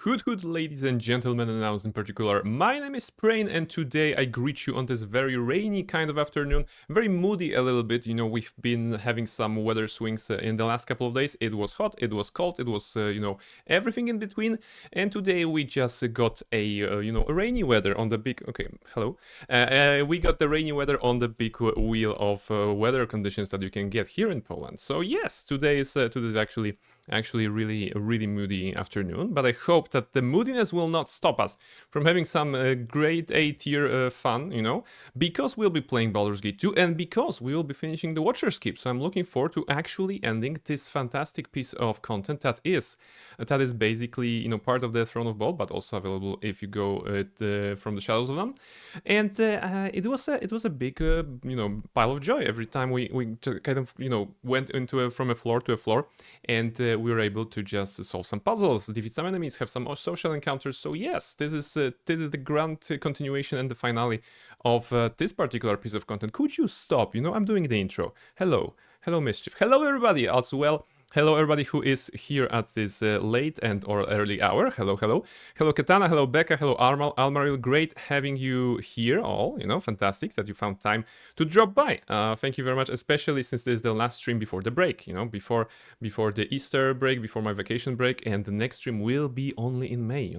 Hood, ladies and gentlemen, and now in particular, my name is Prain, and today I greet you on this very rainy kind of afternoon, very moody a little bit. You know, we've been having some weather swings in the last couple of days. It was hot, it was cold, it was, everything in between. And today we just got a rainy weather on the big. Okay, hello. We got the rainy weather on the big wheel of weather conditions that you can get here in Poland. So yes, today is actually really moody afternoon, but I hope that the moodiness will not stop us from having some grade A tier fun, because we'll be playing Baldur's Gate 2 and because we will be finishing the Watcher's Keep. So I'm looking forward to actually ending this fantastic piece of content that is basically part of the Throne of Bald, but also available if you go from the Shadows of Them. And it was a big pile of joy every time we just kind of went into from a floor to a floor, and we were able to just solve some puzzles, defeat some enemies, have some social encounters. So yes, this is the grand continuation and the finale of this particular piece of content. Could you stop? I'm doing the intro. Hello Mischief. Hello everybody as well. Hello everybody who is here at this late and or early hour. Hello. Hello Katana, hello Becca, hello Almaril. Great having you here all, fantastic that you found time to drop by. Thank you very much, especially since this is the last stream before the break, before the Easter break, before my vacation break, and the next stream will be only in May,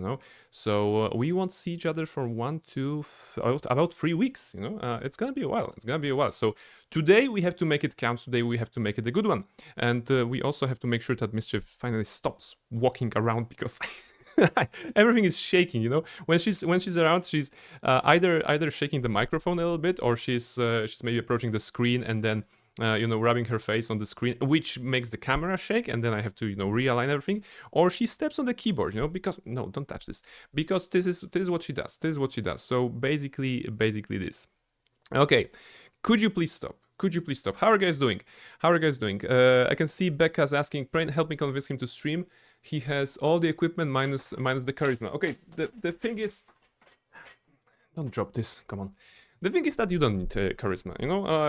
So we won't see each other for about 3 weeks, It's gonna be a while. So today we have to make it count. Today we have to make it a good one. And we also have to make sure that Mischief finally stops walking around because everything is shaking. When she's around, she's either shaking the microphone a little bit, or she's maybe approaching the screen and then rubbing her face on the screen, which makes the camera shake, and then I have to realign everything. Or she steps on the keyboard, because no, don't touch this, because this is what she does. So basically this. Okay, could you please stop? How are you guys doing? I can see Becca's asking, help me convince him to stream. He has all the equipment minus the charisma. Okay, the thing is, don't drop this. Come on. The thing is that you don't need charisma,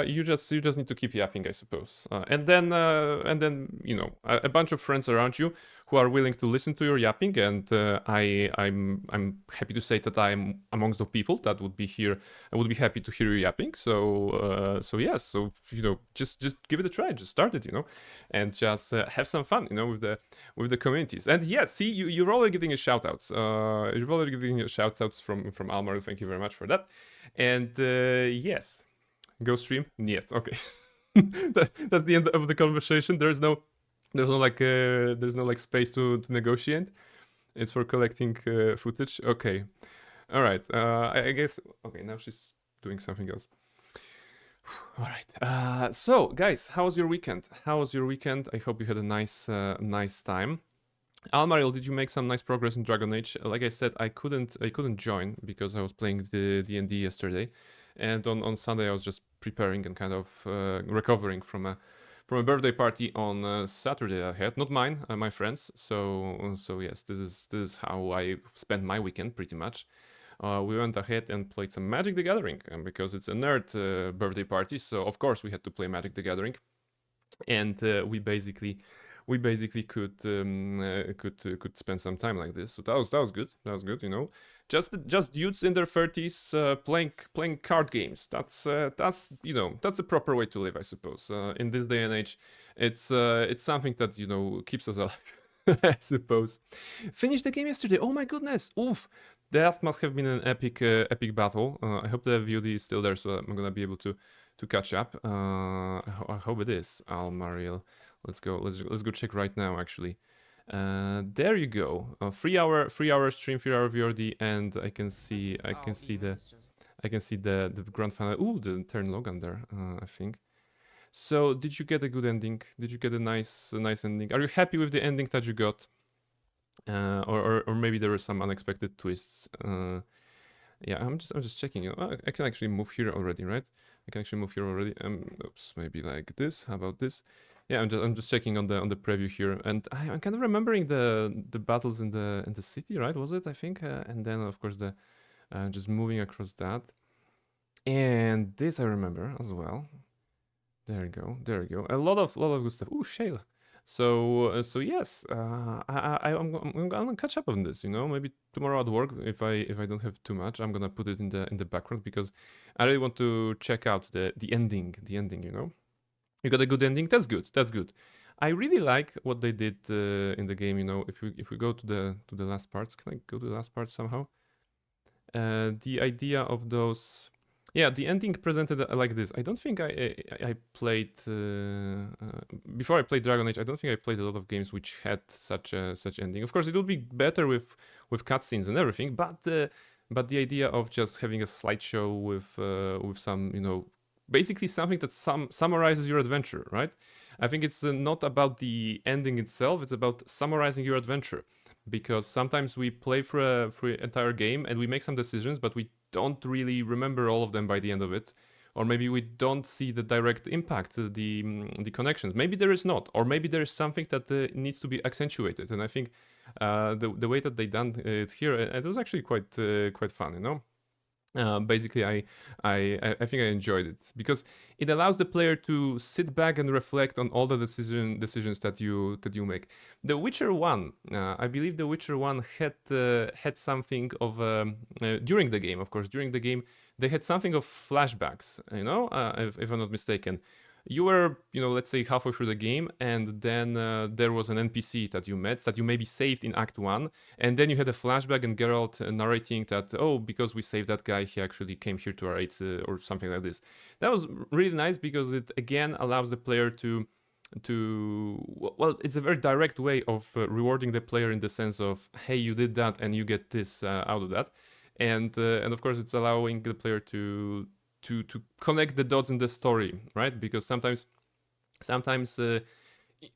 you just need to keep yapping, I suppose, and then a bunch of friends around you who are willing to listen to your yapping, and I'm happy to say that I'm amongst the people that would be here. I would be happy to hear you yapping. So yes, so just give it a try, just start it, and just have some fun, with the communities. And yes, see, you're already getting a shout outs. You're already getting shout outs from Almar. Thank you very much for that. And yes, go stream. Niet. Okay, that's the end of the conversation. There's no space to negotiate. It's for collecting footage. Okay, all right. I guess. Okay, now she's doing something else. All right. So guys, how was your weekend? I hope you had a nice time. Almaril, did you make some nice progress in Dragon Age? Like I said, I couldn't join because I was playing the D&D yesterday, and on Sunday I was just preparing and kind of recovering from a birthday party on Saturday I had, not mine, my friends. So yes, this is how I spent my weekend pretty much. We went ahead and played some Magic the Gathering, because it's a nerd birthday party, so of course we had to play Magic the Gathering, and we basically could spend some time like this. So that was good. Just dudes in their 30s playing card games. That's the proper way to live, I suppose. In this day and age, it's something that keeps us alive, I suppose. Finished the game yesterday. Oh my goodness! Oof. That must have been an epic battle. I hope the VOD is still there, so I'm gonna be able to catch up. I hope it is. Almariel. Let's go check right now, actually. There you go. 3 hour stream, 3 hour VOD, and I can see the grand final. Ooh, the turn Logan there, I think. So did you get a good ending? Did you get a nice ending? Are you happy with the ending that you got? Or maybe there were some unexpected twists. Yeah, I'm just checking. I can actually move here already, right? Oops, maybe like this. How about this? Yeah, I'm just checking on the preview here, and I'm kind of remembering the battles in the city, right? Was it? I think, and then of course the just moving across that, and this I remember as well. There you go. A lot of good stuff. Ooh, Shale. So yes, I'm gonna catch up on this. You know, maybe tomorrow at work, if I don't have too much, I'm gonna put it in the background because I really want to check out the ending. The ending, you know, you got a good ending. That's good. That's good. I really like what they did in the game. You know, if we go to the last parts, can I go to the last parts somehow? The idea of those, yeah, the ending presented like this. I don't think I played before I played Dragon Age. I don't think I played a lot of games which had such ending. Of course, it would be better with cutscenes and everything, but the idea of just having a slideshow with some, you know, basically something that summarizes your adventure, right? I think it's not about the ending itself, it's about summarizing your adventure. Because sometimes we play for an entire game and we make some decisions, but we don't really remember all of them by the end of it. Or maybe we don't see the direct impact, the connections. Maybe there is not, or maybe there is something that needs to be accentuated. And I think the way that they done it here, it was actually quite fun, you know. Basically, I think I enjoyed it because it allows the player to sit back and reflect on all the decisions that you make. The Witcher One, I believe The Witcher One had something of during the game. Of course, during the game they had something of flashbacks. You know, if I'm not mistaken, you were, you know, let's say halfway through the game, and then there was an NPC that you met that you maybe saved in Act 1, and then you had a flashback and Geralt narrating that, oh, because we saved that guy, he actually came here to our aid, or something like this. That was really nice because it again allows the player to well, it's a very direct way of rewarding the player in the sense of, hey, you did that and you get this out of that. And of course it's allowing the player to connect the dots in the story, right? Because sometimes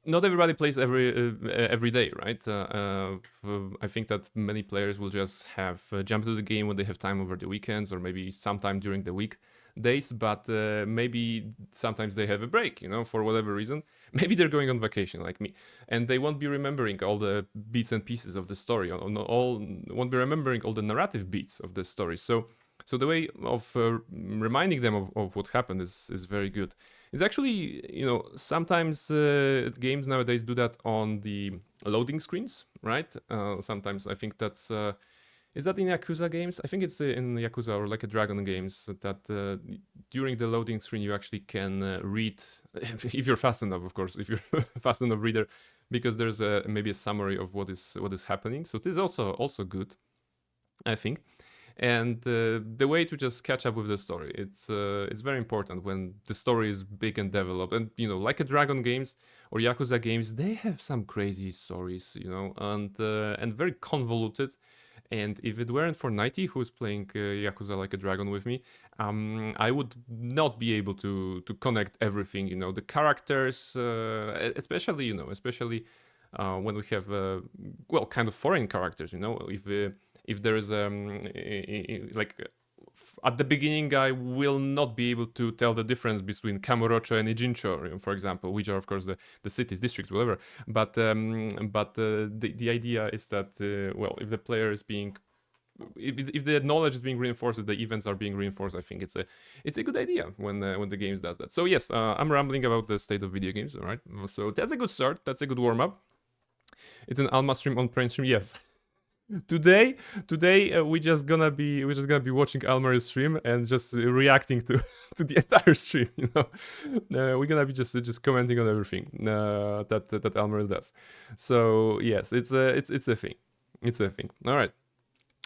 not everybody plays every day, right? I think that many players will just have jump into the game when they have time over the weekends or maybe sometime during the week days, but maybe sometimes they have a break, you know, for whatever reason. Maybe they're going on vacation like me, and they won't be remembering all the bits and pieces of the story, or won't be remembering all the narrative beats of the story. So the way of reminding them of what happened is very good. It's actually, you know, sometimes games nowadays do that on the loading screens, right? Sometimes I think that's is that in Yakuza games? I think it's in Yakuza or like a Dragon games that during the loading screen you actually can read, if you're fast enough, of course, if you're fast enough reader, because there's maybe a summary of what is happening. So this is also good, I think. And the way to just catch up with the story, it's very important when the story is big and developed. And you know, like a Dragon games or Yakuza games, they have some crazy stories, you know, and very convoluted. And if it weren't for Nighty, who's playing Yakuza Like a Dragon with me, I would not be able to connect everything. You know, the characters, especially, you know, especially when we have well, kind of foreign characters. You know, if there is like at the beginning, I will not be able to tell the difference between Kamurocho and Ijincho, for example, which are of course the cities, districts, whatever. But the idea is that well, if the player is being if the knowledge is being reinforced, if the events are being reinforced, I think it's a good idea when the games does that. So yes, I'm rambling about the state of video games, all right? So that's a good start. That's a good warm up. It's an Alma stream on Prime stream, yes. Today we're just gonna be watching Almar's stream and just reacting to to the entire stream. You know, we're gonna be just commenting on everything that Almar does. So yes, it's a thing. It's a thing. All right.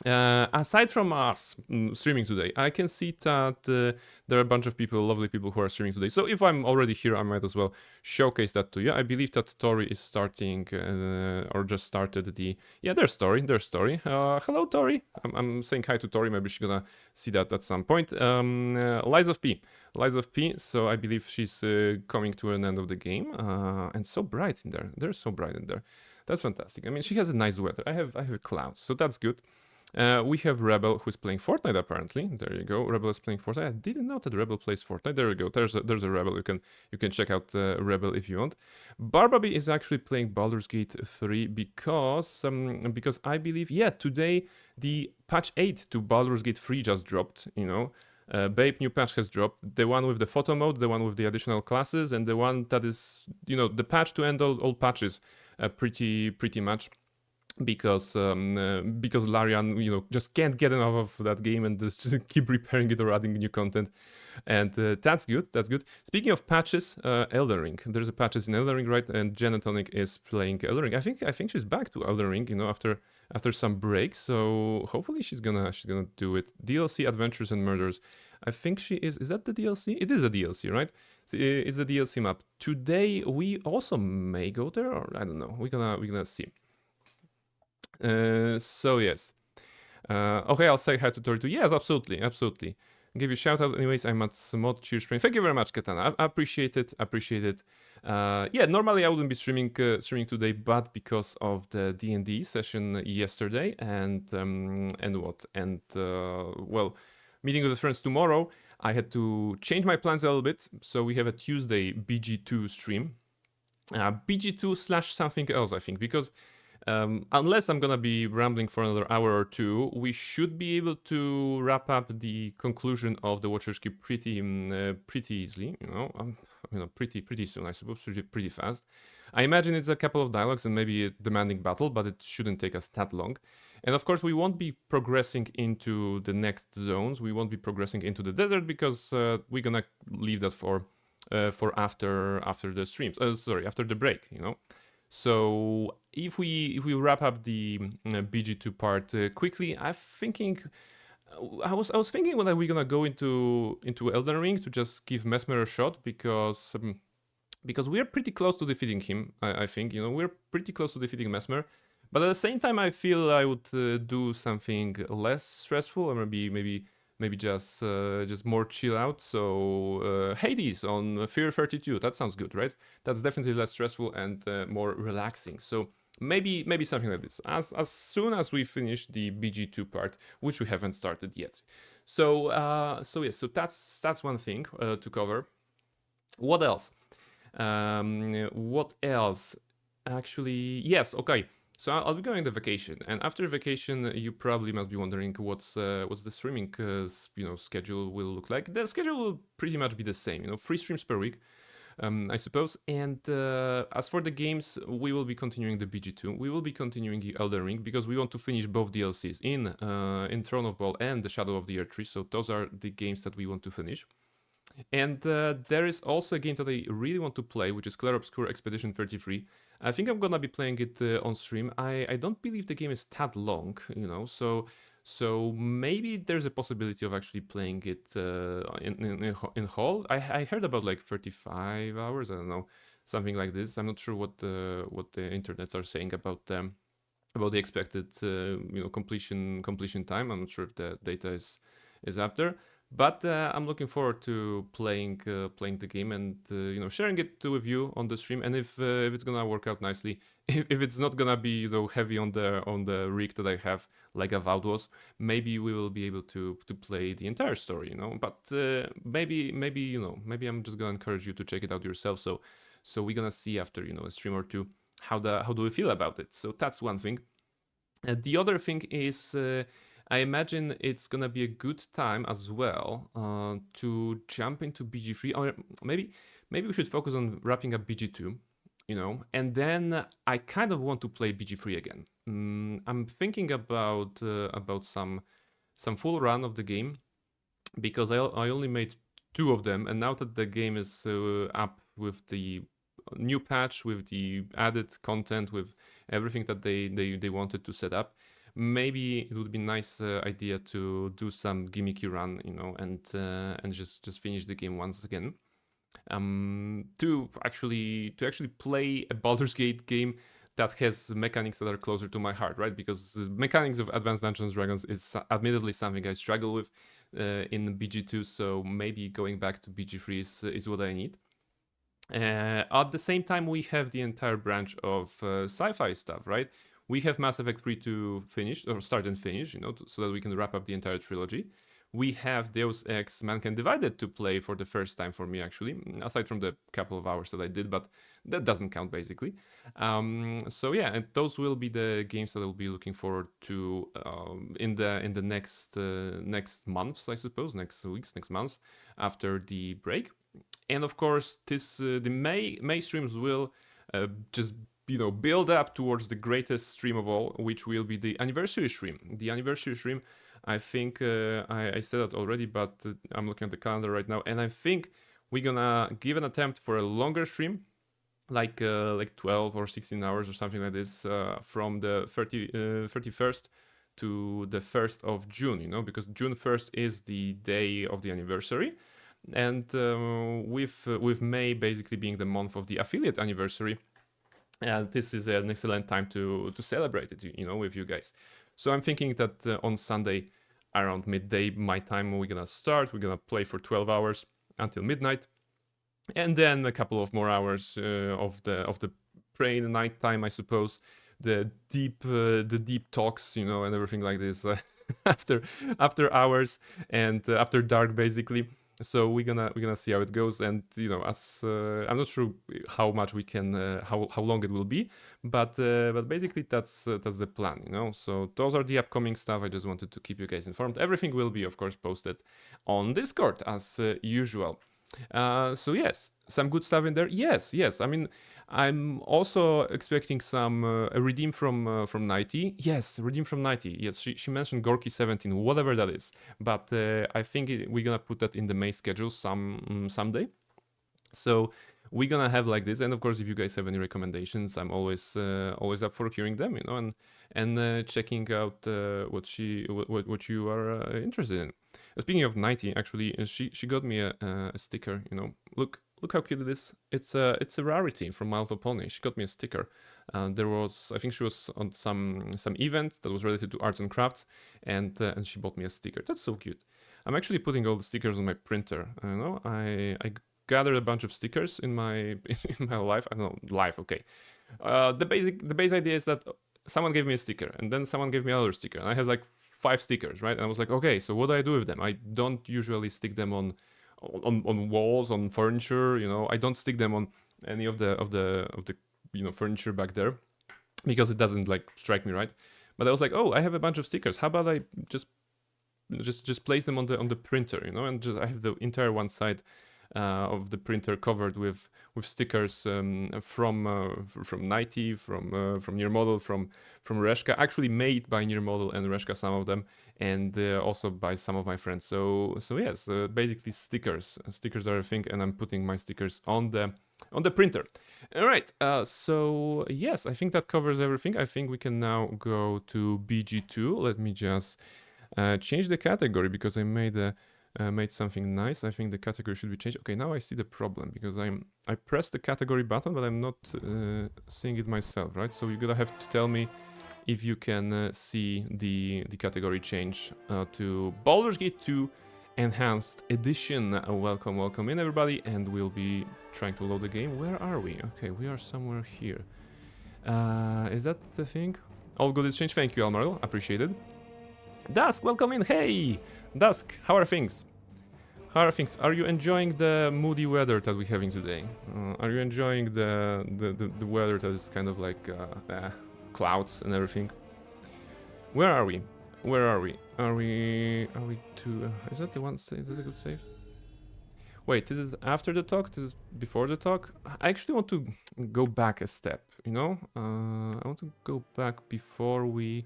Aside from us streaming today, I can see that there are a bunch of people, lovely people who are streaming today. So if I'm already here, I might as well showcase that to you. I believe that Tori is starting or just started there's Tori. Hello, Tori. I'm saying hi to Tori. Maybe she's gonna see that at some point. Lies of P. So I believe she's coming to an end of the game. And so bright in there. They're so bright in there. That's fantastic. I mean, she has a nice weather. I have clouds, so that's good. We have Rebel, who's playing Fortnite, apparently. There you go. Rebel is playing Fortnite. I didn't know that Rebel plays Fortnite. There we go. There's a Rebel. You can check out Rebel if you want. Barbaby is actually playing Baldur's Gate 3 because I believe, today the patch 8 to Baldur's Gate 3 just dropped, you know. Babe new patch has dropped. The one with the photo mode, the one with the additional classes, and the one that is, the patch to end all patches, pretty much. Because Larian, just can't get enough of that game and just keep repairing it or adding new content, and that's good. That's good. Speaking of patches, Elden Ring. There's a patches in Elden Ring, right? And Genatonic is playing Elden Ring. I think she's back to Elden Ring, after some break. So hopefully she's gonna do it. DLC Adventures and Murders. I think she is. Is that the DLC? It is the DLC, right? It's the DLC map. Today we also may go there, or I don't know. We're gonna see. So yes. Okay, I'll say hi to 32. Yes, absolutely. Give you a shout out. Anyways, I'm at Mod Cheers Spring. Thank you very much, Katana. I appreciate it. Yeah, normally I wouldn't be streaming today, but because of the D&D session yesterday and well, meeting with the friends tomorrow, I had to change my plans a little bit. So we have a Tuesday BG2 stream. BG2 / something else, I think, because unless I'm gonna be rambling for another hour or two, we should be able to wrap up the conclusion of the Watcher's Keep pretty easily. Pretty soon, I suppose, pretty fast. I imagine it's a couple of dialogues and maybe a demanding battle, but it shouldn't take us that long. And of course, we won't be progressing into the next zones. We won't be progressing into the desert because we're gonna leave that for after the streams. After the break. So if we wrap up the BG2 part quickly, I was thinking whether we're gonna go into Elden Ring to just give Mesmer a shot because we're pretty close to defeating him. I think we're pretty close to defeating Mesmer, but at the same time I feel I would do something less stressful, or maybe just more chill out. So Hades on Fear 32, that sounds good, right? That's definitely less stressful and more relaxing. So maybe something like this as soon as we finish the BG2 part, which we haven't started yet. So yes, so that's one thing to cover. What else? Actually, yes, okay. So I'll be going on the vacation, and after vacation, you probably must be wondering what's the streaming schedule will look like. The schedule will pretty much be the same, 3 streams per week, I suppose. And as for the games, we will be continuing the BG2. We will be continuing the Elden Ring because we want to finish both DLCs in Throne of Ball and the Shadow of the Earth Tree. So those are the games that we want to finish. And there is also a game that I really want to play, which is Clair Obscur Expedition 33. I think I'm gonna be playing it on stream. I don't believe the game is that long, so maybe there's a possibility of actually playing it in Hall. I heard about like 35 hours. I don't know, something like this. I'm not sure what the internets are saying about the expected completion time. I'm not sure if the data is up there. But I'm looking forward to playing the game and sharing it with you on the stream. And if it's gonna work out nicely, if it's not gonna be heavy on the rig that I have, like Avowed was, maybe we will be able to play the entire story, But maybe I'm just gonna encourage you to check it out yourself. So we're gonna see after a stream or two how do we feel about it. So that's one thing. The other thing is. I imagine it's gonna be a good time as well to jump into BG3, or maybe we should focus on wrapping up BG2, and then I kind of want to play BG3 again. I'm thinking about some full run of the game because I only made 2 of them, and now that the game is up with the new patch, with the added content, with everything that they wanted to set up. Maybe it would be a nice idea to do some gimmicky run, and just finish the game once again. To actually play a Baldur's Gate game that has mechanics that are closer to my heart, right? Because the mechanics of Advanced Dungeons & Dragons is admittedly something I struggle with in BG2, so maybe going back to BG3 is what I need. At the same time, we have the entire branch of sci-fi stuff, right? We have Mass Effect 3 to finish, or start and finish, so that we can wrap up the entire trilogy. we have Deus Ex Mankind Divided to play for the first time for me, actually, aside from the couple of hours that I did, but that doesn't count basically. So yeah, and those will be the games that I'll be looking forward to in the next months, I suppose, next weeks, next months after the break. And of course, the May streams will just build up towards the greatest stream of all, which will be the anniversary stream. The anniversary stream, I think I said that already, but I'm looking at the calendar right now, and I think we're gonna give an attempt for a longer stream, like 12 or 16 hours or something like this, from the 31st to the 1st of June, because June 1st is the day of the anniversary. And with May basically being the month of the affiliate anniversary, this is an excellent time to celebrate it, with you guys. So I'm thinking that on Sunday, around midday my time, we're gonna start. We're gonna play for 12 hours until midnight, and then a couple of more hours of the praying night time, I suppose. The deep talks, and everything like this after hours and after dark, basically. So we're gonna see how it goes, and as I'm not sure how much we can, how long it will be, but basically that's the plan, So those are the upcoming stuff. I just wanted to keep you guys informed. Everything will be, of course, posted on Discord as usual. So yes, some good stuff in there. Yes. I mean, I'm also expecting some a redeem from Nighty. Yes, redeem from Nighty. Yes, she mentioned Gorky 17, whatever that is. But I think we're gonna put that in the May schedule someday. So we're gonna have like this, and of course, if you guys have any recommendations, I'm always up for hearing them, and checking out what you are interested in. Speaking of Nighty, actually, she got me a sticker. Look how cute it is. It's a rarity from My Little Pony. She got me a sticker. I think she was on some event that was related to arts and crafts, and she bought me a sticker. That's so cute. I'm actually putting all the stickers on my printer. I gathered a bunch of stickers in my life. I don't know, life. Okay. The base idea is that someone gave me a sticker, and then someone gave me another sticker, and I had like 5 stickers, right? And I was like, okay, so what do I do with them? I don't usually stick them on walls, on furniture. I don't stick them on any of the furniture back there, because it doesn't like strike me right. But I was like, oh, I have a bunch of stickers. How about I just place them on the printer, and just I have the entire one side of the printer covered with stickers from Nighty, from Near Model, from Reshka, actually made by Near Model and Reshka, some of them, and also by some of my friends. So yes, basically stickers are a thing, and I'm putting my stickers on the printer. All right, so yes, I think that covers everything. I think we can now go to BG2. Let me just change the category, because I made something nice. I think the category should be changed. Okay, now I see the problem, because I pressed the category button, but I'm not seeing it myself, right? So you're gonna have to tell me if you can see the category change to Baldur's Gate 2 Enhanced Edition. Welcome in, everybody, and we'll be trying to load the game. Where are we? Okay, we are somewhere here. Is that the thing? All good is changed. Thank you, Almarlo. Appreciated. Dusk, welcome in. Hey, Dusk, how are things? Are you enjoying the moody weather that we're having today? Are you enjoying the weather that is kind of like clouds and everything? Where are we? Are we to? Is that the one? Is that a good save? Wait, this is after the talk. This is before the talk. I actually want to go back a step. I want to go back before we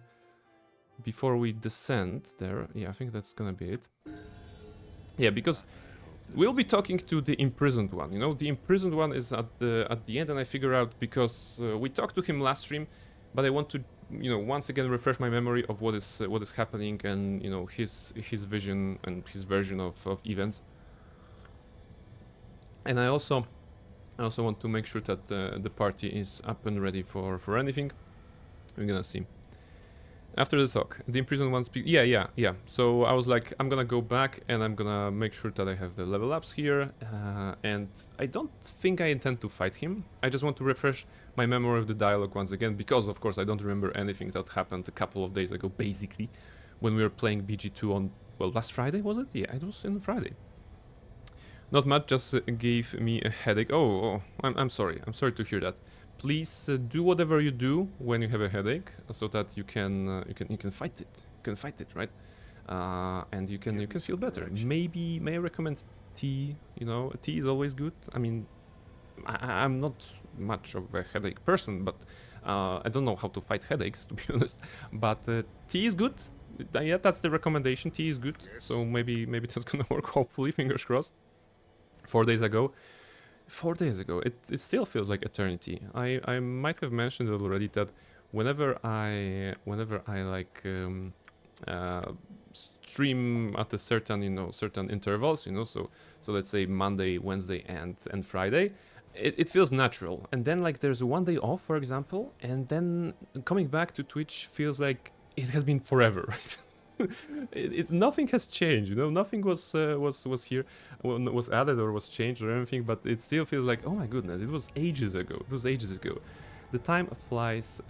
descend there. Yeah, I think that's gonna be it. Yeah, because we'll be talking to the Imprisoned one. The Imprisoned one is at the end, and I figure out, because we talked to him last stream, but I want to once again refresh my memory of what is happening, and his vision and his version of events. And I also want to make sure that the party is up and ready for anything. We're gonna see. After the talk, the Imprisoned one speak. Yeah. So I was like, I'm gonna go back, and I'm gonna make sure that I have the level ups here. And I don't think I intend to fight him. I just want to refresh my memory of the dialogue once again, because of course I don't remember anything that happened a couple of days ago, basically, when we were playing BG2 on well, last Friday, was it? Yeah, it was on Friday. Not much, just gave me a headache. Oh, I'm sorry. I'm sorry to hear that. Please do whatever you do when you have a headache, so that you can fight it. You can fight it, right? And you can feel better. Maybe may I recommend tea? You know, tea is always good. I mean, I'm not much of a headache person, but I don't know how to fight headaches, to be honest. But tea is good. Yeah, that's the recommendation. Tea is good. So maybe that's gonna work. Hopefully, fingers crossed. 4 days ago. 4 days ago. It still feels like eternity. I might have mentioned it already that whenever I like stream at a certain certain intervals, so let's say Monday, Wednesday, and Friday, it feels natural. And then like there's one day off, for example, and then coming back to Twitch feels like it has been forever, right? It's nothing has changed, nothing was here, was added or was changed or anything, but it still feels like, oh my goodness, it was ages ago. It was ages ago. The time flies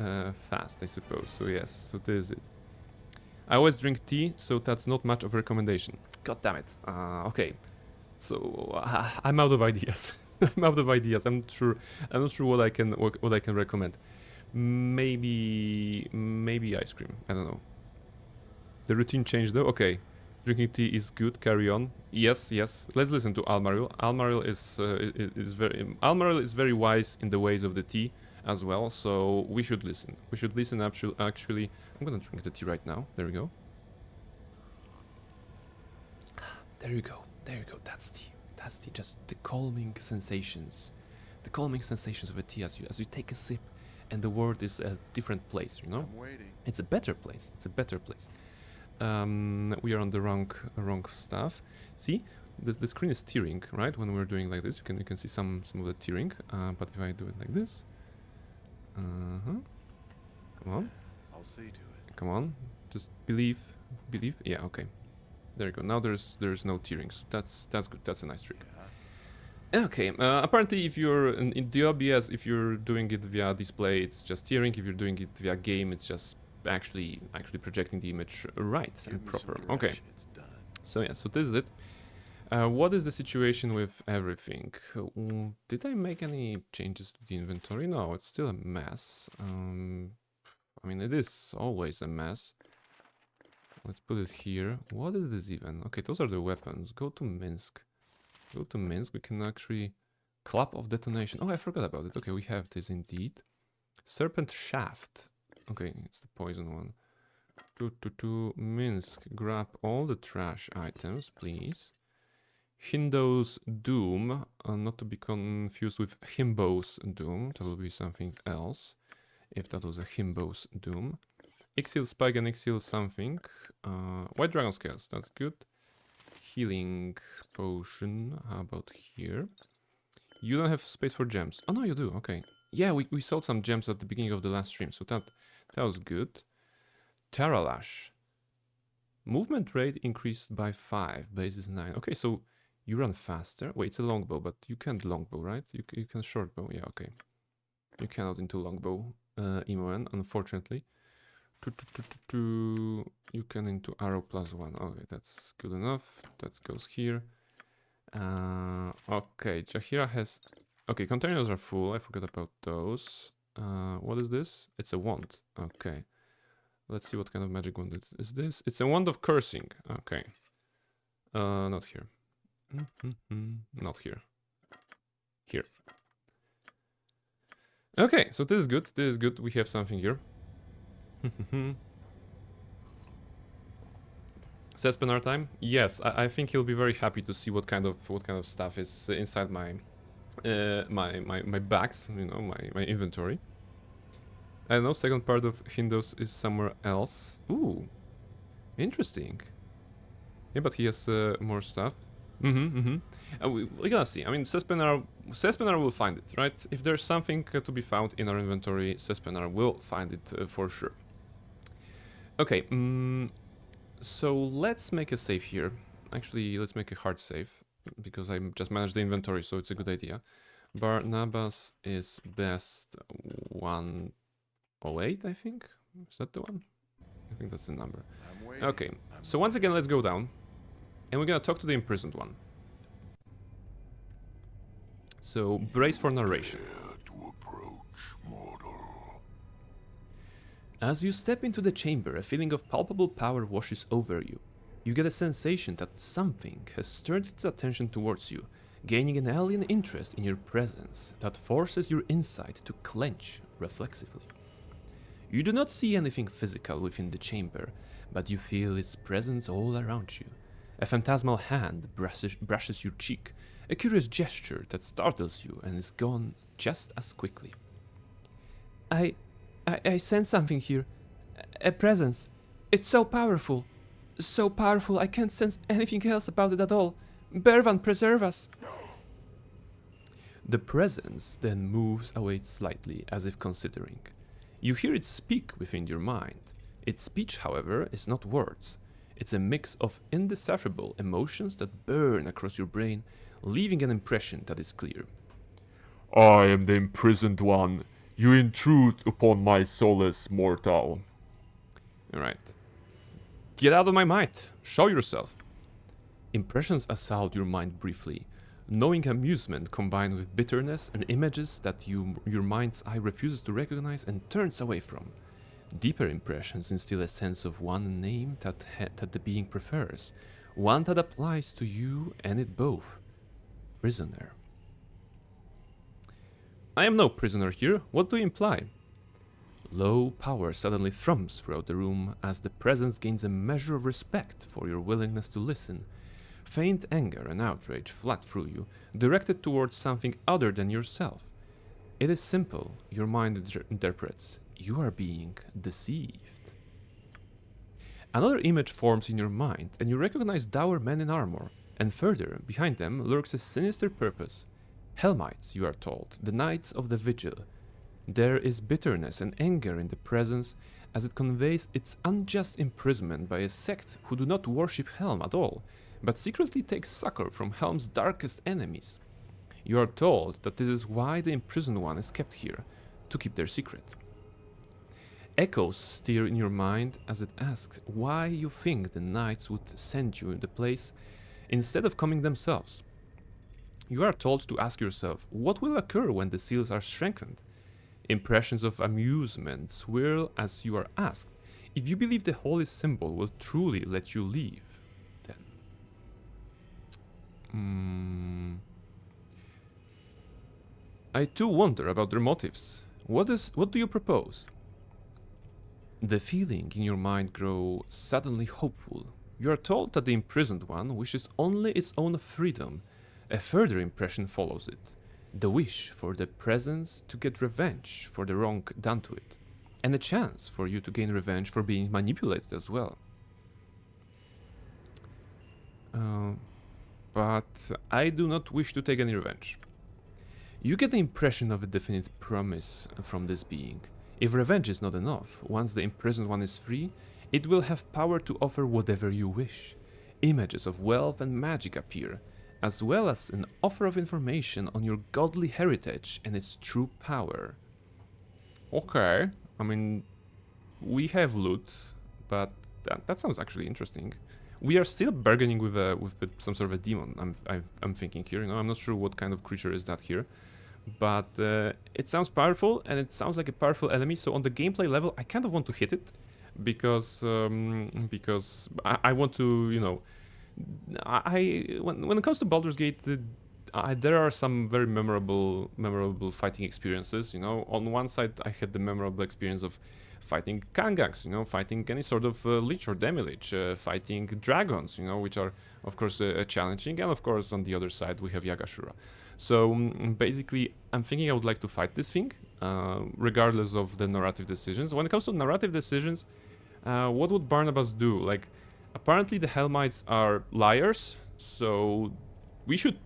fast, I suppose. So yes, so this is it. I always drink tea, so that's not much of a recommendation. God damn it. Okay, so I'm out of ideas. I'm out of ideas. I'm not sure what I can recommend. Maybe ice cream. I don't know. The routine changed though. Okay, drinking tea is good. Carry on. Yes. Let's listen to Almaril. Almaril is very wise in the ways of the tea as well. So we should listen. We should listen. Actually, I'm gonna drink the tea right now. There we go. There you go. That's tea. Just the calming sensations. The calming sensations of a tea as you take a sip, and the world is a different place. I'm waiting. It's a better place. We are on the wrong stuff. See, the screen is tearing, right? When we're doing like this, you can see some of the tearing. But if I do it like this, come on. I'll see to it. Come on, just believe. Yeah, okay. There you go. Now there's no tearing, so that's good. That's a nice trick. Yeah. Okay. Apparently, if you're in the OBS, if you're doing it via display, it's just tearing. If you're doing it via game, it's just actually projecting the image right and proper. Okay. So yeah, so this is it. What is the situation with everything? Did I make any changes to the inventory? No, it's still a mess. I mean, it is always a mess. Let's put it here. What is this even? Okay, those are the weapons. Go to Minsk. We can actually... Club of detonation. Oh, I forgot about it. Okay, we have this indeed. Serpent shaft. Okay, it's the poison one. To Minsk. Grab all the trash items, please. Hindo's Doom. Not to be confused with Himbo's Doom. That will be something else. If that was a Himbo's Doom. Ixil Spike and Ixil something. White Dragon Scales, that's good. Healing potion, how about here? You don't have space for gems. Oh no, you do, okay. Yeah, we sold some gems at the beginning of the last stream, so that was good. Terralash. Movement rate increased by 5, base is 9. Okay, so you run faster. Wait, it's a longbow, but you can't longbow, right? You can shortbow, yeah, okay. You cannot into longbow, Emoen, unfortunately. You can into arrow +1. Okay, that's good enough. That goes here. Okay, Jahira has... Okay, containers are full. I forgot about those. What is this? It's a wand. Okay. Let's see what kind of magic wand is this. It's a wand of cursing. Okay. Not here. Not here. Here. Okay, so this is good. This is good. We have something here. Sespenar time? Yes, I think he'll be very happy to see what kind of stuff is inside my my bags, my inventory. I don't know, second part of Hindos is somewhere else. Ooh, interesting. Yeah, but he has more stuff. We're gonna see. I mean, Sespenar will find it, right? If there's something to be found in our inventory, Sespenar will find it for sure. Okay, so let's make a save here. Actually, let's make a hard save, because I just managed the inventory, so it's a good idea. Barnabas is best 108, I think. Is that the one? I think that's the number. Okay, so once again, let's go down. And we're gonna talk to the imprisoned one. So, brace for narration. As you step into the chamber, a feeling of palpable power washes over you. You get a sensation that something has turned its attention towards you, gaining an alien interest in your presence that forces your insight to clench reflexively. You do not see anything physical within the chamber, but you feel its presence all around you. A phantasmal hand brushes your cheek, a curious gesture that startles you and is gone just as quickly. I sense something here. A presence. It's so powerful. So powerful I can't sense anything else about it at all. Bervan, preserve us. The presence then moves away slightly, as if considering. You hear it speak within your mind. Its speech, however, is not words. It's a mix of indecipherable emotions that burn across your brain, leaving an impression that is clear. I am the imprisoned one. You intrude upon my solace, mortal. Alright. Get out of my mind. Show yourself. Impressions assault your mind briefly. Knowing amusement combined with bitterness and images that your mind's eye refuses to recognize and turns away from. Deeper impressions instill a sense of one name that the being prefers, one that applies to you and it both. Prisoner. I am no prisoner here. What do you imply? Low power suddenly thrums throughout the room as the presence gains a measure of respect for your willingness to listen. Faint anger and outrage flood through you, directed towards something other than yourself. It is simple, your mind interprets. You are being deceived. Another image forms in your mind, and you recognize dour men in armor, and further, behind them lurks a sinister purpose. Helmites, you are told, the Knights of the Vigil. There is bitterness and anger in the presence, as it conveys its unjust imprisonment by a sect who do not worship Helm at all, but secretly take succor from Helm's darkest enemies. You are told that this is why the imprisoned one is kept here, to keep their secret. Echoes stir in your mind as it asks why you think the knights would send you in the place instead of coming themselves. You are told to ask yourself what will occur when the seals are strengthened. Impressions of amusement swirl as you are asked if you believe the holy symbol will truly let you leave. Then. I too wonder about their motives. What do you propose? The feeling in your mind grows suddenly hopeful. You are told that the imprisoned one wishes only its own freedom. A further impression follows it. The wish for the presence to get revenge for the wrong done to it. And a chance for you to gain revenge for being manipulated as well. But I do not wish to take any revenge. You get the impression of a definite promise from this being. If revenge is not enough, once the imprisoned one is free, it will have power to offer whatever you wish. Images of wealth and magic appear, as well as an offer of information on your godly heritage and its true power. Okay, I mean, we have loot, but that sounds actually interesting. We are still bargaining with some sort of a demon. I'm thinking here. I'm not sure what kind of creature is that here, but it sounds powerful and it sounds like a powerful enemy. So on the gameplay level, I kind of want to hit it because I want to, when it comes to Baldur's Gate, there are some very memorable fighting experiences. On one side, I had the memorable experience of fighting Kangaks, fighting any sort of lich or demi-lich, fighting dragons, which are of course challenging, and of course on the other side we have Yagashura. So basically, I'm thinking I would like to fight this thing, regardless of the narrative decisions. When it comes to narrative decisions, what would Barnabas do? Like, apparently the Helmites are liars, so we should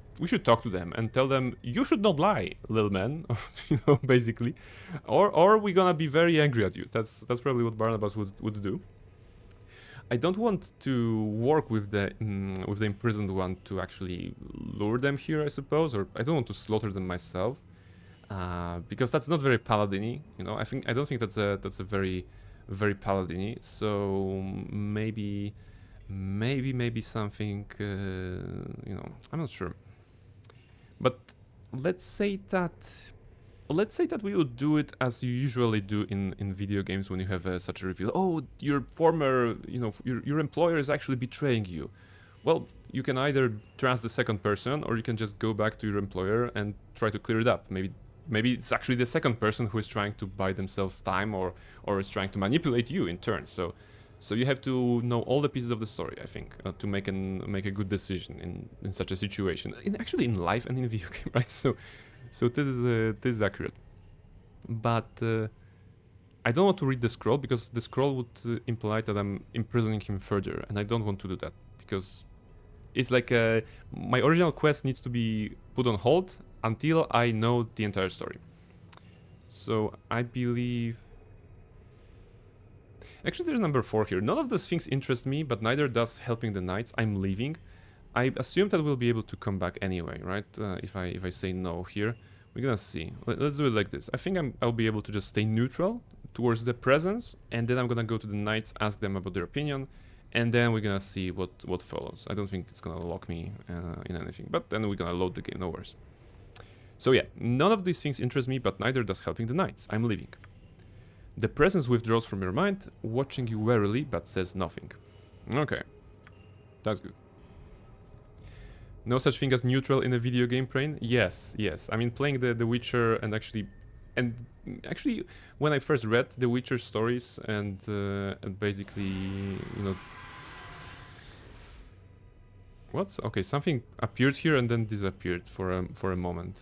talk to them and tell them, you should not lie, little man, basically, or we're gonna be very angry at you. That's probably what Barnabas would do. I don't want to work with the imprisoned one to actually lure them here, I suppose, or I don't want to slaughter them myself, because that's not very Paladin-y. I don't think that's a very very Paladin-y. So maybe maybe something, you know, I'm not sure. But let's say that we would do it as you usually do in video games when you have such a reveal. Oh, your former, you know, your employer is actually betraying you. Well, you can either trust the second person, or you can just go back to your employer and try to clear it up. Maybe it's actually the second person who is trying to buy themselves time, or is trying to manipulate you in turn. So you have to know all the pieces of the story, I think, to make a good decision in such a situation. Actually in life and in video game, right? So this is accurate. But I don't want to read the scroll, because the scroll would imply that I'm imprisoning him further, and I don't want to do that, because it's like my original quest needs to be put on hold until I know the entire story. So I believe... Actually, there's number 4 here. None of those things interest me, but neither does helping the knights. I'm leaving. I assume that we'll be able to come back anyway, right? If I say no here. We're gonna see. Let's do it like this. I think I'll be able to just stay neutral towards the presence, and then I'm gonna go to the knights, ask them about their opinion, and then we're gonna see what follows. I don't think it's gonna lock me in anything, but then we're gonna load the game, no worries. So yeah, none of these things interest me, but neither does helping the knights. I'm leaving. The presence withdraws from your mind, watching you warily, but says nothing. Okay, that's good. No such thing as neutral in a video game, Brain? Yes. I mean, playing the Witcher and actually, when I first read the Witcher stories and basically, you know, what? Okay, something appeared here and then disappeared for a moment.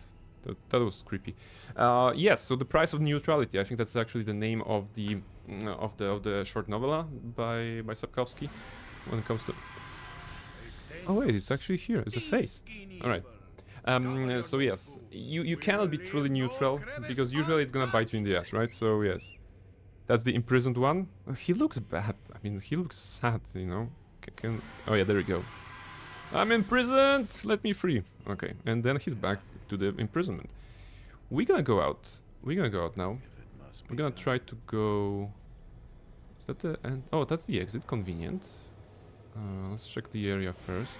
That was creepy. Yes. So the price of neutrality. I think that's actually the name of the short novella by Sapkowski. When it comes to... Oh wait, it's actually here. It's a face. All right. So yes, you cannot be truly neutral, because usually it's gonna bite you in the ass, right? So yes, that's the imprisoned one. He looks bad. I mean, he looks sad, you know. Oh yeah, there we go. I'm imprisoned. Let me free. Okay, and then he's back to the imprisonment. We're gonna go out. Now. We're gonna try to go. Is that the end? Oh, that's the exit. Convenient. Let's check the area first.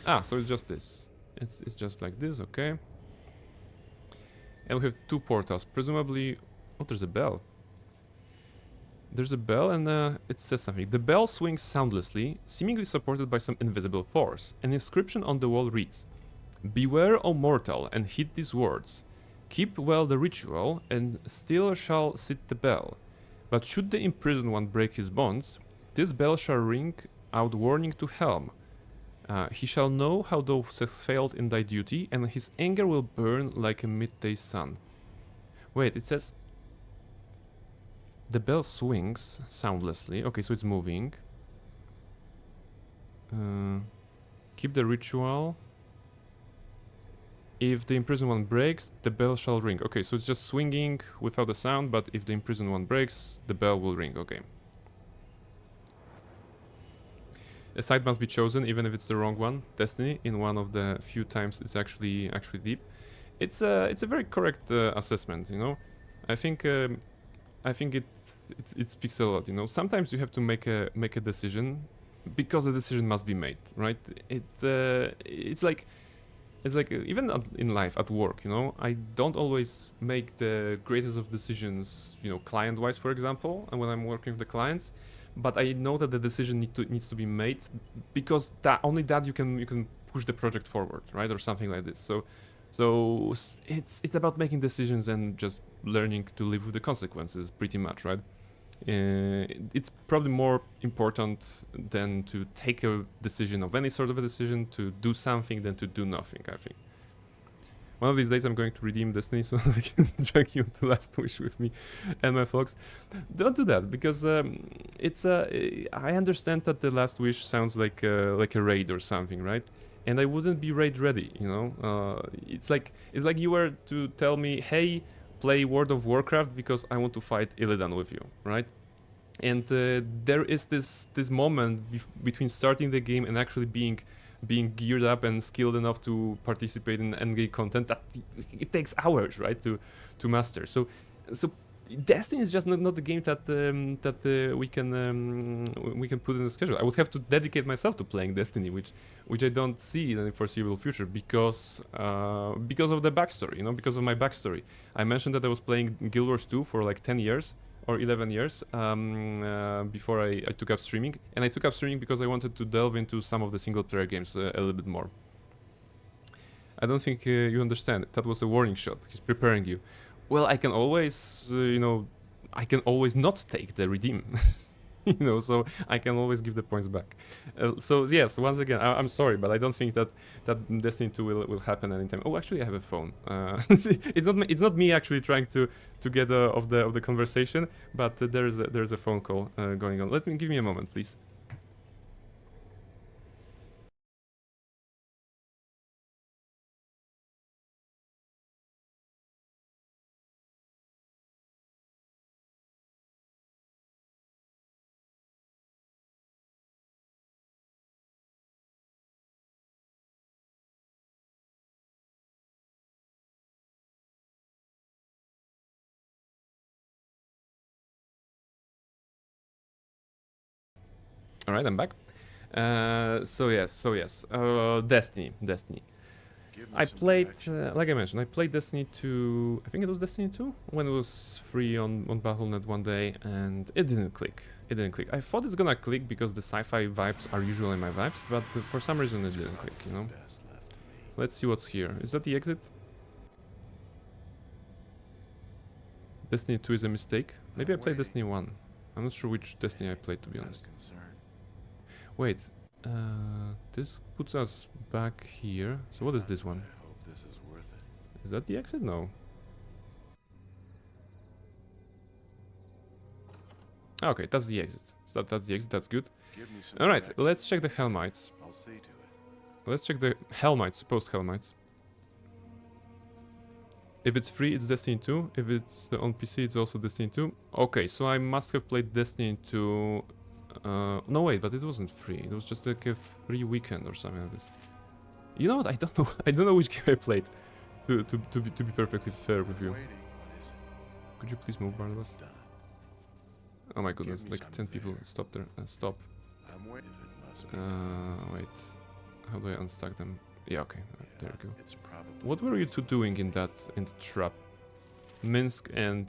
Ah, so it's just this. It's just like this, okay. And we have 2 portals, presumably... Oh, there's a bell. There's a bell and it says something. The bell swings soundlessly, seemingly supported by some invisible force. An inscription on the wall reads, "Beware, O mortal, and heed these words. Keep well the ritual, and still shall sit the bell. But should the imprisoned one break his bonds, this bell shall ring out warning to Helm. He shall know how thou hast failed in thy duty, and his anger will burn like a midday sun." Wait, it says... The bell swings soundlessly. Okay, so it's moving. Keep the ritual. If the imprisoned one breaks, the bell shall ring. Okay, so it's just swinging without a sound, but if the imprisoned one breaks, the bell will ring. Okay. A side must be chosen, even if it's the wrong one. Destiny, in one of the few times it's actually deep. It's a very correct assessment, you know. I think it speaks a lot, you know. Sometimes you have to make a decision because the decision must be made, right? It's like even in life, at work, you know, I don't always make the greatest of decisions, you know, client-wise, for example, and when I'm working with the clients. But I know that the decision needs to be made, because only that you can push the project forward, right, or something like this. So it's about making decisions and just learning to live with the consequences, pretty much, right? It's probably more important than to take a decision of any sort of a decision, to do something, than to do nothing, I think. One of these days I'm going to redeem Destiny so that I can drag you into Last Wish with me and my folks. Don't do that, because I understand that the Last Wish sounds like a raid or something, right? And I wouldn't be raid ready, you know. It's like you were to tell me, hey, play World of Warcraft because I want to fight Illidan with you, right? And there is this moment between starting the game and actually being geared up and skilled enough to participate in endgame content that it takes hours, right, to master. So Destiny is just not the game that we can put in the schedule. I would have to dedicate myself to playing Destiny, which I don't see in the foreseeable future because of the backstory, you know, because of my backstory. I mentioned that I was playing Guild Wars 2 for like 10 years or 11 years before I took up streaming, and I took up streaming because I wanted to delve into some of the single player games a little bit more. I don't think you understand. That was a warning shot. He's preparing you. Well, I can always, you know, I can always not take the redeem, you know, so I can always give the points back. So yes, once again, I'm sorry, but I don't think that Destiny 2 will happen anytime. Oh, actually, I have a phone. It's not me actually trying to get off the conversation, but there's a phone call going on. Give me a moment, please. All right, I'm back. So yes. Destiny. Give me I some played, direction. like I mentioned, I played Destiny 2, I think it was Destiny 2, when it was free on Battle.net one day, and it didn't click. I thought it's gonna click because the sci-fi vibes are usually my vibes, but for some reason it didn't click, you know? Best left to me. Let's see what's here. Is that the exit? Destiny 2 is a mistake? Maybe I played Destiny 1. I'm not sure which Destiny I played, to be honest. Concern. Wait, this puts us back here. So what is this one? I hope this is worth it. Is that the exit? No. Okay, that's the exit. So that's the exit, that's good. Give me some Alright, direction. let's check the Helmites. I'll see to it. Let's check the Helmites, supposed Helmites. If it's free, it's Destiny 2. If it's on PC, it's also Destiny 2. Okay, so I must have played Destiny 2... no wait, but it wasn't free. It was just like a free weekend or something like this. You know what? I don't know. I don't know which game I played. To be perfectly fair with you. Waiting. What is it? Could you please move, Barnabas? Done. Oh my goodness, me like some 10 people. there. Stop there. Stop. I'm waiting. It must be. Wait. How do I unstuck them? Yeah, okay. There we go. It's probably What were you two doing in the trap? Minsk and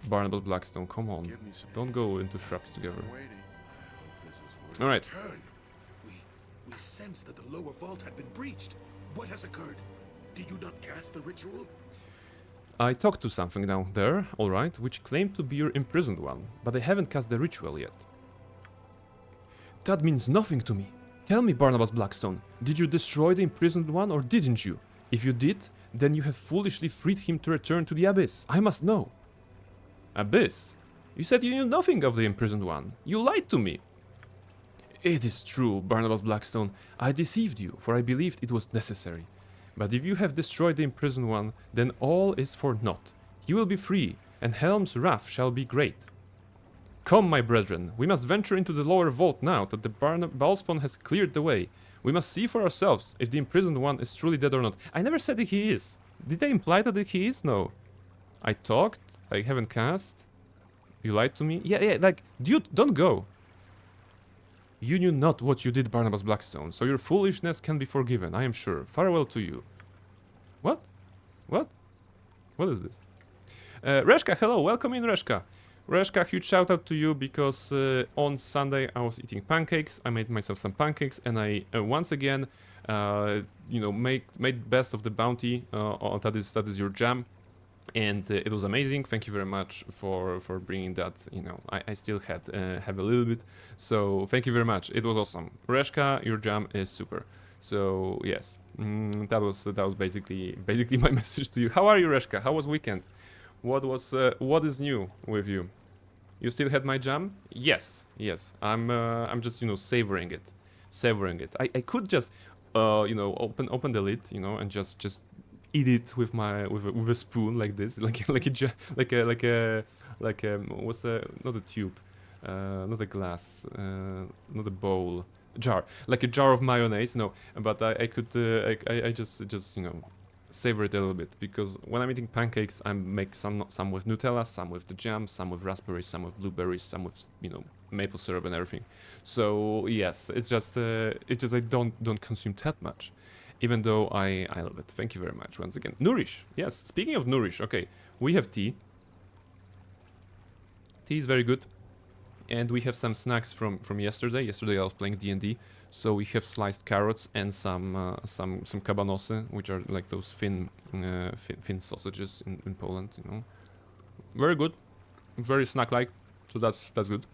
Barnabas Blackstone, come on. Give me some. Don't go into traps together. I'm waiting. I hope this is worth Alright. Turn. We sensed that the lower vault had been breached. What has occurred? Did you not cast the ritual? I talked to something down there, alright, which claimed to be your imprisoned one, but I haven't cast the ritual yet. That means nothing to me. Tell me, Barnabas Blackstone, did you destroy the imprisoned one or didn't you? If you did, then you have foolishly freed him to return to the Abyss. I must know. Abyss? You said you knew nothing of the imprisoned one. You lied to me. It is true, Barnabas Blackstone. I deceived you, for I believed it was necessary. But if you have destroyed the imprisoned one, then all is for naught. He will be free, and Helm's wrath shall be great. Come, my brethren, we must venture into the lower vault now that the Balspawn has cleared the way. We must see for ourselves if the imprisoned one is truly dead or not. I never said that he is. Did I imply that he is? No. I talked. I haven't cast. You lied to me? Yeah, like, dude, don't go. You knew not what you did, Barnabas Blackstone, so your foolishness can be forgiven, I am sure. Farewell to you. What? What? What is this? Reshka, hello, welcome in, Reshka. Reshka, huge shout out to you because on Sunday I was eating pancakes. I made myself some pancakes and I once again, you know, made best of the bounty. That is your jam, and it was amazing. Thank you very much for bringing that. You know, I still have a little bit, so thank you very much. It was awesome. Reshka, your jam is super. So yes, that was basically my message to you. How are you, Reshka? How was weekend? What is new with you? You still had my jam? Yes. I'm just, you know, savoring it. I could just you know, open the lid, you know, and just eat it with a spoon like this, like a what's the, not a tube, not a glass, not a bowl, jar, like a jar of mayonnaise. No, but I could I just you know, savor it a little bit, because when I'm eating pancakes, I make some with Nutella, some with the jam, some with raspberries, some with blueberries, some with, you know, maple syrup and everything. So yes, it's just I don't consume that much, even though I love it. Thank you very much once again. Nourish. Yes, speaking of nourish, okay, we have tea. Tea is very good. And we have some snacks from yesterday. Yesterday I was playing D&D, so we have sliced carrots and some cabanosy, which are like those thin sausages in Poland, you know. Very good, very snack-like, so that's good.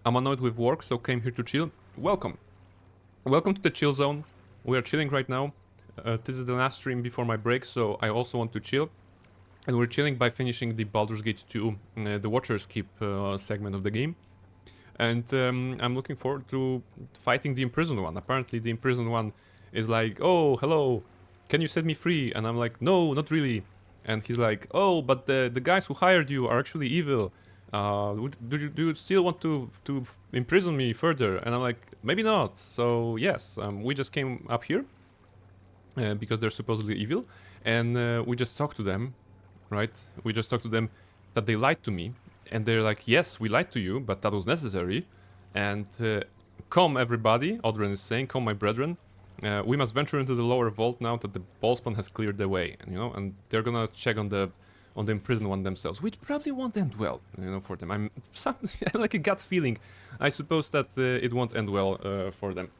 I'm annoyed with work, so came here to chill. Welcome to the chill zone. We are chilling right now. This is the last stream before my break, so I also want to chill. And we're chilling by finishing the Baldur's Gate 2, the Watcher's Keep segment of the game. And I'm looking forward to fighting the Imprisoned one. Apparently the Imprisoned one is like, oh, hello, can you set me free? And I'm like, no, not really. And he's like, oh, but the guys who hired you are actually evil. Do you still want to imprison me further? And I'm like, maybe not. So yes, we just came up here. Because they're supposedly evil, and we just talked to them, right? We just talked to them that they lied to me, and they're like, yes, we lied to you, but that was necessary. And come everybody, Odrin is saying, come my brethren, we must venture into the lower vault now that the ballspawn has cleared the way, you know, and they're gonna check on the imprisoned one themselves, which probably won't end well, you know, for them. I'm like a gut feeling. I suppose that it won't end well for them.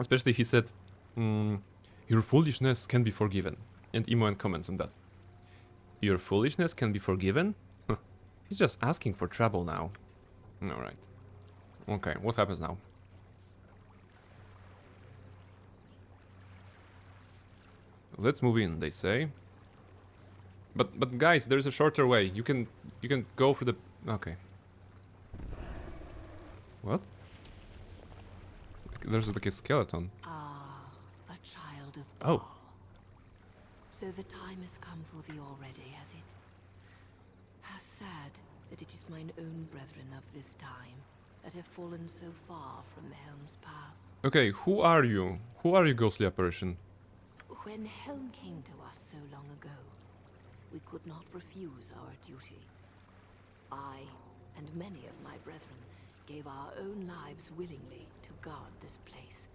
Especially, he said, your foolishness can be forgiven. And Imoen comments on that. Your foolishness can be forgiven? He's just asking for trouble now. Alright. Okay, what happens now? Let's move in, they say. But guys, there's a shorter way. You can go through the... Okay. What? There's like a skeleton. A child of Oh. Baal. So the time has come for thee already, has it? How sad that it is mine own brethren of this time that have fallen so far from the Helm's path. Okay, who are you? Who are you, ghostly apparition? When Helm came to us so long ago, we could not refuse our duty. I and many of my brethren gave our own lives willingly to guard this place.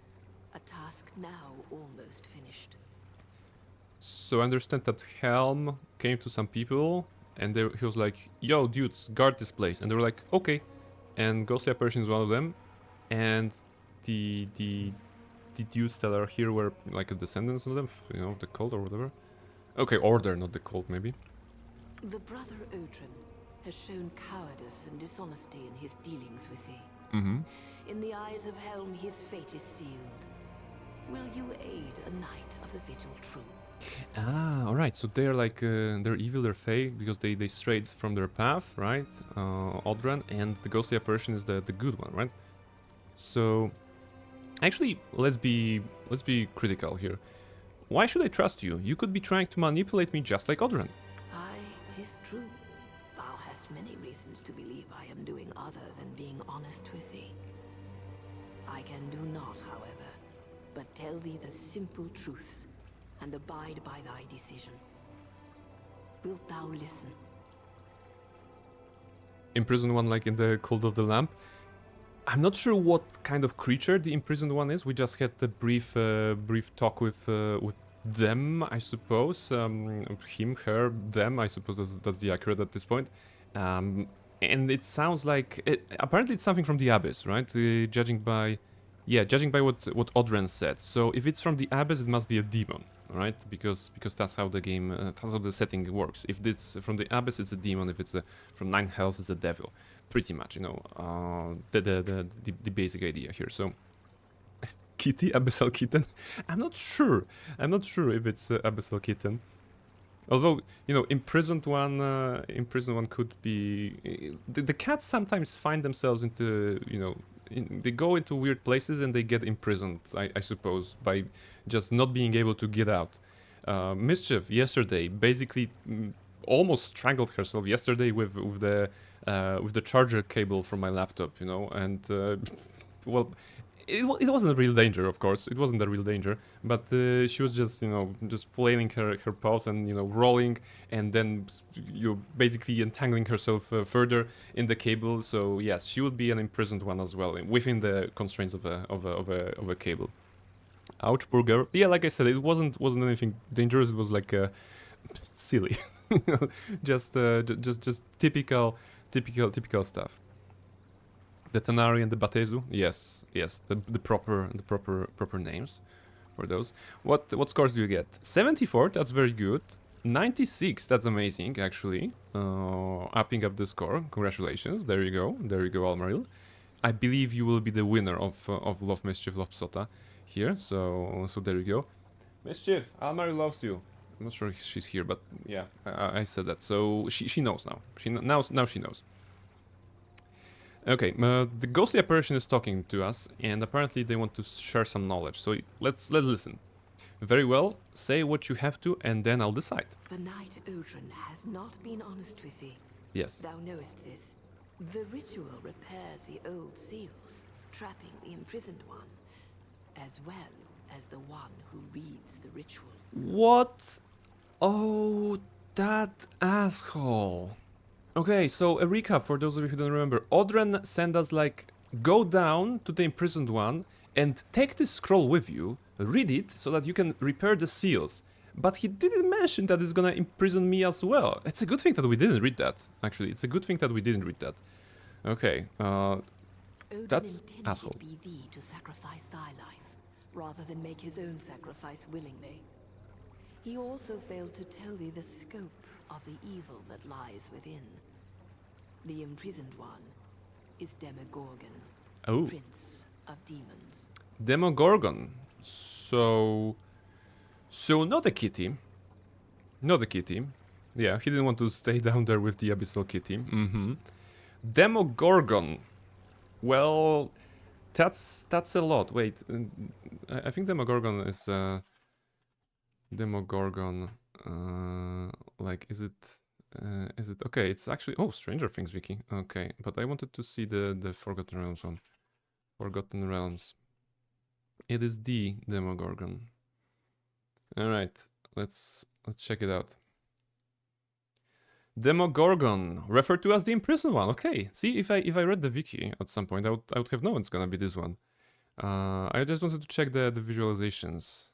A task now almost finished. So I understand that Helm came to some people and he was like, yo dudes, guard this place. And they were like, okay. And ghostly apparition is one of them. And the dudes that are here were like a descendants of them, you know, the cult or whatever. Okay, order, not the cult maybe. The brother Odrin has shown cowardice and dishonesty in his dealings with thee. Mm-hmm. In the eyes of Helm, his fate is sealed. Will you aid a knight of the Vigil True? Ah, alright, so they're like, they're evil, they're fake, because they strayed from their path, right? Odran, and the ghostly apparition is the good one, right? So, actually, let's be critical here. Why should I trust you? You could be trying to manipulate me just like Odran. Aye, 'tis true. Thou hast many reasons to believe I am doing other than being honest with thee. I can do naught, however, but tell thee the simple truths, and abide by thy decision. Wilt thou listen? Imprisoned one like in the Cult of the Lamp. I'm not sure what kind of creature the imprisoned one is. We just had the brief talk with them, I suppose. Him, her, them. I suppose that's the accurate at this point. And it sounds like apparently it's something from the Abyss, right? Judging by what Odren said. So if it's from the Abyss, it must be a demon, right? Because that's how the game, that's how the setting works. If it's from the Abyss, it's a demon. If it's from Nine Hells, it's a devil. Pretty much, you know, the basic idea here. So, kitty, abyssal kitten. I'm not sure if it's abyssal kitten. Although, you know, imprisoned one could be. The cats sometimes find themselves into, you know, they go into weird places and they get imprisoned. I suppose by just not being able to get out. Mischief yesterday basically almost strangled herself yesterday with the with the charger cable from my laptop, you know, and well, it wasn't a real danger, of course. It wasn't a real danger, but she was just, you know, just flailing her paws and, you know, rolling, and then you basically entangling herself further in the cable. So yes, she would be an imprisoned one as well, within the constraints of a cable. Ouch, poor girl. Yeah, like I said, it wasn't anything dangerous. It was like silly, you know, just typical stuff. The Tanari and the Batezu, yes, the proper names for those. What scores do you get? 74, that's very good. 96, that's amazing, actually. Upping up the score. Congratulations. There you go, Almaril. I believe you will be the winner of Love Mischief Love Sota here. So there you go. Mischief, Almaril loves you. I'm not sure if she's here, but yeah, I said that. So she knows now. Now she knows. Okay, the ghostly apparition is talking to us, and apparently they want to share some knowledge. So let's listen. Very well, say what you have to, and then I'll decide. The knight Odrin has not been honest with thee. Yes. Thou knowest this. The ritual repairs the old seals, trapping the imprisoned one, as well as the one who reads the ritual. What? Oh, that asshole. Okay, so a recap for those of you who don't remember. Odren sent us like, go down to the imprisoned one and take this scroll with you, read it so that you can repair the seals. But he didn't mention that it's gonna imprison me as well. It's a good thing that we didn't read that, actually. It's a good thing that we didn't read that. Okay, that's Odin asshole. intended be thee to sacrifice thy life, rather than make his own sacrifice willingly. He also failed to tell thee the scope of the evil that lies within. The imprisoned one is Demogorgon, Oh, Prince of Demons. Demogorgon. So not a kitty. Not a kitty. Yeah, he didn't want to stay down there with the abyssal kitty. Demogorgon. Well, that's a lot. Wait, I think Demogorgon is Demogorgon. Like, is it okay? It's actually, oh, Stranger Things wiki. Okay, but I wanted to see the Forgotten Realms one. Forgotten Realms. It is the Demogorgon. All right, let's check it out. Demogorgon, referred to as the imprisoned one. Okay, see, if I read the wiki at some point, I would have known it's gonna be this one. I just wanted to check the visualizations.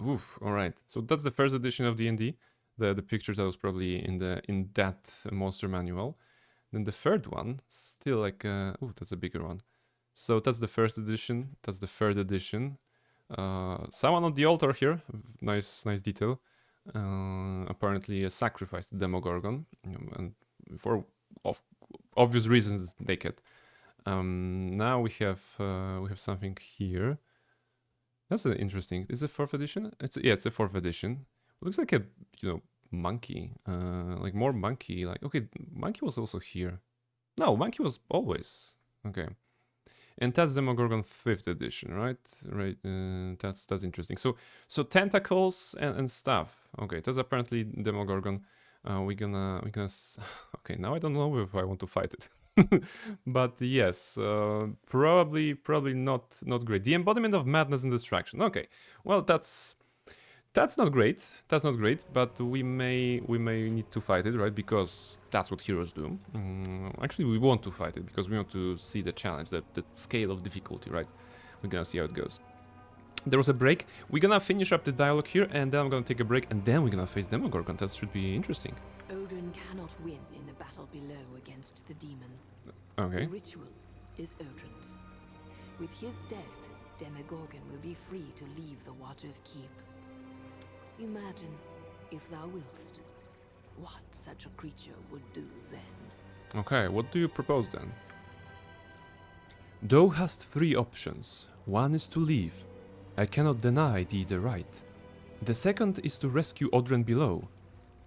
Oof, all right. So that's the first edition of D&D. The pictures that was probably in that monster manual. Then the third one, still like oh, that's a bigger one. So that's the first edition. That's the third edition. Someone on the altar here. Nice detail. Apparently a sacrifice to Demogorgon, and for obvious reasons naked. Now we have something here. That's interesting. Is it 4th edition? It's a 4th edition. It looks like a monkey, like more monkey. Like, okay, monkey was also here. No, monkey was always okay. And that's Demogorgon 5th edition, right? Right. That's interesting. So tentacles and stuff. Okay, that's apparently Demogorgon. We're gonna. Okay, now I don't know if I want to fight it. But yes, probably not great. The embodiment of madness and distraction. Okay, well that's not great. That's not great. But we may need to fight it, right? Because that's what heroes do. Actually, we want to fight it because we want to see the challenge, the scale of difficulty, right? We're gonna see how it goes. There was a break. We're gonna finish up the dialogue here, and then I'm gonna take a break, and then we're gonna face Demogorgon. That should be interesting. Odin cannot win in the battle below against the demon. Okay. The ritual is Odin's. With his death, Demogorgon will be free to leave the Watcher's Keep. Imagine, if thou willst, what such a creature would do then. Okay, what do you propose then? Thou hast 3 options. One is to leave. I cannot deny thee the right. The second is to rescue Odren below.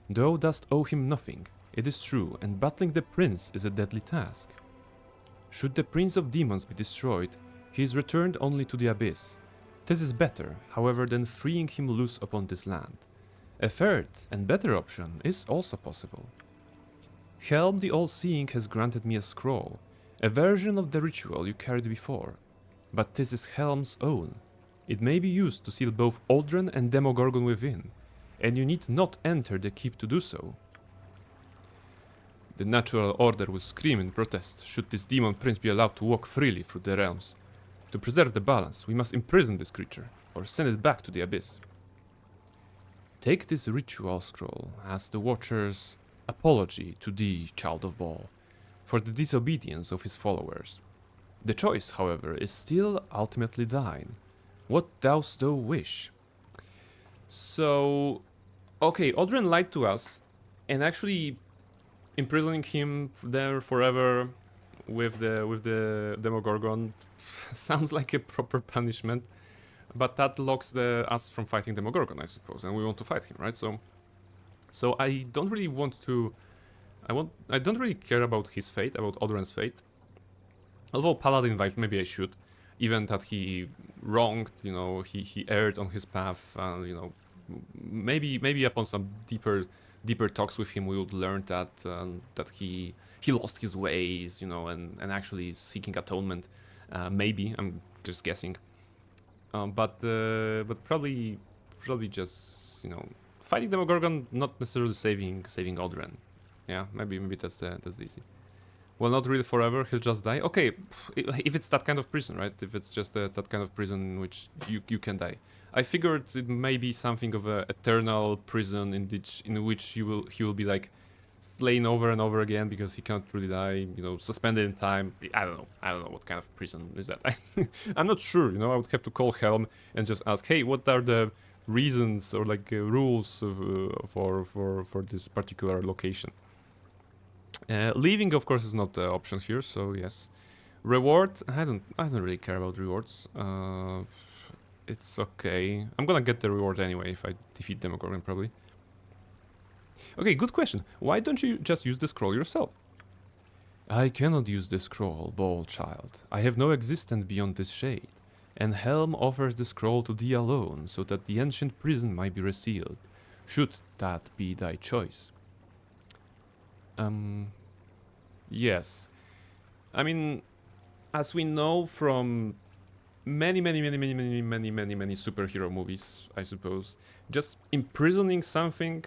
Thou dost owe him nothing, it is true, and battling the prince is a deadly task. Should the prince of demons be destroyed, he is returned only to the abyss. This is better, however, than freeing him loose upon this land. A third and better option is also possible. Helm the All-Seeing has granted me a scroll, a version of the ritual you carried before. But this is Helm's own. It may be used to seal both Aldren and Demogorgon within, and you need not enter the keep to do so. The natural order will scream in protest should this demon prince be allowed to walk freely through the realms. To preserve the balance, we must imprison this creature, or send it back to the abyss. Take this ritual scroll as the Watcher's apology to thee, Child of Baal, for the disobedience of his followers. The choice, however, is still ultimately thine. What dost thou wish? So, okay, Aldrin lied to us, and actually imprisoning him there forever with the Demogorgon sounds like a proper punishment, but that locks us from fighting Demogorgon, I suppose, and we want to fight him, right? So I don't really want to. I don't really care about his fate, about Aldrin's fate. Although Paladin vibes, maybe I should. Even that he wronged, you know, he erred on his path, you know, maybe upon some deeper talks with him, we would learn that that he lost his ways, you know, and actually is seeking atonement. Maybe I'm just guessing, but probably just, you know, fighting Demogorgon, not necessarily saving Aldrin. Yeah, maybe that's easy. Well, not really forever. He'll just die. Okay, if it's that kind of prison, right? If it's just that kind of prison in which you can die. I figured it may be something of an eternal prison in which he will be like slain over and over again because he can't really die. You know, suspended in time. I don't know what kind of prison is that. I'm not sure. You know, I would have to call Helm and just ask, hey, what are the reasons or like rules for this particular location? Leaving, of course, is not the option here, so yes. Reward, I don't really care about rewards. It's okay. I'm gonna get the reward anyway if I defeat Demogorgon, probably. Okay, good question. Why don't you just use the scroll yourself? I cannot use the scroll, bold child. I have no existence beyond this shade, and Helm offers the scroll to thee alone, so that the ancient prison might be resealed, should that be thy choice. Yes. I mean, as we know from many superhero movies, I suppose, just imprisoning something,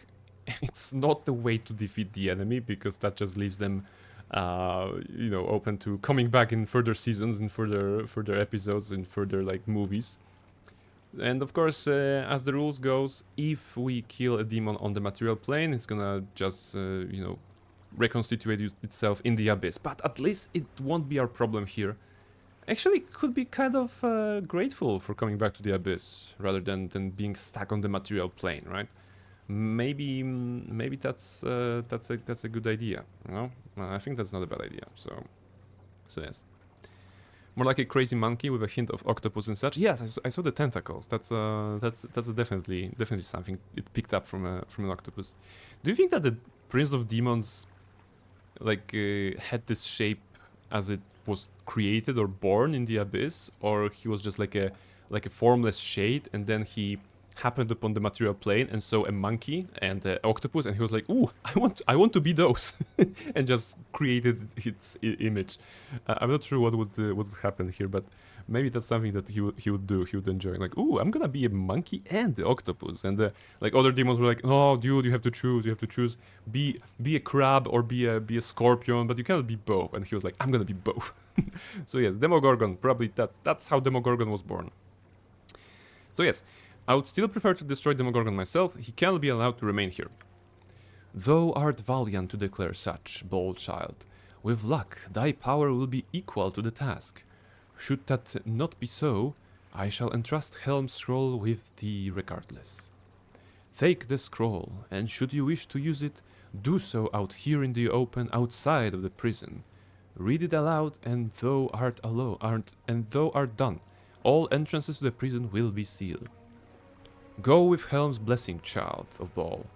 it's not the way to defeat the enemy, because that just leaves them, you know, open to coming back in further seasons, in further episodes, in further like movies. And of course, as the rules goes, if we kill a demon on the material plane, it's gonna just, you know, reconstitute itself in the abyss. But at least it won't be our problem here. Actually, could be kind of grateful for coming back to the abyss rather than being stuck on the material plane, right? Maybe that's a good idea. You know, I think that's not a bad idea. So yes. More like a crazy monkey with a hint of octopus and such. Yes, I saw the tentacles. That's definitely something it picked up from an octopus. Do you think that the Prince of Demons like had this shape as it was created or born in the abyss, or he was just like a formless shade, and then he happened upon the material plane and saw a monkey and an octopus, and he was like, "Ooh, I want to be those," and just created its image. I'm not sure what would happen here, but maybe that's something that he would do. He would enjoy, like, "Ooh, I'm gonna be a monkey and the octopus," and like other demons were like, "No, dude, you have to choose. Be a crab or be a scorpion, but you cannot be both." And he was like, "I'm gonna be both." So yes, Demogorgon, probably that's how Demogorgon was born. So yes, I would still prefer to destroy Demogorgon myself. He cannot be allowed to remain here. Thou art valiant to declare such, bold child. With luck, thy power will be equal to the task. Should that not be so, I shall entrust Helm's scroll with thee regardless. Take the scroll, and should you wish to use it, do so out here in the open outside of the prison. Read it aloud, and thou art done. All entrances to the prison will be sealed. Go with Helm's blessing, child of Baal.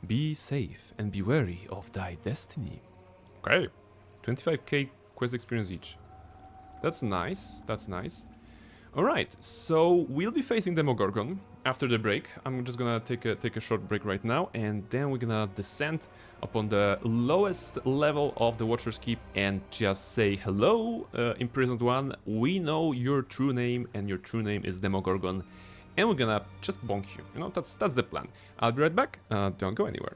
Be safe and be wary of thy destiny. Okay, 25k quest experience each. That's nice. Alright, so we'll be facing Demogorgon after the break. I'm just gonna take a short break right now, and then we're gonna descend upon the lowest level of the Watcher's Keep and just say hello, Imprisoned One. We know your true name, and your true name is Demogorgon, and we're gonna just bonk you. You know, that's the plan. I'll be right back. Don't go anywhere.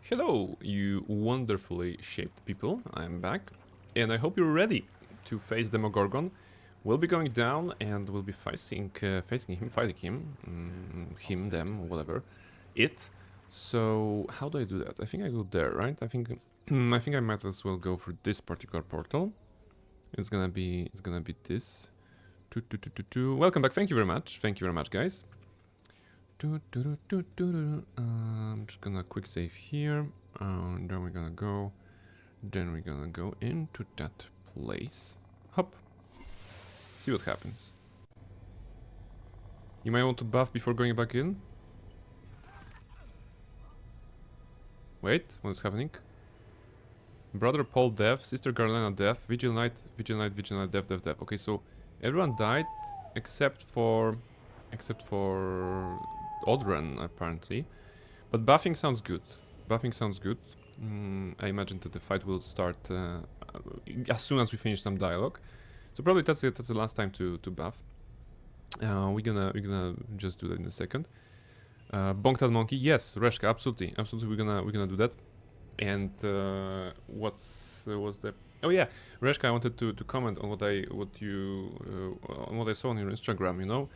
Hello, you wonderfully shaped people. I'm back, and I hope you're ready to face Demogorgon. We'll be going down, and we'll be fighting him, them, whatever, it. So how do I do that? I think I go there, right? I think I might as well go for this particular portal. It's gonna be this. Welcome back. Thank you very much. Thank you very much, guys. I'm just gonna quick save here. Then we're gonna go. Then we're gonna go into that place. Hop. See what happens. You might want to buff before going back in. Wait, what's happening? Brother Paul death, sister Garlana death, Vigil Knight, death. Okay, so everyone died except for Odren, apparently. But buffing sounds good. I imagine that the fight will start as soon as we finish some dialogue. So probably that's the last time to buff. We're gonna just do that in a second. Bonk that monkey, yes, Reshka, absolutely, we're gonna do that. And what's the? Oh yeah, Reshka, I wanted to comment on what I saw on your Instagram. You know,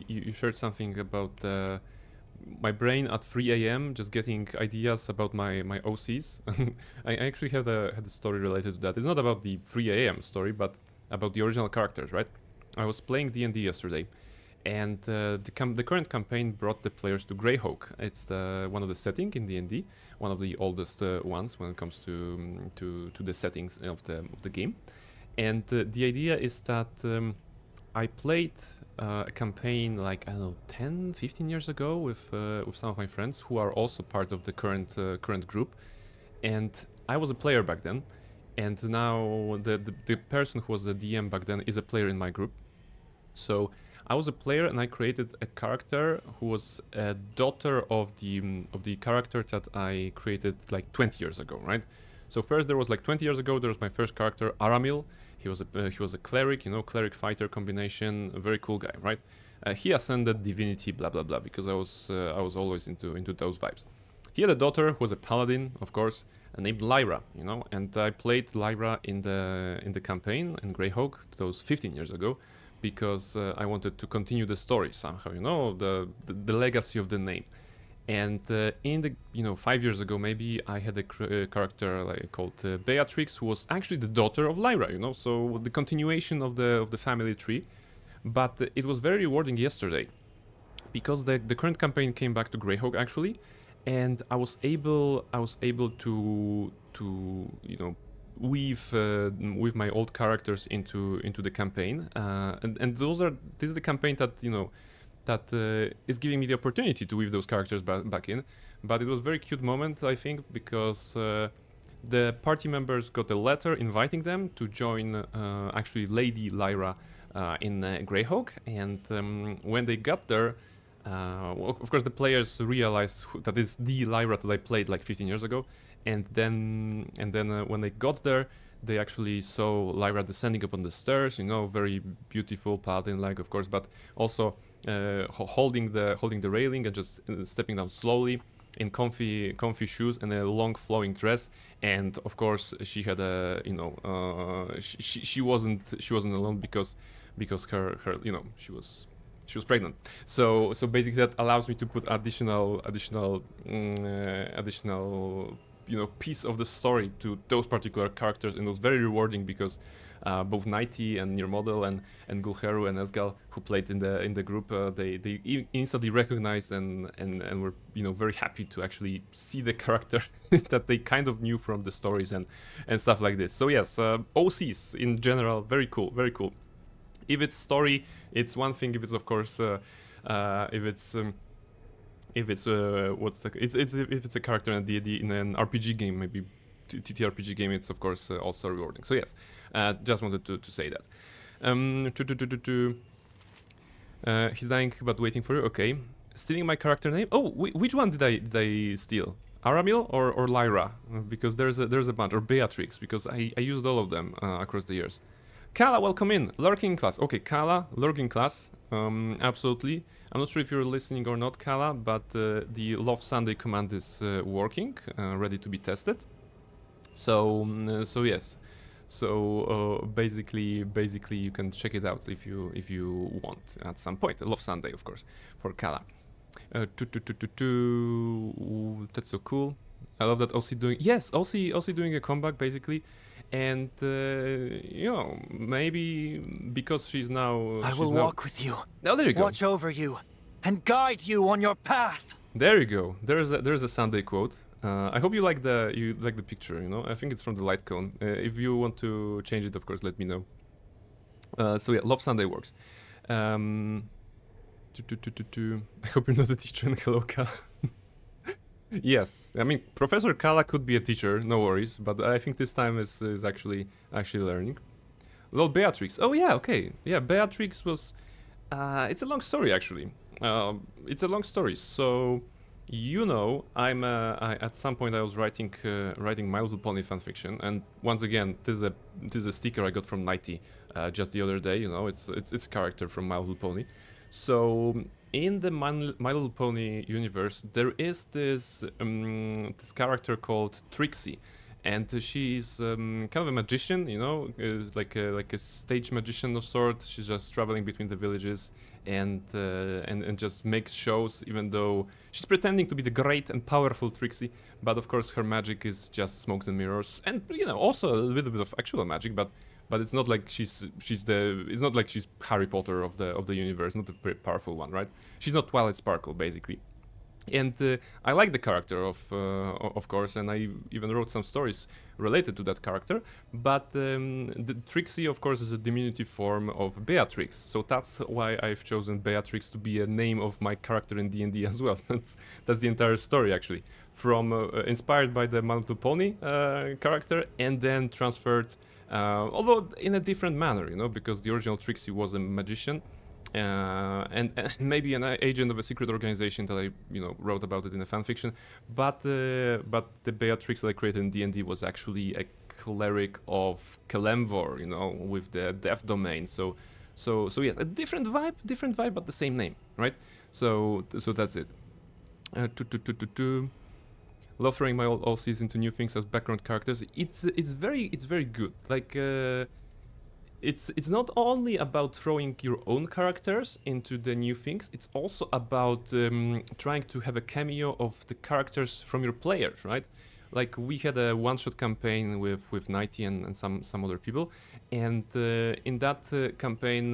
you shared something about my brain at 3 a.m. just getting ideas about my OCs. I actually had a story related to that. It's not about the 3 a.m. story, but about the original characters, right? I was playing D&D yesterday, and the current campaign brought the players to Greyhawk. It's one of the setting in D&D, one of the oldest ones when it comes to the settings of the game. And the idea is that I played a campaign like, I don't know, 10, 15 years ago with some of my friends who are also part of the current group. And I was a player back then, and now the person who was the DM back then is a player in my group. So I was a player, and I created a character who was a daughter of the character that I created like 20 years ago, right? So first there was like 20 years ago, there was my first character, Aramil. He was a cleric, you know, cleric fighter combination, a very cool guy, right? He ascended divinity, blah blah blah, because I was always into those vibes. He had a daughter who was a paladin, of course, named Lyra, you know, and I played Lyra in the campaign in Greyhawk those 15 years ago, because I wanted to continue the story somehow, you know, the legacy of the name. And in the 5 years ago maybe, I had a character called Beatrix, who was actually the daughter of Lyra, you know, so the continuation of the family tree. But it was very rewarding yesterday, because the current campaign came back to Greyhawk actually, and I was able to weave my old characters into the campaign, and this is the campaign that is giving me the opportunity to weave those characters back in. But it was a very cute moment, I think, because the party members got a letter inviting them to join actually Lady Lyra in Greyhawk, and when they got there, of course the players realized that it's the Lyra that I played like 15 years ago, and then when they got there, they actually saw Lyra descending up on the stairs, you know, very beautiful paladin-like, of course, but also holding the railing and just stepping down slowly in comfy shoes and a long flowing dress. And of course she had a she wasn't alone, because her she was pregnant. So basically that allows me to put additional piece of the story to those particular characters, and it was very rewarding, because both Nighty and Near Model and Gulheru and Esgal, who played in the group, they instantly recognized and were very happy to actually see the character that they kind of knew from the stories and stuff like this. So yes, OCs in general, very cool, very cool. If it's story, it's one thing. If it's, of course, if it's if it's a character in a D&D in an RPG game, maybe TTRPG game, it's of course also rewarding. So yes, just wanted to say that. He's dying but waiting for you. Okay, stealing my character name. Oh, which one did I steal? Aramil or Lyra? Because there's a bunch, or Beatrix, because I used all of them across the years. Kala, welcome in. Lurking class. Okay, Kala, lurking class. Absolutely. I'm not sure if you're listening or not, Kala, but the Love Sunday command is working, ready to be tested. So yes. So basically you can check it out if you want at some point. Love Sunday, of course, for Kala. That's so cool. I love that OC doing. Yes, OC doing a comeback basically. And maybe because she's now. I will walk with you. Oh, there you go. Watch over you, and guide you on your path. There you go. There's a Sunday quote. I hope you like the picture. You know, I think it's from the light cone. If you want to change it, of course, let me know. So yeah, Love Sunday works. I hope you're not a teacher in Hello Kala. Yes, I mean Professor Kala could be a teacher, no worries, but I think this time is actually learning. Lord Beatrix. Oh yeah, okay. Yeah, Beatrix was it's a long story actually. It's a long story. So I at some point I was writing My Little Pony fanfiction, and once again this is a sticker I got from Nighty just the other day, you know, it's a character from My Little Pony. So in the My Little Pony universe, there is this character called Trixie, and she's kind of a magician, you know, like a stage magician of sorts. She's just traveling between the villages and just makes shows, even though she's pretending to be the great and powerful Trixie. But of course, her magic is just smokes and mirrors, and you know, also a little bit of actual magic. But it's not like it's not like she's Harry Potter of the universe, not a very powerful one, right? She's not Twilight Sparkle, basically. And I like the character, of course, and I even wrote some stories related to that character. But the Trixie, of course, is a diminutive form of Beatrix, so that's why I've chosen Beatrix to be a name of my character in D&D as well. That's the entire story, actually, from inspired by the My Little Pony character, and then transferred, although in a different manner, you know, because the original Trixie was a magician. And maybe an agent of a secret organization that I, you know, wrote about it in a fanfiction, but the Beatrix that I created in D&D was actually a cleric of Kelemvor, you know, with the death domain. So yes, a different vibe, but the same name, right? So that's it. Love throwing my all seas into new things as background characters. It's very good. Like. It's not only about throwing your own characters into the new things, it's also about trying to have a cameo of the characters from your players, right? Like, we had a one-shot campaign with Nighty and some other people, and in that campaign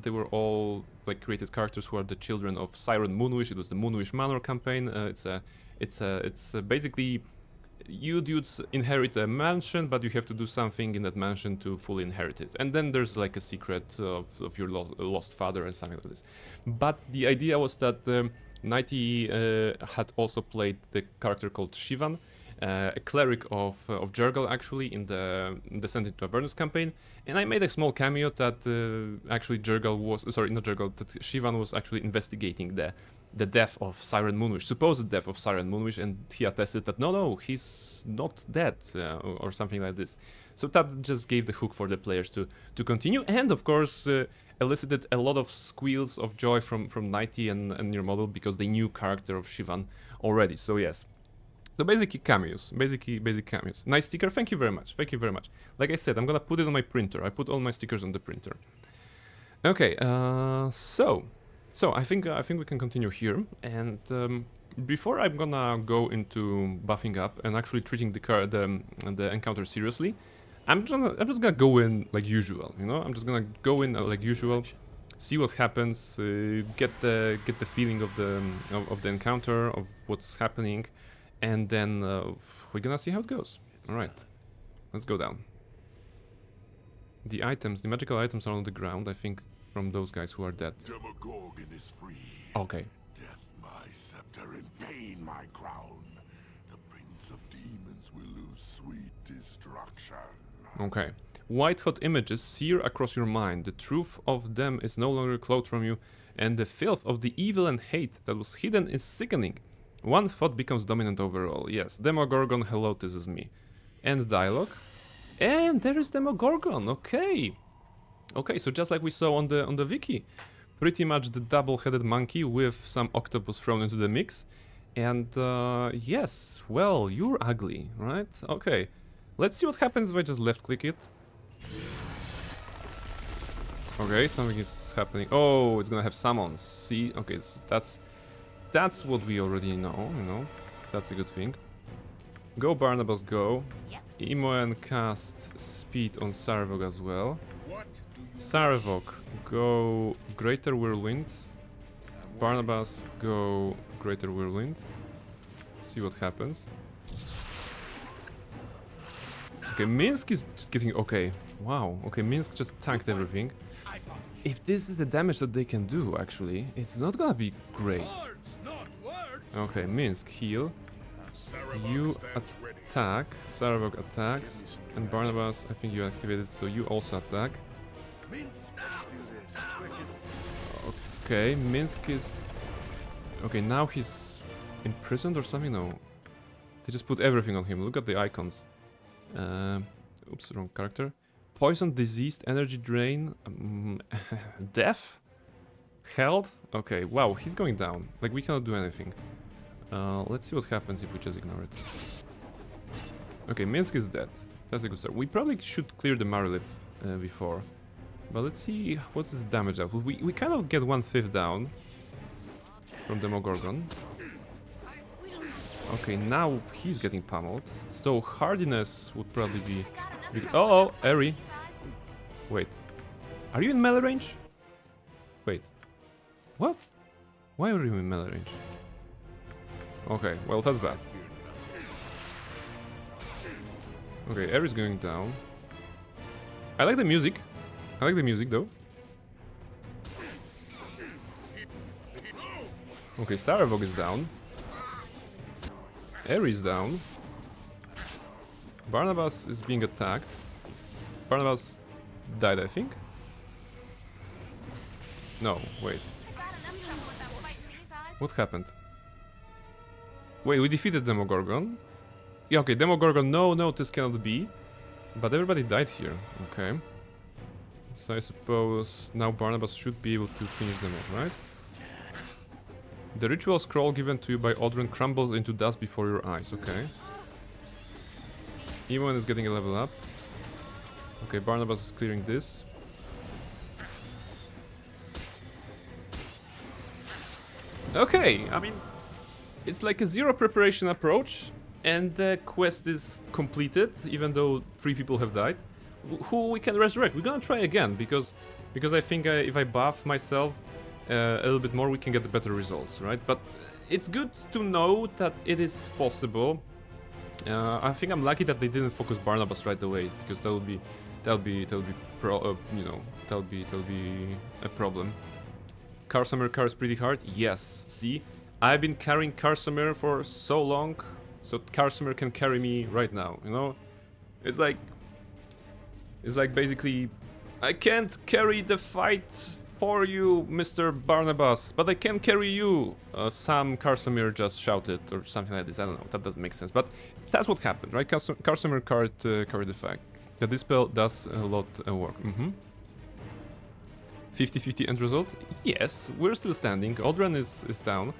they were all like created characters who are the children of Siren Moonwish. It was the Moonwish Manor campaign. It's basically, you dudes inherit a mansion, but you have to do something in that mansion to fully inherit it. And then there's like a secret of your lost father and something like this. But the idea was that Nighty had also played the character called Shivan, a cleric of Jurgal, actually, in the Descent into Avernus campaign. And I made a small cameo that actually Jurgal was, sorry, not Jurgal, that Shivan was actually investigating the death of Siren Moonwish, supposed death of Siren Moonwish, and he attested that no, he's not dead, or something like this. So that just gave the hook for the players to continue, and of course elicited a lot of squeals of joy from Nighty and your model, because they knew character of Shivan already. So yes. So basically cameos, basic cameos. Nice sticker, thank you very much. Like I said, I'm gonna put it on my printer. I put all my stickers on the printer. Okay, so I think we can continue here, and before I'm gonna go into buffing up and actually treating the encounter seriously, I'm just gonna go in like usual, you know. I'm just gonna go in like usual, see what happens, get the feeling of the encounter, of what's happening, and then we're gonna see how it goes. All right, let's go down. The magical items are on the ground, I think, from those guys who are dead. Demogorgon is free. Okay. Death my scepter and pain my crown. The Prince of Demons will lose sweet destruction. Okay. White-hot images sear across your mind. The truth of them is no longer cloaked from you, and the filth of the evil and hate that was hidden is sickening. One thought becomes dominant over all. Yes, Demogorgon, hello, this is me. And dialogue. And there is Demogorgon, okay. Okay, so just like we saw on the wiki, pretty much the double-headed monkey with some octopus thrown into the mix. And yes, well, you're ugly, right? Okay, let's see what happens if I just left-click it. Okay, something is happening. Oh, it's gonna have summons. See, okay, so that's what we already know. You know, that's a good thing. Go Barnabas, go. Imoen cast speed on Sarvog as well. Sarvog, go Greater Whirlwind. Barnabas, go Greater Whirlwind. See what happens. Okay, Minsk is just getting... Okay, wow. Okay, Minsk just tanked everything. If this is the damage that they can do, actually, it's not gonna be great. Okay, Minsk, heal. You attack. Sarvog attacks. And Barnabas, I think you activated, so you also attack. Okay, Minsk is... Okay, now he's imprisoned or something? No. They just put everything on him. Look at the icons. Oops, wrong character. Poison, diseased, energy drain, death, health. Okay, wow, he's going down. Like, we cannot do anything. Let's see what happens if we just ignore it. Okay, Minsk is dead. That's a good start. We probably should clear the Marilith before. But let's see what is damage output. We kind of get 1/5 down from Demogorgon. Okay, now he's getting pummeled. So hardiness would probably be... Oh, Eri. Wait. Are you in melee range? Wait. What? Why are you in melee range? Okay, well that's bad. Okay, Eri's going down. I like the music. I like the music though. Okay, Saravog is down. Eri is down. Barnabas is being attacked. Barnabas died, I think. No, wait. What happened? Wait, we defeated Demogorgon. Yeah, okay, Demogorgon, no, this cannot be. But everybody died here, okay. So I suppose now Barnabas should be able to finish them off, right? The ritual scroll given to you by Odrin crumbles into dust before your eyes, okay. Ewan is getting a level up. Okay, Barnabas is clearing this. Okay, I mean, it's like a zero preparation approach, and the quest is completed, even though 3 people have died. Who we can resurrect? We're gonna try again, because I think if I buff myself a little bit more, we can get better results, right? But it's good to know that it is possible. I think I'm lucky that they didn't focus Barnabas right away, because that would be a problem. Karsamer carries pretty hard. Yes, see, I've been carrying Karsamer for so long, so Karsamer can carry me right now. You know, it's like basically, I can't carry the fight for you, Mr. Barnabas, but I can carry you. Sam Karsamer just shouted or something like this. I don't know. That doesn't make sense, but that's what happened, right? Karsamer carried the fact that this spell does a lot of work. 50-50 end result? Yes, we're still standing. Odran is down.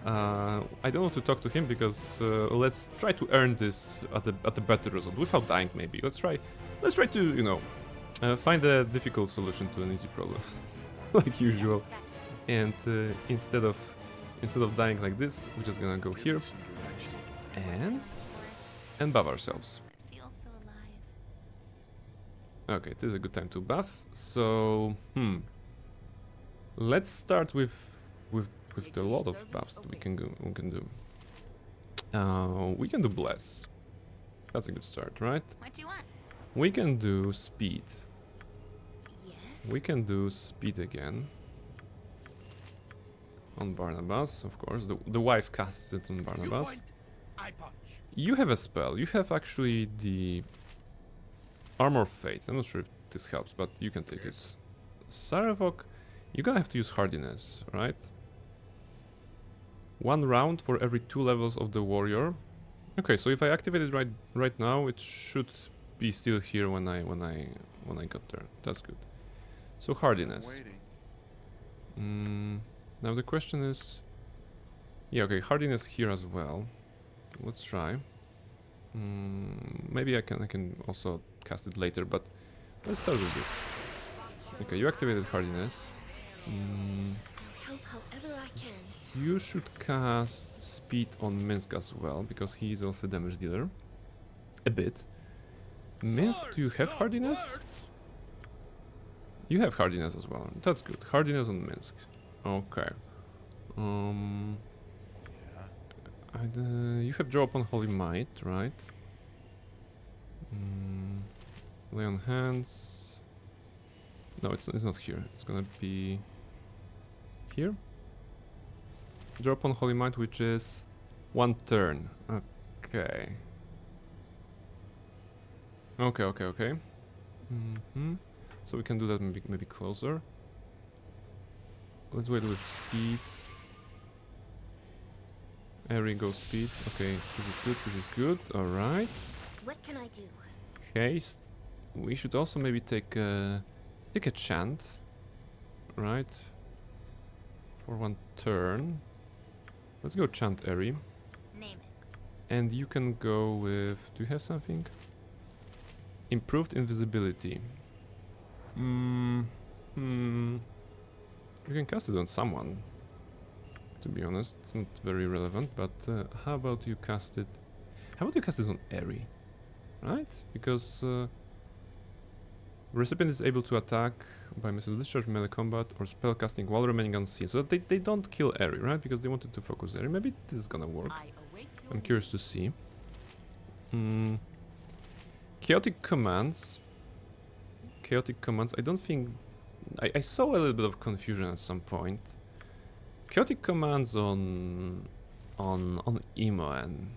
I don't want to talk to him because let's try to earn this at the better result without dying. Maybe let's try to, you know, find a difficult solution to an easy problem, like usual. And instead of dying like this, we're just gonna go here and buff ourselves. Okay, this is a good time to buff. So let's start with the lot of buffs that we can do. We can do bless. That's a good start, right? What do you want? We can do speed. Yes. We can do speed again. On Barnabas, of course. The wife casts it on Barnabas. You have a spell. You have actually the Armor of Fate. I'm not sure if this helps, but you can take it. Saravok, you're gonna have to use hardiness, right? 1 round for every 2 levels of the warrior. Okay, so if I activate it right now, it should be still here when I got there. That's good. So hardiness. Now the question is, yeah, okay, hardiness here as well. Let's try. Maybe I can also cast it later, but let's start with this. Okay, you activated hardiness. Help however I can. You should cast speed on Minsk as well, because he is also a damage dealer. A bit. Minsk, do you have hardiness? You have hardiness as well. That's good. Hardiness on Minsk. Okay. You have draw upon Holy Might, right? Lay on hands. No, it's not here. It's gonna be here. Draw upon Holy Might, which is 1 turn. Okay. Okay. So we can do that maybe closer. Let's wait with speed. Eri goes speed. Okay, this is good. Alright. What can I do? Haste. We should also maybe take a chant. Right? For 1 turn. Let's go chant Eri. Name And you can go with... Do you have something? Improved invisibility. You can cast it on someone. To be honest, it's not very relevant, but how about you cast it... How about you cast it on Eri? Right? Because recipient is able to attack by missile discharge, melee combat, or spell casting while remaining unseen. So that they don't kill Eri, right? Because they wanted to focus Eri. Maybe this is gonna work. I'm curious to see. Chaotic commands. Chaotic commands. I don't think... I saw a little bit of confusion at some point. Chaotic commands on Emo, and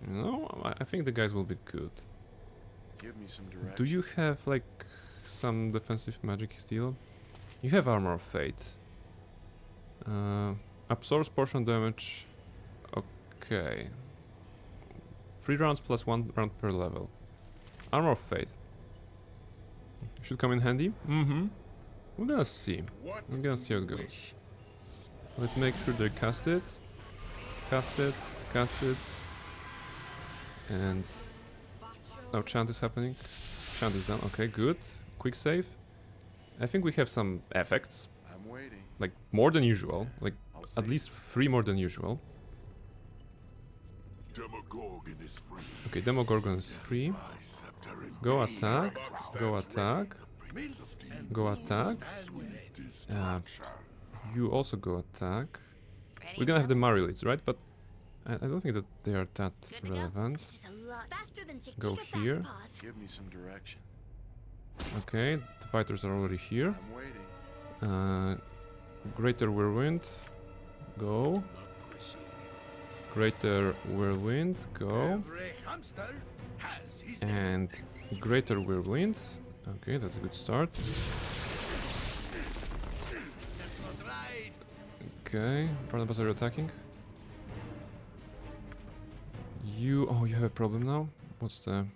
you know, I think the guys will be good. Give me some direction. Do you have like some defensive magic still? You have Armor of Fate. Absorbs portion damage. Okay. 3 rounds plus 1 round per level. Armor of Fate. Should come in handy. We're gonna see. We're gonna see how it goes. Let's make sure they cast it. Cast it. Cast it. And now chant is happening. Chant is done. Okay, good. Quick save. I think we have some effects. I'm waiting. Like more than usual. Like I'll at see. least 3 more than usual. Demogorgon is free. Okay, Demogorgon is free. My scepter in Go pain. attack. Go attack. The Prince of Demons Go attack. sweet destruction. You also go attack. We're gonna have the Marilids, right? But I don't think that they are that Good to go. relevant. This is a lot faster than Go Chick-Chick or here. Fastpaws. Give me some direction. Okay, the fighters are already here. I'm waiting. Greater Whirlwind. Go. Greater Whirlwind. Go. And Greater Whirlwind. Okay, that's a good start. Okay, Barnabas, are you attacking? Oh, you have a problem now? What's the...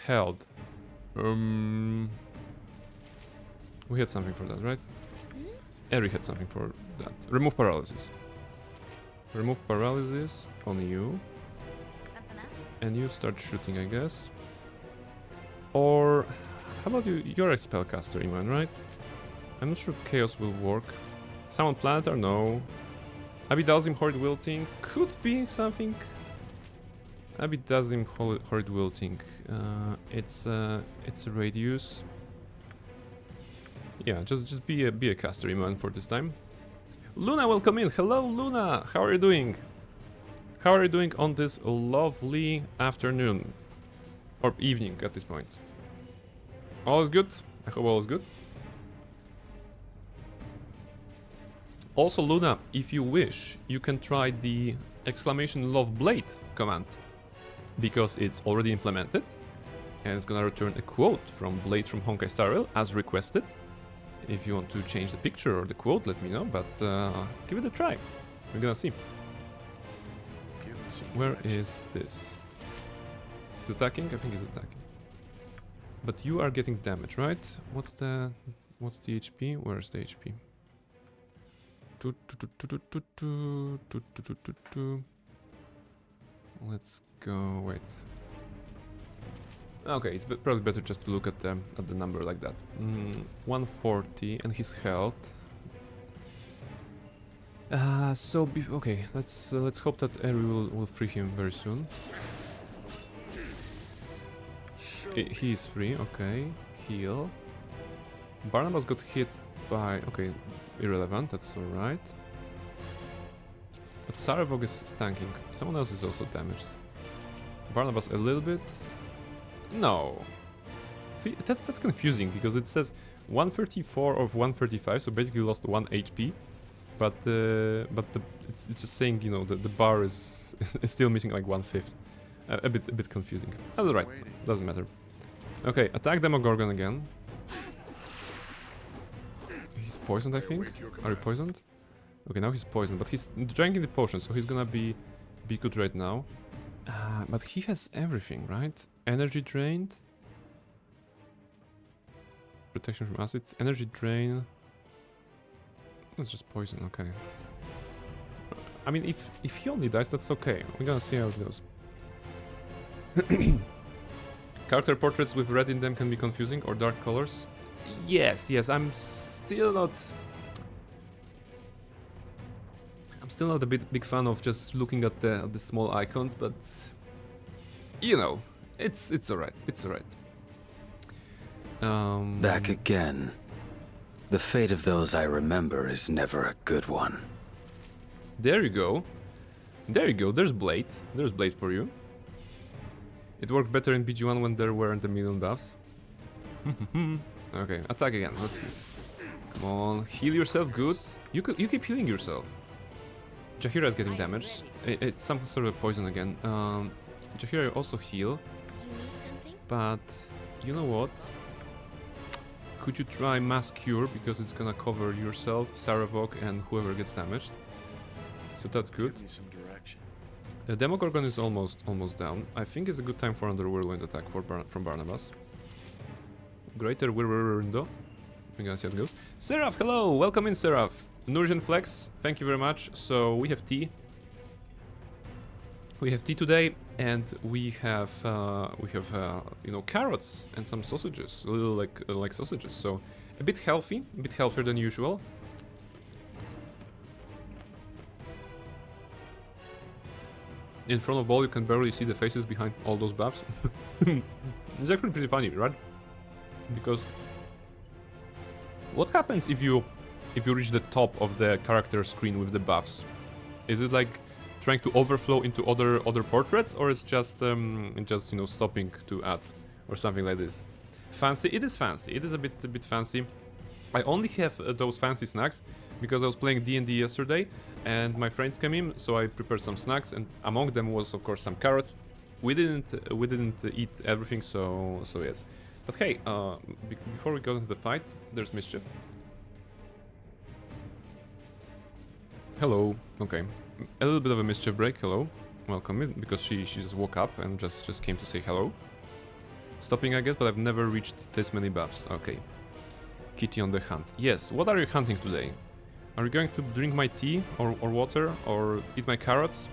held. We had something for that, right? Eri had something for that. Remove paralysis. Remove paralysis on you. Something up? And you start shooting, I guess. Or... How about you? You're a spellcaster, Iman, right? I'm not sure Chaos will work. Summon Planetar? No. Abidazim Horrid Wilting could be something. Abidazim Horrid Wilting. It's a radius. Yeah, just be a caster, Iman, for this time. Luna, welcome in. Hello, Luna. How are you doing? How are you doing on this lovely afternoon or evening at this point? All is good. I hope all is good. Also, Luna, if you wish, you can try the exclamation love blade command, because it's already implemented and it's gonna return a quote from Blade from Honkai Star Rail as requested. If you want to change the picture or the quote, let me know, but give it a try. We're gonna see. Give me some Where direction. is this? He's attacking? I think he's attacking. But you are getting damage, right? What's the HP? Where's the HP? Let's go. Wait. Okay, it's probably better just to look at the number like that. 140 and his health. Okay, let's hope that Eri will free him very soon. He is free. Okay, heal. Barnabas got hit by... Okay, irrelevant, that's alright. But Sarevog is tanking. Someone else is also damaged. Barnabas a little bit. No. See, that's confusing because it says 134 of 135, so basically lost 1 HP. But it's just saying, you know, the bar is still missing like 1/5. A bit confusing. That's alright. Doesn't matter. Okay, attack Demogorgon again. He's poisoned, I think. Are you poisoned? Okay, now he's poisoned, but he's drinking the potion, so he's gonna be good right now. But he has everything, right? Energy drained. Protection from acid. Energy drain. It's just poison, okay. I mean, if he only dies, that's okay. We're gonna see how it goes. Character portraits with red in them can be confusing, or dark colors. Yes, I'm still not a big fan of just looking at the small icons, but you know, it's alright. It's alright. Back again. The fate of those I remember is never a good one. There you go. There you go. There's Blade. There's Blade for you. It worked better in BG1 when there weren't a million buffs. Okay, attack again. Let's see. Come on, heal yourself. Good. You keep healing yourself. Jahira is getting damaged. It's some sort of poison again. Jahira also heal, You need something? but you know what? Could you try Mass Cure, because it's gonna cover yourself, Saravok, and whoever gets damaged. So that's good. Give me some direction. Demogorgon is almost down. I think it's a good time for another whirlwind attack from Barnabas. Greater Whirlwind. We're gonna see how it goes. Seraph, hello! Welcome in, Seraph. Nurjan Flex, thank you very much. So we have tea. We have tea today, and we have you know, carrots and some sausages, a little like sausages. So a bit healthy, a bit healthier than usual. In front of Ball, you can barely see the faces behind all those buffs. It's actually pretty funny, right? Because what happens if you reach the top of the character screen with the buffs? Is it like trying to overflow into other portraits, or it's just you know, stopping to add or something like this? Fancy? It is fancy. It is a bit fancy. I only have those fancy snacks because I was playing D&D yesterday and my friends came in, so I prepared some snacks, and among them was of course some carrots. We didn't eat everything, so yes. But hey, before we go into the fight, there's Mischief. Hello. Okay, a little bit of a Mischief break. Hello, welcome in, because she just woke up and just came to say hello. Stopping, I guess, but I've never reached this many buffs. Okay. Kitty on the hunt. Yes, what are you hunting today? Are you going to drink my tea or water or eat my carrots?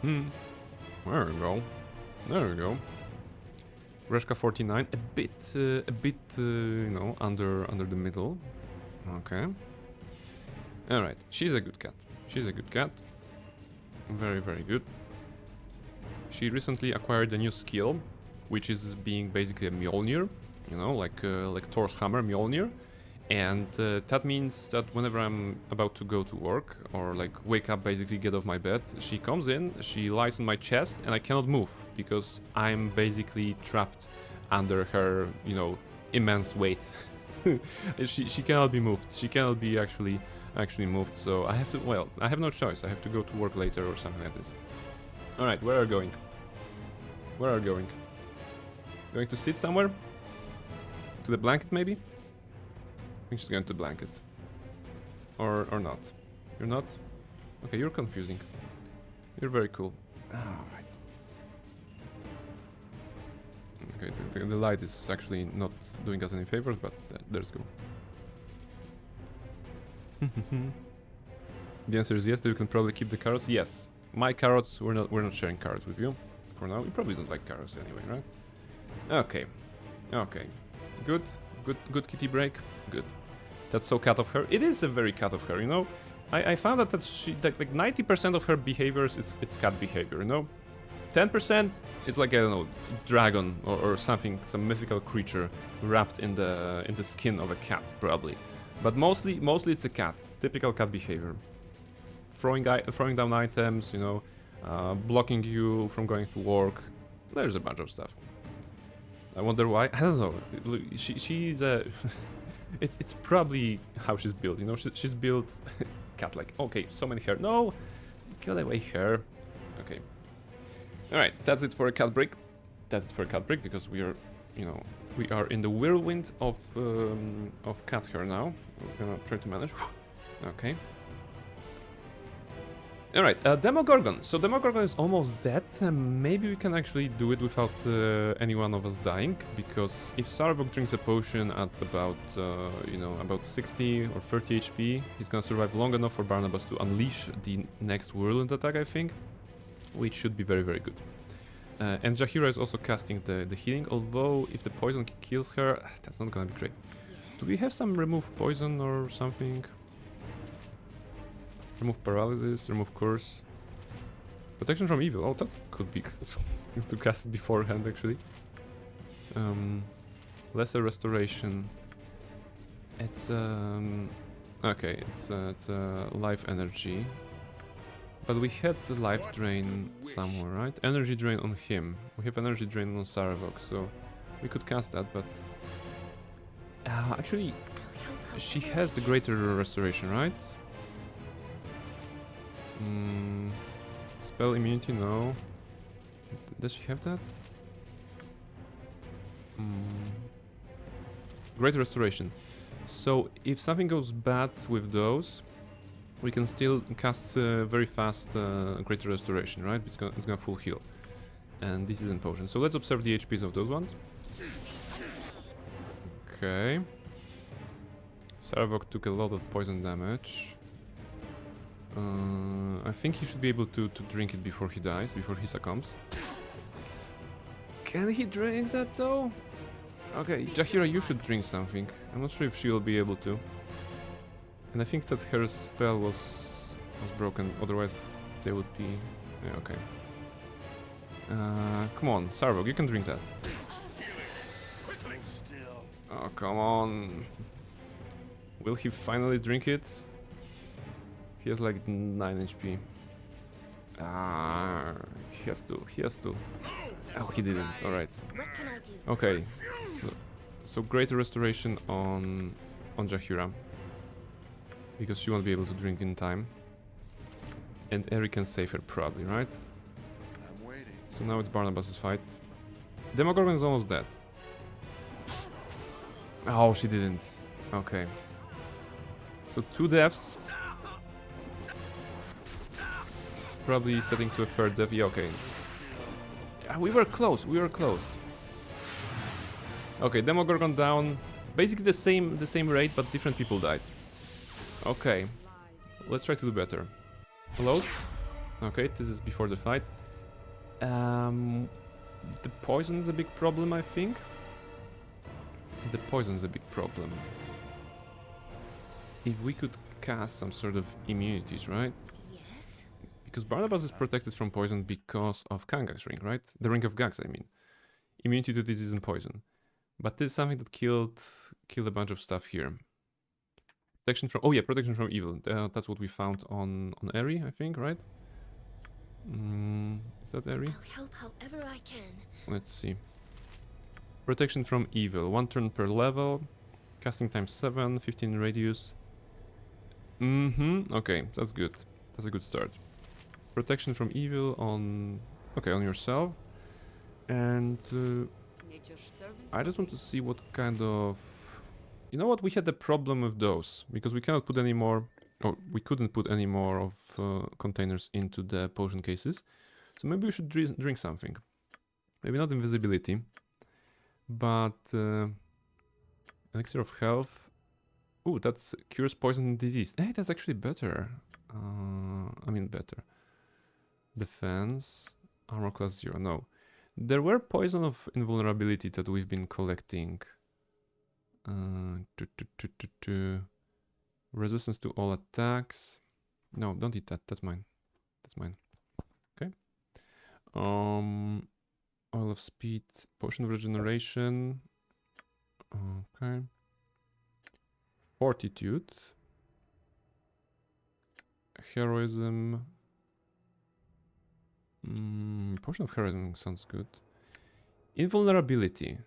There we go. There we go. Reshka 49, a bit you know, under the middle. Okay. All right. She's a good cat. She's a good cat. Very, very good. She recently acquired a new skill, which is being basically a Mjolnir. You know, like Thor's hammer, Mjolnir. And that means that whenever I'm about to go to work or like wake up, basically get off my bed, she comes in, she lies on my chest, and I cannot move because I'm basically trapped under her, you know, immense weight. she cannot be moved. She cannot be actually moved. So I have to. Well, I have no choice. I have to go to work later or something like this. All right, where are you going? Where are you going? Going to sit somewhere? To the blanket, maybe? I think she's going to the blanket. Or not. You're not? Okay, you're confusing. You're very cool. Alright. Okay, the light is actually not doing us any favors, but there's go. The answer is yes, you can probably keep the carrots. Yes. My carrots, we're not sharing carrots with you. For now. You probably don't like carrots anyway, right? Okay. Okay. Good kitty break. Good. That's so cat of her. It is a very cat of her, you know? I found that she like 90% of her behaviors it's cat behavior, you know? 10% is like, I don't know, dragon or something, some mythical creature wrapped in the skin of a cat, probably. But mostly it's a cat. Typical cat behavior. Throwing down items, you know, blocking you from going to work. There's a bunch of stuff. I wonder why. I don't know. She's a. It's probably how she's built. You know, she's built cat-like. Okay, so many hair. No, get away hair. Okay. All right, that's it for a cat break. That's it for a cat break because we are, you know, we are in the whirlwind of cat hair now. We're gonna try to manage. Okay. Alright, Demogorgon. So Demogorgon is almost dead. Maybe we can actually do it without any one of us dying, because if Sarvok drinks a potion at about, you know, about 60 or 30 HP, he's gonna survive long enough for Barnabas to unleash the next whirlwind attack, I think, which should be very, very good. And Jahira is also casting the healing, although if the poison kills her, that's not gonna be great. Do we have some remove poison or something? Remove paralysis, remove curse. Protection from evil. Oh, that could be good to cast it beforehand, actually. Lesser restoration. It's okay. It's life energy. But we had the life drain somewhere, right? Energy drain on him. We have energy drain on Sarevok, so we could cast that. But actually, she has the greater restoration, right? Spell immunity, no. Does she have that? Great restoration. So if something goes bad with those, we can still cast very fast greater restoration, right? It's gonna full heal. And this isn't potion. So let's observe the HPs of those ones. Okay. Sarevok took a lot of poison damage. I think he should be able to drink it before he dies, before he succumbs. Can he drink that though? Okay, Jahira, you should drink something. I'm not sure if she will be able to. And I think that her spell was broken, otherwise they would be... Yeah, okay. Come on, Sarvok, you can drink that. Oh, come on. Will he finally drink it? He has like 9 HP. He has to. Oh, he didn't. Alright. What can I do? Okay. So greater restoration on Jahira. Because she won't be able to drink in time. And Eric can save her probably, right? I'm waiting. So now it's Barnabas's fight. Demogorgon is almost dead. Oh, she didn't. Okay. So 2 deaths. Probably setting to a 3rd death. Yeah, okay. Yeah, we were close. Okay, Demogorgon down. Basically the same rate, but different people died. Okay. Let's try to do better. Hello? Okay, this is before the fight. The poison is a big problem, I think. The poison is a big problem. If we could cast some sort of immunities, right? Yes. Because Barnabas is protected from poison because of Kangak's ring, right? The ring of Gax, I mean. Immunity to disease and poison. But this is something that killed a bunch of stuff here. Protection from... Oh yeah, protection from evil. That's what we found on Eri, I think, right? Is that Eri? I'll help however I can. Let's see. Protection from evil. 1 turn per level. Casting time 7. 15 radius. Okay, that's good. That's a good start. Protection from evil on... Okay, on yourself. And... I just want to see what kind of... You know what? We had a problem with those. Because we cannot put any more... Or we couldn't put any more of containers into the potion cases. So maybe we should drink something. Maybe not invisibility. But... elixir of health. Ooh, that's cures poison and disease. Hey, that's actually better. I mean better. Defense. Armor class 0. No. There were poison of invulnerability that we've been collecting. Resistance to all attacks. No, don't eat that. That's mine. That's mine. Okay. Oil of speed. Potion of regeneration. Okay. Fortitude. Heroism. Potion of heroism sounds good. Invulnerability.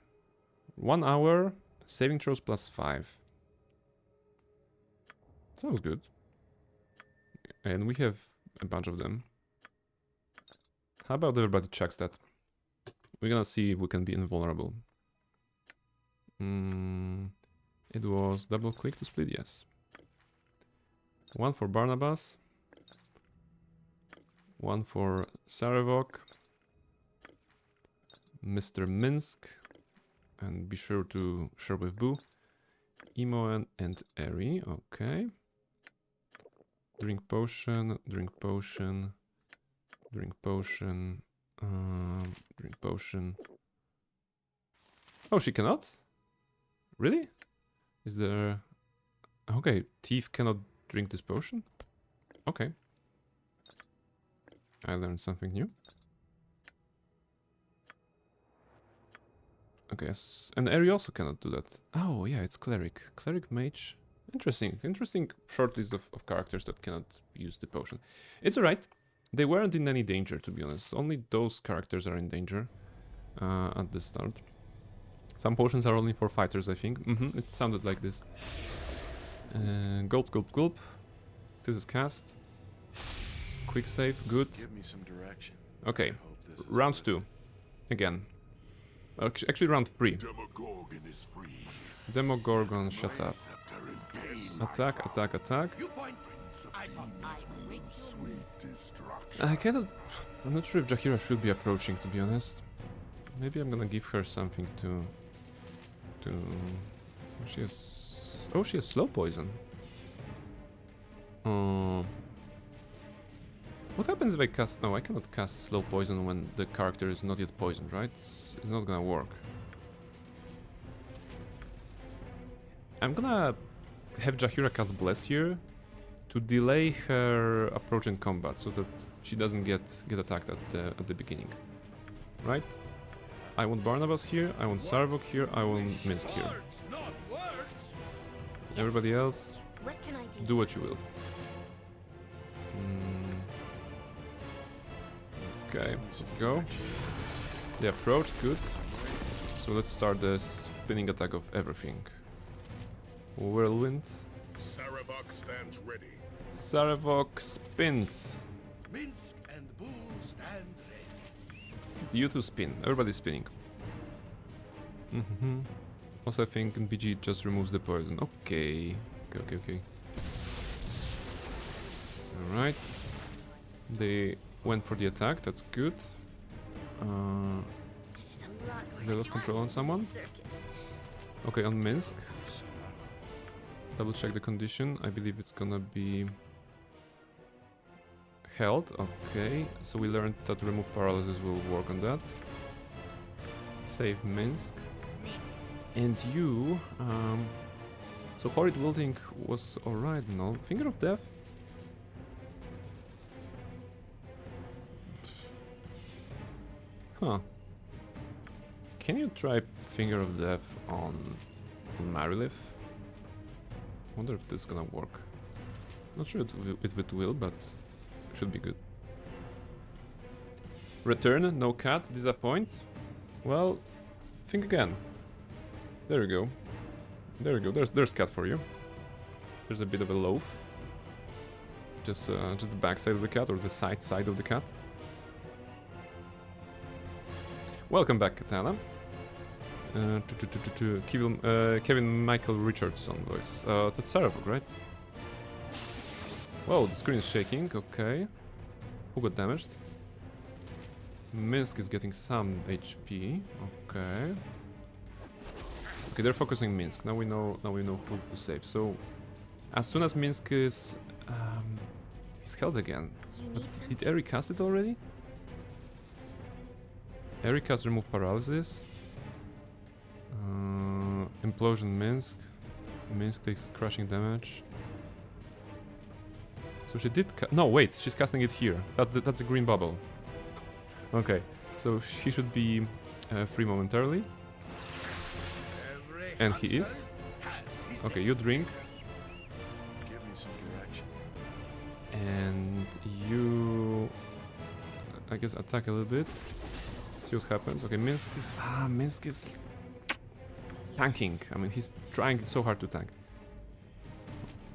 1 hour. Saving throws plus 5. Sounds good. And we have a bunch of them. How about everybody checks that? We're gonna see if we can be invulnerable. It was double click to split, yes. 1 for Barnabas. One for Sarevok. Mr. Minsk. And be sure to share with Boo. Imoen and Eri. Okay. Drink potion. Drink potion. Drink potion. Drink potion. Oh, she cannot? Really? Is there... Okay, Thief cannot drink this potion? Okay. I learned something new. Okay, and Eri also cannot do that. Oh, yeah, it's Cleric. Cleric, Mage. Interesting. Interesting short list of characters that cannot use the potion. It's alright. They weren't in any danger, to be honest. Only those characters are in danger at the start. Some potions are only for fighters, I think. It sounded like this. Gulp, gulp, gulp. This is cast. Quick save, good. Give me some direction. Okay, I hope this is round worth 2. Again. Actually, round 3. Demogorgon is free. Demogorgon, shut My up. scepter in pain, my Attack, crown. attack, attack. You point Prince of Demons will lose sweet destruction. I cannot... I'm not sure if Jaheira should be approaching, to be honest. Maybe I'm gonna give her something to... She has... Oh, she has slow poison. What happens if I cast... No, I cannot cast slow poison when the character is not yet poisoned, right? It's not gonna work. I'm gonna have Jaheira cast Bless here to delay her approach in combat so that she doesn't get attacked at the beginning. Right? I want Barnabas here, I want Sarvok here, I want Minsk here. Everybody else, What can I do? do what you will. Okay, let's go. They approached, good. So let's start the spinning attack of everything. Whirlwind. Sarevok stands ready. Sarevok spins. Minsk and Boo stand ready. You two spin. Everybody's spinning. Also, I think BG just removes the poison. Okay. Okay. Alright. They went for the attack. That's good. This is a lot more They lost control on someone. circus. Okay, on Minsk. Double check the condition. I believe it's gonna be health. Okay, so we learned that remove paralysis will work on that. Save Minsk. And you, so Horrid Wielding was alright, no? Finger of Death? Huh. Can you try Finger of Death on Marilith? Wonder if this is gonna work. Not sure if it will, but it should be good. Return, no cat, disappoint. Well, think again. There you go. There you go. There's cat for you. There's a bit of a loaf. Just the back side of the cat or the side of the cat. Welcome back, Katana. Kevin Michael Richardson voice. That's Sarevok, right? Whoa, the screen is shaking. Okay. Who got damaged? Minsk is getting some HP. Okay. Okay, they're focusing Minsk. Now we know who to save. So, as soon as Minsk is he's held again. You But need some. did Eri cast it already? Eri cast remove paralysis. Implosion Minsk. Minsk takes crushing damage. So she did. No, wait, she's casting it here. That's a green bubble. Okay, so he should be free momentarily. And he is. Okay, you drink. Give me some direction. And you, I guess, attack a little bit. See what happens. Okay, Minsk is tanking. I mean, he's trying so hard to tank.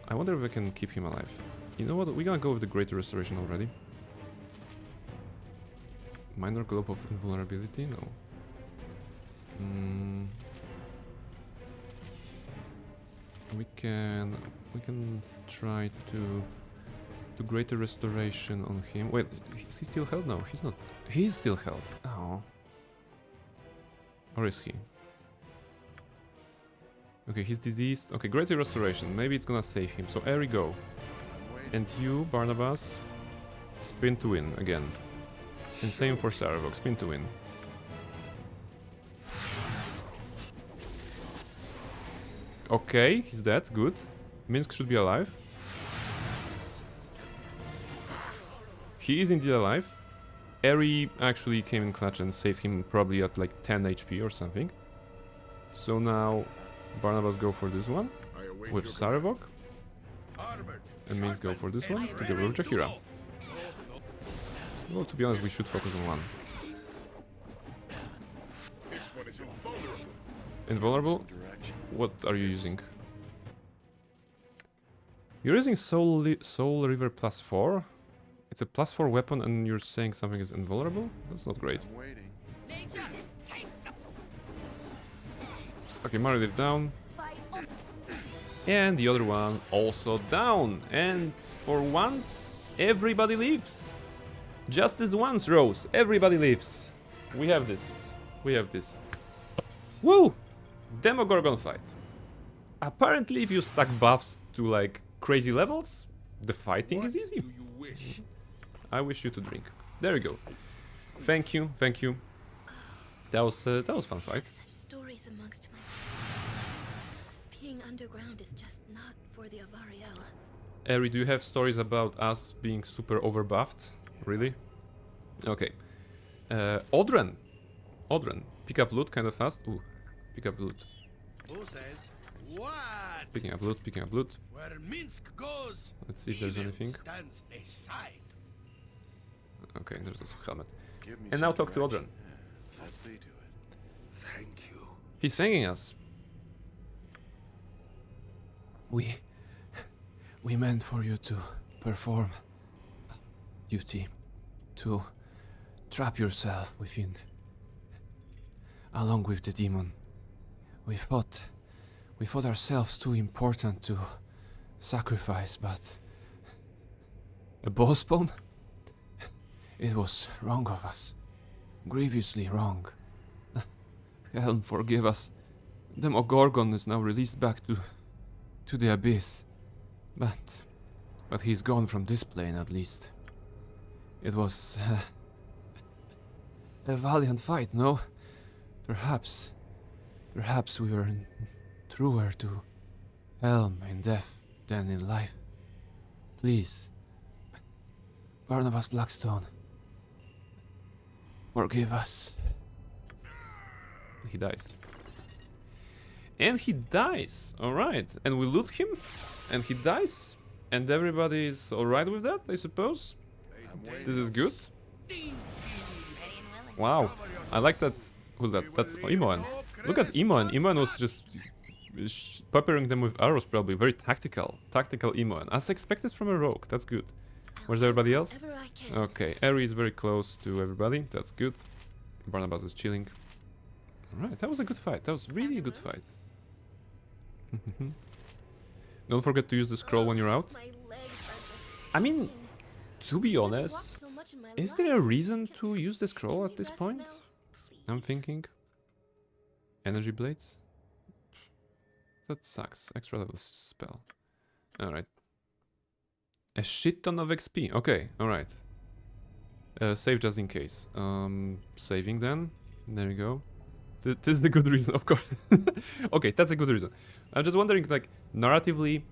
I wonder if I can keep him alive. You know what? We're gonna go with the Greater Restoration already. Minor Globe of Invulnerability? No. We can try to to greater restoration on him. Wait, is he still held? No, he's not. He's still held. Oh. Or is he? Okay, he's diseased. Okay, greater restoration. Maybe it's gonna save him. So here we go. I'm waiting. And you, Barnabas, spin to win again. And same for Saravok, spin to win. Okay, he's dead, good. Minsk should be alive. He is indeed alive. Eri actually came in clutch and saved him probably at like 10 HP or something. So now Barnabas go for this one with Saravok. And Minsk go for this one together with Jahira. Well, to be honest, we should focus on one. Invulnerable? Direction. What are you using? You're using Soul River +4? It's a +4 weapon and you're saying something is invulnerable? That's not great. I'm waiting. Okay, Mario down. And the other one also down. And for once, everybody leaves. Just this once, Rose. Everybody leaves. We have this. We have this. Woo! Demogorgon fight. Apparently, if you stack buffs to like crazy levels, the fighting is easy. I wish you to drink. There you go. Thank you, thank you. That was fun fight. Such stories amongst my being underground is just not for the Avariel. Eri, do you have stories about us being super overbuffed? Really? Okay. Odren. Odren. Pick up loot kind of fast. Ooh. Pick up loot. Who says what? Picking up loot, picking up loot. Where Minsk goes, Let's see if there's evil anything. stands aside. Okay, there's also helmet. Give me And some now talk to direction. Odren. Yeah, I'll see to it. Thank you. He's thanking us. We meant for you to perform duty, to trap yourself within, along with the demon. We thought ourselves too important to sacrifice, but a bowspawn? It was wrong of us, grievously wrong. Helm, forgive us. Demogorgon is now released back to the abyss. But he's gone from this plane at least. It was a valiant fight, no? Perhaps we were truer to Helm in death than in life. Please, Barnabas Blackstone, forgive us. He dies. And he dies, alright. And we loot him, and he dies. And everybody is alright with that, I suppose. I'm waiting. This is good. Ready and willing. Wow, I like that. Who's that? That's Imoen. Look at Imoen. Imoen was just peppering them with arrows, probably. Very tactical. Tactical Imoen. As expected from a rogue. That's good. Where's everybody else? Whatever I can. Okay, Eri is very close to everybody. That's good. Barnabas is chilling. Alright, that was a good fight. That was really a good fight. Don't forget to use the scroll when you're out. My legs are just I mean, aching. to be I've walked honest, so much in my is life. there a reason Can- to use the scroll can at we this rest point? now, I'm please? thinking. Energy blades? That sucks. Extra level spell. Alright. A shit ton of XP. Okay, alright. Save just in case. Saving then. There you go. This is the good reason, of course. Okay, that's a good reason. I'm just wondering, like, narratively,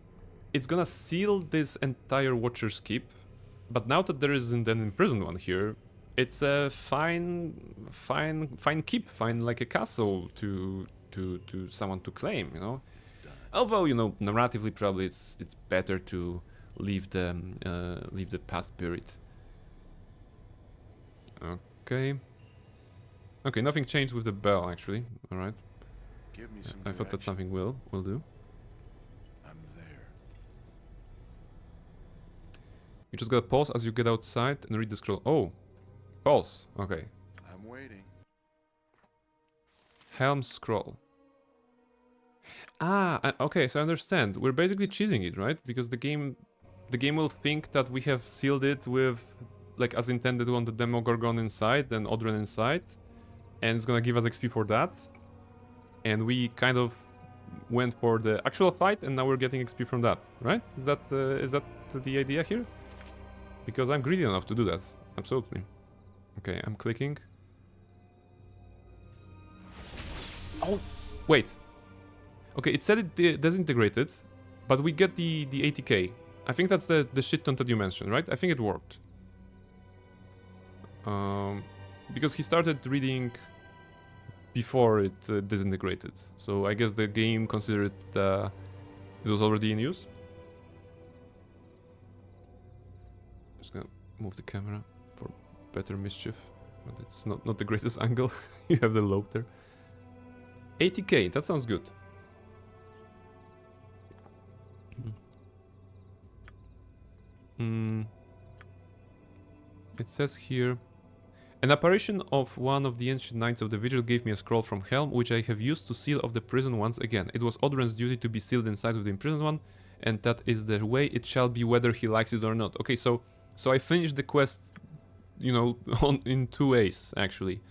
it's gonna seal this entire Watcher's Keep. But now that there isn't an imprisoned one here, it's a fine keep, fine like a castle to someone to claim, you know. Although, you know, narratively probably it's better to leave the past buried. Okay. Okay, nothing changed with the bell actually. All right. Give me some I thought that direction. something will do. I'm there. You just gotta pause as you get outside and read the scroll. Oh, pause. Okay. I'm waiting. Helm's scroll. Ah, okay, so I understand. We're basically cheesing it, right? Because the game the game will think that we have sealed it with, like, as intended on the Demogorgon inside and Odren inside, and it's gonna give us XP for that. And we kind of went for the actual fight, and now we're getting XP from that, right? Is that the idea here? Because I'm greedy enough to do that, absolutely. Okay, I'm clicking. Oh, wait. Okay, it said it disintegrated, but we get the 80k. I think that's the shit ton that you mentioned, right? I think it worked. Because he started reading before it disintegrated. So I guess the game considered it was already in use. Just gonna move the camera for better mischief, but it's not the greatest angle. You have the lobe there. 80k, that sounds good. It says here, an apparition of one of the ancient knights of the vigil gave me a scroll from Helm, which I have used to seal off the prison once again. It was Odren's duty to be sealed inside of the imprisoned one, and that is the way it shall be, whether he likes it or not. Okay, so I finished the quest, you know, in 2 ways, actually.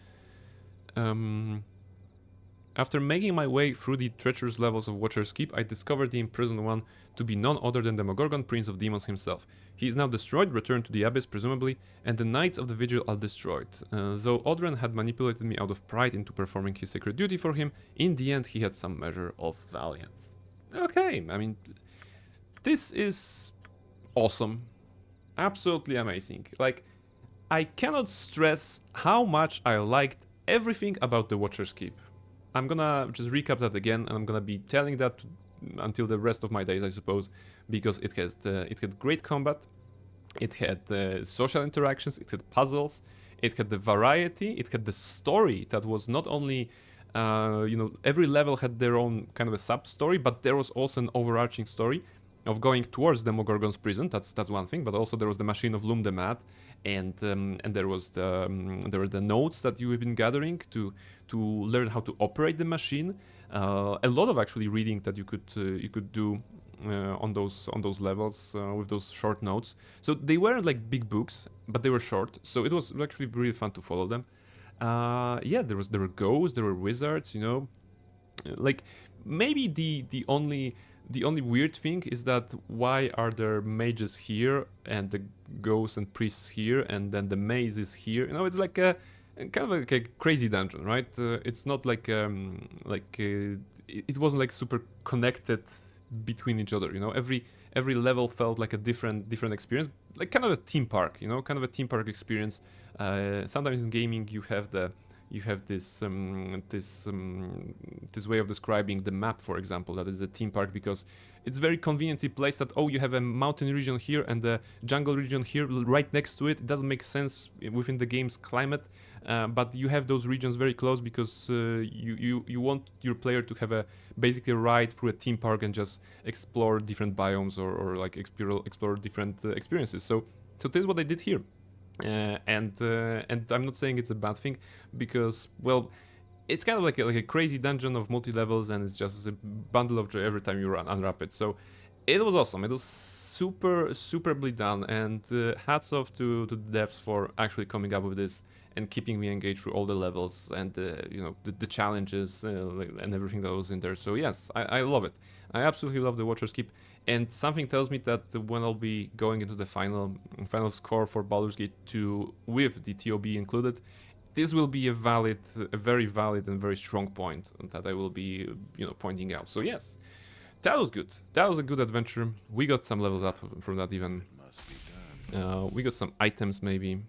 After making my way through the treacherous levels of Watcher's Keep, I discovered the imprisoned one to be none other than Demogorgon, Prince of Demons himself. He is now destroyed, returned to the Abyss presumably, and the Knights of the Vigil are destroyed. Though Odren had manipulated me out of pride into performing his sacred duty for him, in the end he had some measure of valiance. Okay, I mean, this is awesome. Absolutely amazing. Like, I cannot stress how much I liked everything about the Watcher's Keep. I'm gonna just recap that again, and I'm gonna be telling that until the rest of my days, I suppose, because it had great combat, it had social interactions, it had puzzles, it had the variety, it had the story that was not only, you know, every level had their own kind of a sub-story, but there was also an overarching story of going towards Demogorgon's prison. That's one thing, but also there was the machine of Loom the Mad, and there was there were the notes that you have been gathering to learn how to operate the machine. A lot of actually reading that you could do on those levels with those short notes. So they weren't like big books, but they were short. So it was actually really fun to follow them. Yeah, there were ghosts, there were wizards, you know. Like maybe the only weird thing is that why are there mages here and the ghosts and priests here and then the maze is here? You know, it's like a kind of like a crazy dungeon, right? It's not like it wasn't like super connected between each other. You know, every level felt like a different experience, like kind of a theme park. You know, kind of a theme park experience. Sometimes in gaming you have this way of describing the map, for example, that is a theme park because it's very conveniently placed that, oh, you have a mountain region here and the jungle region here right next to it. It doesn't make sense within the game's climate, but you have those regions very close because you want your player to have a basically a ride through a theme park and just explore different biomes or like explore different experiences. So this is what they did here. And I'm not saying it's a bad thing because, well, it's kind of like a crazy dungeon of multi-levels and it's just a bundle of joy every time you unwrap it. So it was awesome. It was superbly done, and hats off to the devs for actually coming up with this and keeping me engaged through all the levels and you know, the challenges and everything that was in there. So yes, I love it. I absolutely love the Watcher's Keep. And something tells me that when I'll be going into the final score for Baldur's Gate 2 with the TOB included, this will be a very valid and very strong point that I will be, you know, pointing out. So yes, that was good. That was a good adventure. We got some levels up from that even. Must be done. We got some items maybe.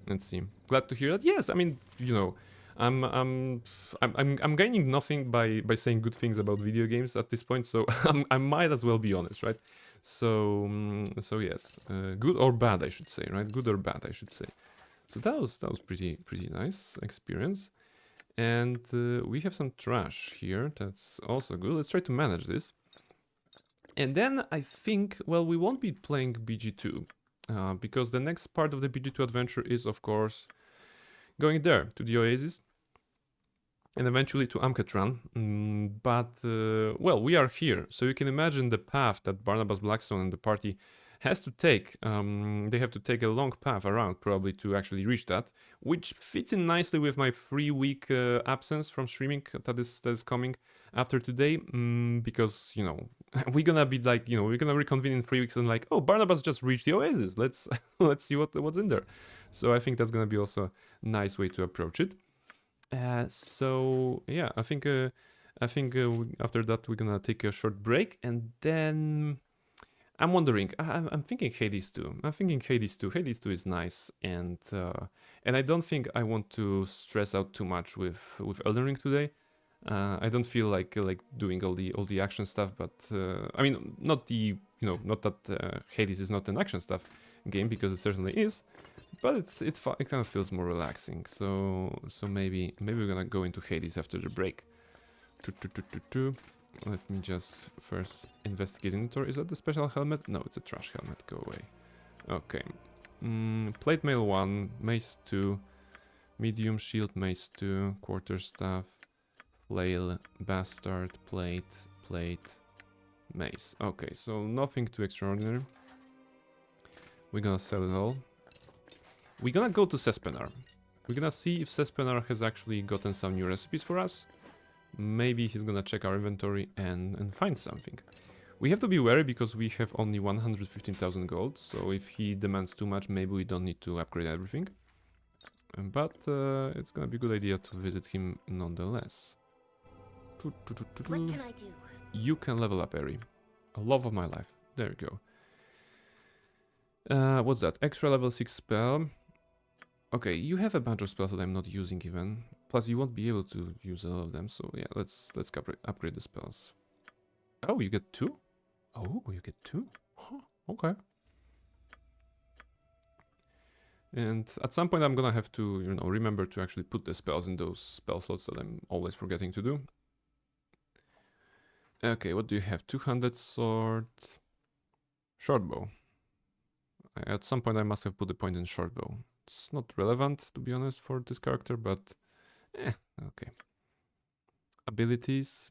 Let's see. Glad to hear that. Yes, I mean, you know, I'm gaining nothing by saying good things about video games at this point, so I might as well be honest, right? So yes, good or bad, I should say, right? Good or bad, I should say. So that was pretty nice experience, and we have some trash here. That's also good. Let's try to manage this, and then I think, well, we won't be playing BG2 because the next part of the BG2 adventure is, of course, going there to the Oasis. and eventually to Amketran. Well, we are here, so you can imagine the path that Barnabas Blackstone and the party has to take. They have to take a long path around, probably, to actually reach that, which fits in nicely with my 3-week absence from streaming that is coming after today, because, you know, we're gonna be like, you know, we're gonna reconvene in 3 weeks and like, oh, Barnabas just reached the Oasis. Let's let's see what's in there. So I think that's gonna be also a nice way to approach it. So yeah, I think after that we're gonna take a short break, and then I'm wondering. I'm thinking Hades 2. I'm thinking Hades 2. Hades 2 is nice, and I don't think I want to stress out too much with Elden Ring today. I don't feel like doing all the action stuff, but I mean, not that Hades is not an action stuff game, because it certainly is. But it kind of feels more relaxing, so maybe we're gonna go into Hades after the break. Let me just first investigate inventory. Is that the special helmet? No, it's a trash helmet. Go away. Okay. Plate mail 1, mace 2, medium shield mace 2, quarterstaff, flail, bastard, plate, mace. Okay, so nothing too extraordinary. We're gonna sell it all. We're gonna go to Sespenar. We're gonna see if Sespenar has actually gotten some new recipes for us. Maybe he's gonna check our inventory and find something. We have to be wary because we have only 115,000 gold, so if he demands too much, maybe we don't need to upgrade everything. But it's gonna be a good idea to visit him nonetheless. What can I do? You can level up, Eri. A love of my life. There you go. What's that? Extra level 6 spell. Okay, you have a bunch of spells that I'm not using even. Plus, you won't be able to use all of them. So yeah, let's upgrade the spells. Oh, you get 2? Oh, you get 2? Huh, okay. And at some point, I'm gonna have to, you know, remember to actually put the spells in those spell slots that I'm always forgetting to do. Okay, what do you have? 200 sword, shortbow. At some point, I must have put a point in shortbow. It's not relevant, to be honest, for this character, but okay. Abilities.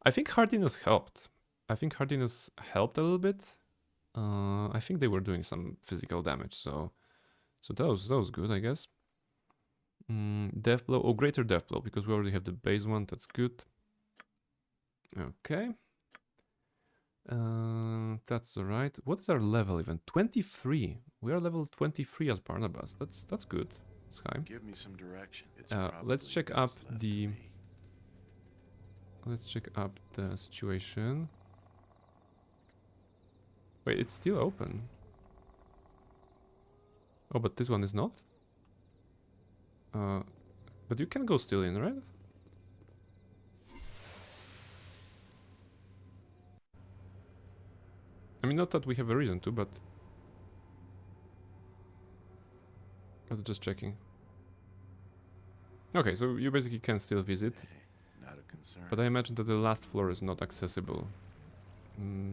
I think hardiness helped. I think hardiness helped a little bit. I think they were doing some physical damage, so that was good, I guess. Death blow. Oh, greater death blow, because we already have the base one. That's good. Okay. That's alright. What is our level even? 23. We are level 23 as Barnabas. That's good. It's high. Give me some direction. It's Let's check probably up what's left the. of me. Let's check up the situation. Wait, it's still open. Oh, but this one is not. But you can go still in, right? I mean, not that we have a reason to, but just checking. Okay, so you basically can still visit, Hey, not a concern. but I imagine that the last floor is not accessible.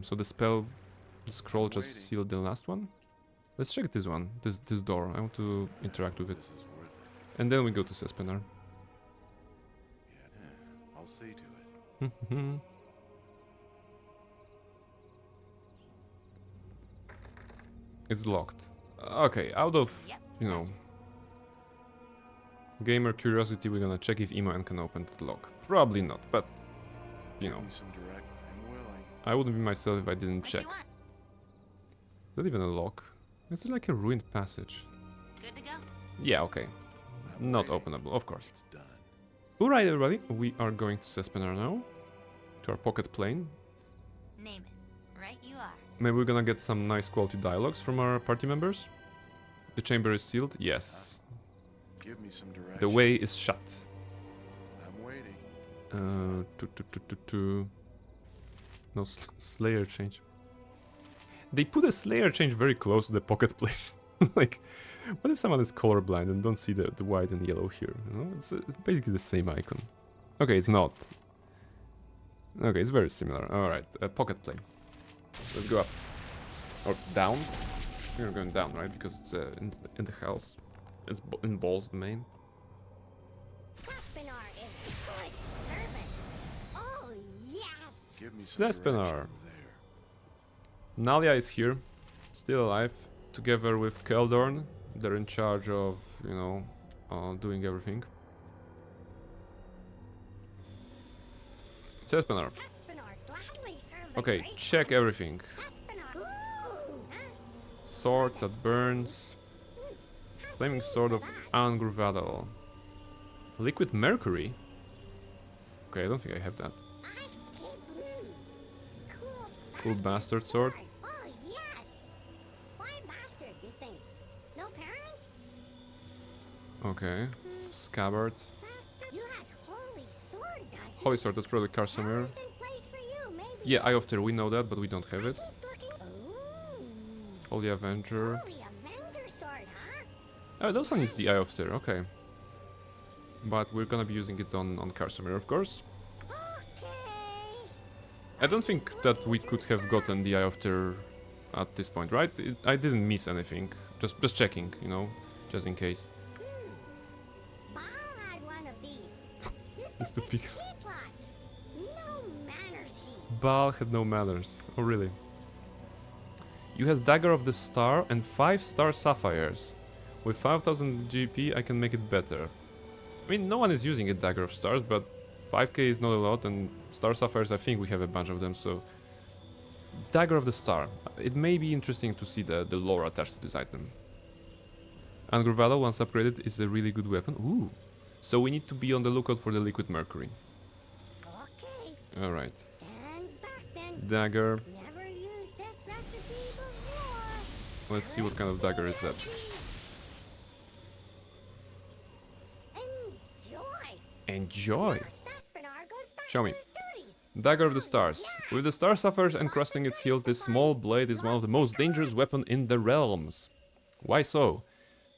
So the scroll just sealed the last one. Let's check this one, this door. I want to interact with it, This is worth it. and then we go to Sespenar. Yeah, I'll see to it. It's locked. Okay, out of, you know, gamer curiosity, we're gonna check if Iman can open that lock. Probably not, but, you know, Give me some direct. I'm willing. I wouldn't be myself if I didn't What do check. you want? Is that even a lock? It's like a ruined passage. Good to go. Yeah, okay. I'm Not waiting. openable, of course. It's done. Alright, everybody, we are going to Sespenar now. To our pocket plane. Name it. Right you are. Maybe we're gonna get some nice quality dialogues from our party members. The chamber is sealed? Yes. Give me some direction. The way is shut. I'm waiting. No Slayer change. They put a Slayer change very close to the pocket plate. Like, what if someone is colorblind and don't see the white and yellow here? You know? It's basically the same icon. Okay, it's not. Okay, it's very similar. Alright, pocket plane. Let's go up. Or down. We're going down, right? Because it's in the house. It's in Ball's domain. Sespenar is Give me some direction Zespinar. over there. Nalia is here, still alive, together with Keldorn. They're in charge of, you know, doing everything. Zespinar. Okay, check everything. Sword that burns. Flaming sword of Angruvadal. Liquid mercury? Okay, I don't think I have that. Cool bastard sword. Oh, yes. Why bastard, you think? No parent? Okay. Scabbard. You has holy sword, does Holy sword, that's probably Karsamir. Yeah, Eye of Terror, we know that, but we don't have it. Holy Avenger. Holy Avenger sword, huh? Oh, those one is the Eye of Terror, okay. But we're gonna be using it on Karsamir, of course. Okay. I don't think that we could have gotten the Eye of Terror at this point, right? I didn't miss anything. Just checking, you know, just in case. Ball had one of these. Just to pick. Teapots. No manners, he. Baal had no manners. Oh, really? You has Dagger of the Star and 5-star Sapphires. With 5000 GP, I can make it better. I mean, no one is using a Dagger of Stars, but 5k is not a lot, and Star Sapphires, I think we have a bunch of them, so... Dagger of the Star. It may be interesting to see the lore attached to this item. Angruvadal, once upgraded, is a really good weapon. Ooh! So we need to be on the lookout for the liquid mercury. Okay. Alright. Stand back then. Dagger. Never used this recipe before. Let's see what kind of dagger is that. Enjoy. Enjoy! Zespinar goes back Show me. to his duties. Dagger of the Stars. With the Star Sapphires encrusting its hilt, this small blade is one of the most dangerous weapons in the realms. Why so?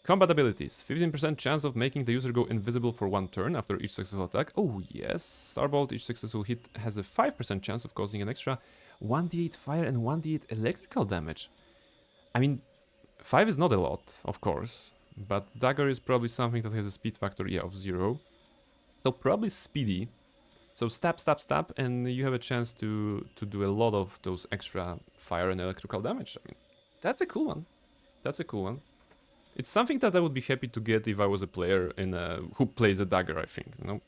Combat abilities. 15% chance of making the user go invisible for 1 turn after each successful attack. Oh yes. Starbolt, each successful hit has a 5% chance of causing an extra 1d8 fire and 1d8 electrical damage. I mean, 5 is not a lot, of course. But Dagger is probably something that has a speed factor, yeah, of 0. So probably speedy. So stab, stab, stab, and you have a chance to do a lot of those extra fire and electrical damage. I mean, that's a cool one. That's a cool one. It's something that I would be happy to get if I was a player in who plays a dagger, I think. You know?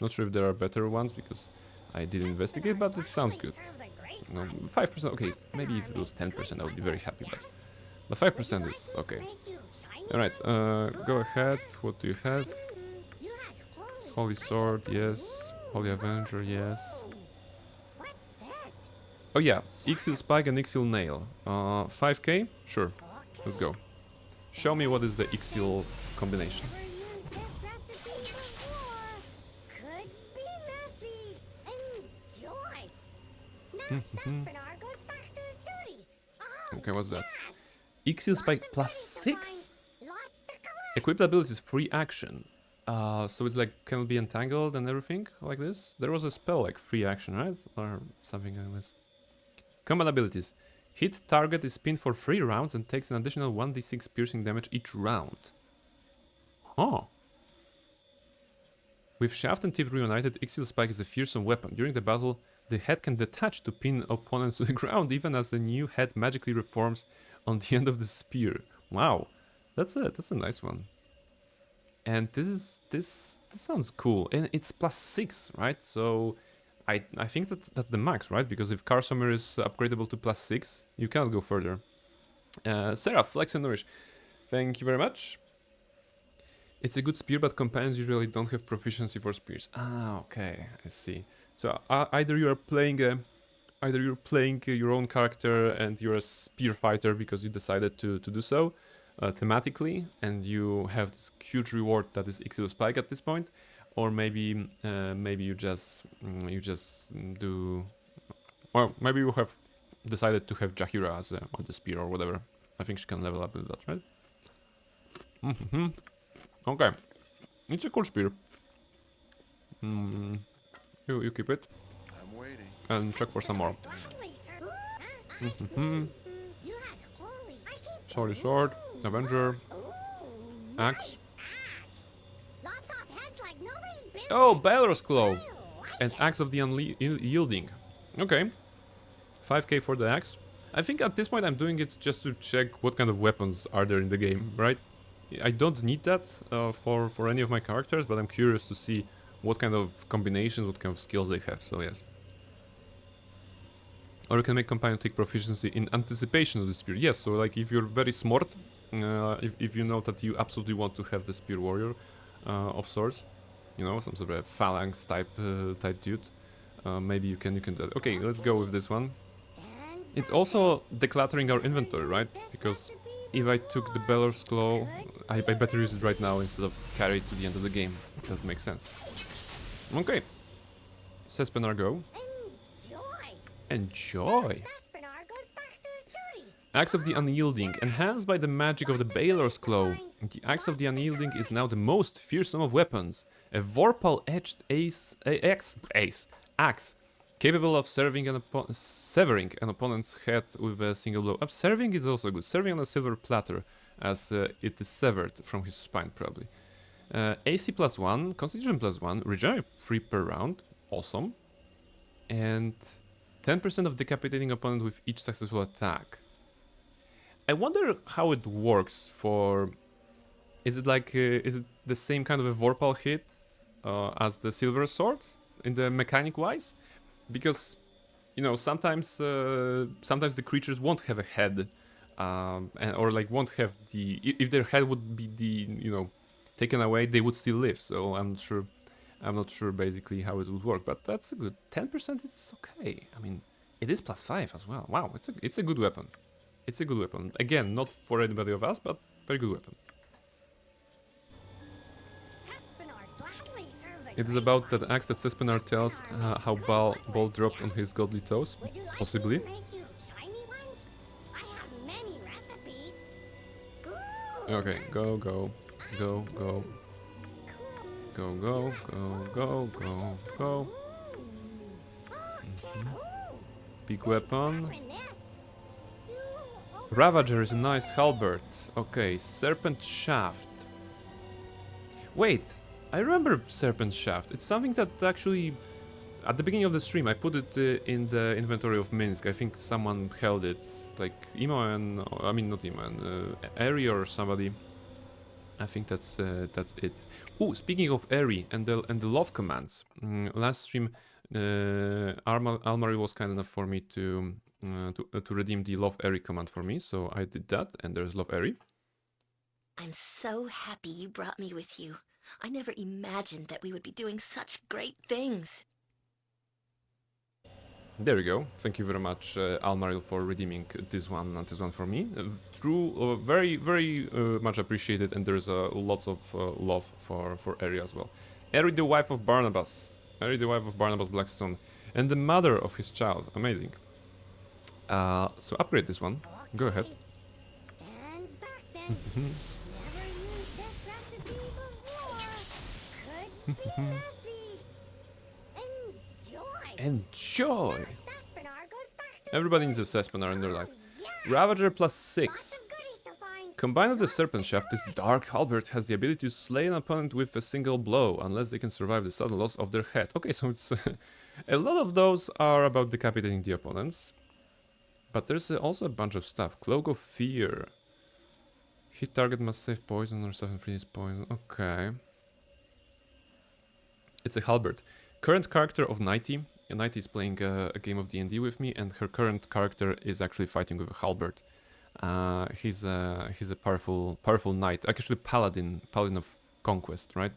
Not sure if there are better ones, because I didn't investigate, but it sounds good. You know, 5%, okay, maybe if it was 10% I would be very happy, but 5% is okay. Alright, go ahead, what do you have? Holy Sword, yes. Holy Avenger, yes. Oh yeah, Ixil Spike and Ixil Nail. 5k? Sure, let's go. Show me what is the Ixil combination. Okay, what's that? Ixil Spike plus 6? Equipped abilities free action. So it's like cannot be entangled and everything like this. There was a spell like free action, right? Or something like this. Combat abilities. Hit target is pinned for 3 rounds and takes an additional 1d6 piercing damage each round. Oh. With shaft and tip reunited, Ixil Spike is a fearsome weapon. During the battle, the head can detach to pin opponents to the ground, even as the new head magically reforms on the end of the spear. Wow, that's a nice one. And this sounds cool, and it's plus 6, right? So I think that's the max, right? Because if Karsamir is upgradable to plus 6, you cannot go further. Seraph, Flex and Nourish, thank you very much. It's a good spear, but companions usually don't have proficiency for spears. Ah, okay, I see. So either you're playing your own character and you're a spear fighter because you decided to do so thematically, and you have this huge reward that is Ixil Spike at this point, or maybe you just do, well, maybe you have decided to have Jahira as on the spear or whatever. I think she can level up with that, right? Mm-hmm. Okay, it's a cool spear. You keep it. I'm waiting. And check for some more. Sorry, sword, Avenger, axe. Oh, Baldur's Claw! And Axe of the Unyielding. Okay. 5k for the axe. I think at this point I'm doing it just to check what kind of weapons are there in the game, right? I don't need that for any of my characters, but I'm curious to see what kind of combinations, what kind of skills they have, so yes. Or you can make companion take proficiency in anticipation of the spear. Yes, so like if you're very smart, if you know that you absolutely want to have the spear warrior of sorts, you know, some sort of phalanx type dude, maybe you can do that. Okay, let's go with this one. It's also decluttering our inventory, right? Because if I took the Balor's Claw, I better use it right now instead of carry it to the end of the game. It doesn't make sense. Okay. Sespenar, go. Enjoy! Axe of the Unyielding. Enhanced by the magic of the Balor's Claw, the Axe of the Unyielding is now the most fearsome of weapons. A Vorpal-edged axe, capable of severing an opponent's head with a single blow. Serving is also good. Serving on a silver platter, as it is severed from his spine, probably. AC +1, Constitution +1, regenerate 3 per round. Awesome. And 10% of decapitating opponent with each successful attack. I wonder how it works for... Is it like... is it the same kind of a Vorpal hit as the Silver Swords? In the mechanic-wise? Because, you know, sometimes the creatures won't have a head. Or like won't have the... If their head would be you know, taken away, they would still live. So I'm not sure basically how it would work, but that's a good 10%. It's okay. I mean, it is +5 as well. Wow, it's a good weapon. It's a good weapon. Again, not for anybody of us, but very good weapon. It is about that axe that Sespenar tells how Bal dropped on his godly toes. Possibly. Okay, go. Go. Big weapon. Ravager is a nice halberd. Okay, Serpent Shaft. Wait, I remember Serpent Shaft. It's something that actually, at the beginning of the stream, I put it in the inventory of Minsk. I think someone held it, like Imo I mean not Imo, Eri or somebody. I think that's it. Oh, speaking of Eri and the love commands, last stream, Almari was kind enough for me to redeem the Love Eri command for me, so I did that, and there's Love Eri. I'm so happy you brought me with you. I never imagined that we would be doing such great things. There we go. Thank you very much, Almaril, for redeeming this one for me. True, very, very much appreciated, and there's lots of love for Eri as well. Eri, the wife of Barnabas. Eri, the wife of Barnabas Blackstone, and the mother of his child. Amazing. So upgrade this one. Go ahead. Enjoy! Everybody needs a Sespenar in their life. Ravager +6. Combined with the Serpent Shaft, this dark halberd has the ability to slay an opponent with a single blow, unless they can survive the sudden loss of their head. Okay, so it's a lot of those are about decapitating the opponents. But there's also a bunch of stuff. Cloak of Fear. Hit target must save poison or 7 freeze poison. Okay. It's a halberd. Current character of Nighty. Nighty is playing a game of D&D with me, and her current character is actually fighting with a halberd. He's a powerful knight. Actually, Paladin of Conquest, right?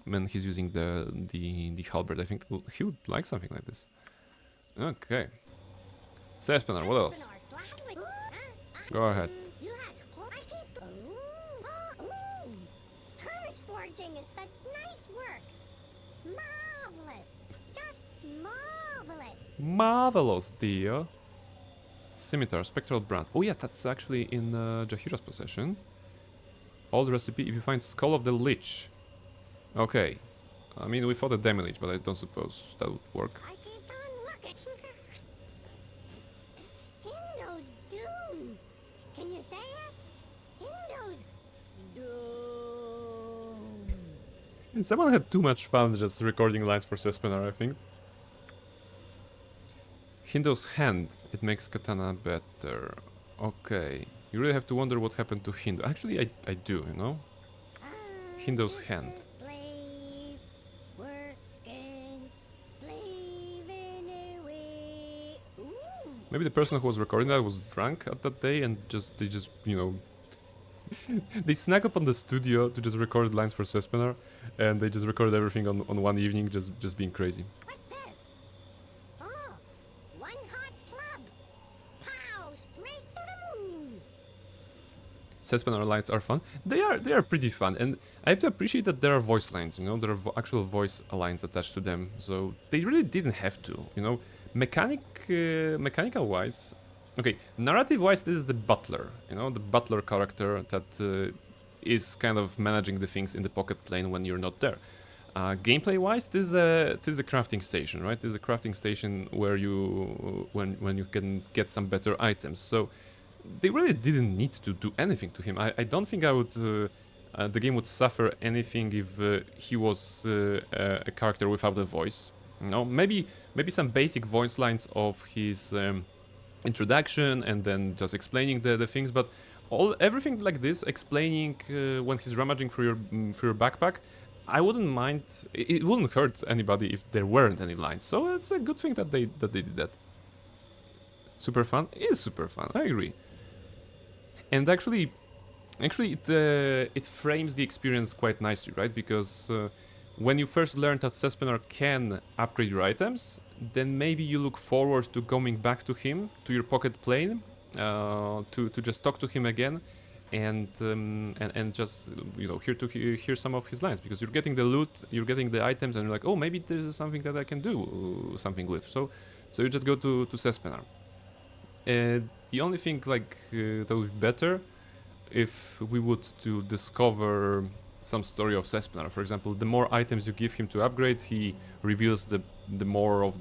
When he's using the halberd, I think he would like something like this. Okay. Sespenar, what else? Go ahead. Forging is such nice work. Marvelous. Just marvelous. Marvelous, dear. Scimitar, Spectral Brand. Oh yeah, that's actually in Jahira's possession. Old recipe, if you find Skull of the Lich. Okay. I mean, we fought a Demi-Lich, but I don't suppose that would work. I keep on looking. Hindo's doom. Can you say it? Hindo's doom. And someone had too much fun just recording lines for Sespenar, I think. Hindo's hand. It makes katana better. Okay. You really have to wonder what happened to Hindo. Actually, I do, you know? Hindo's hand. Slave, working, slaving away. Ooh. Maybe the person who was recording that was drunk at that day and they just, you know, they snuck up on the studio to just record lines for Sespenar, and they just recorded everything on one evening, just being crazy. What's this? Oh, one hot club. Pow, straight to the moon. Sespenar lines are fun. They are pretty fun, and I have to appreciate that there are voice lines. You know, there are actual voice lines attached to them, so they really didn't have to. You know, mechanical wise. Okay, narrative-wise, this is the butler, you know, the butler character that is kind of managing the things in the pocket plane when you're not there. Gameplay-wise, this is a crafting station, right? This is a crafting station where when you can get some better items. So they really didn't need to do anything to him. I don't think the game would suffer anything if he was a character without a voice. You know, maybe some basic voice lines of his introduction and then just explaining the things, but everything like this, explaining when he's rummaging through your backpack, I wouldn't mind. It wouldn't hurt anybody if there weren't any lines. So it's a good thing that they did that. Super fun? It is super fun, I agree. And actually it frames the experience quite nicely, right? Because when you first learn that Sespenar can upgrade your items, then maybe you look forward to going back to him, to your pocket plane, to just talk to him again, and just, you know, hear some of his lines, because you're getting the loot, you're getting the items, and you're like, oh, maybe this is something that I can do something with. So you just go to Sespenar. The only thing that would be better if we would to discover some story of Sespenar. For example, the more items you give him to upgrade, he reveals the more of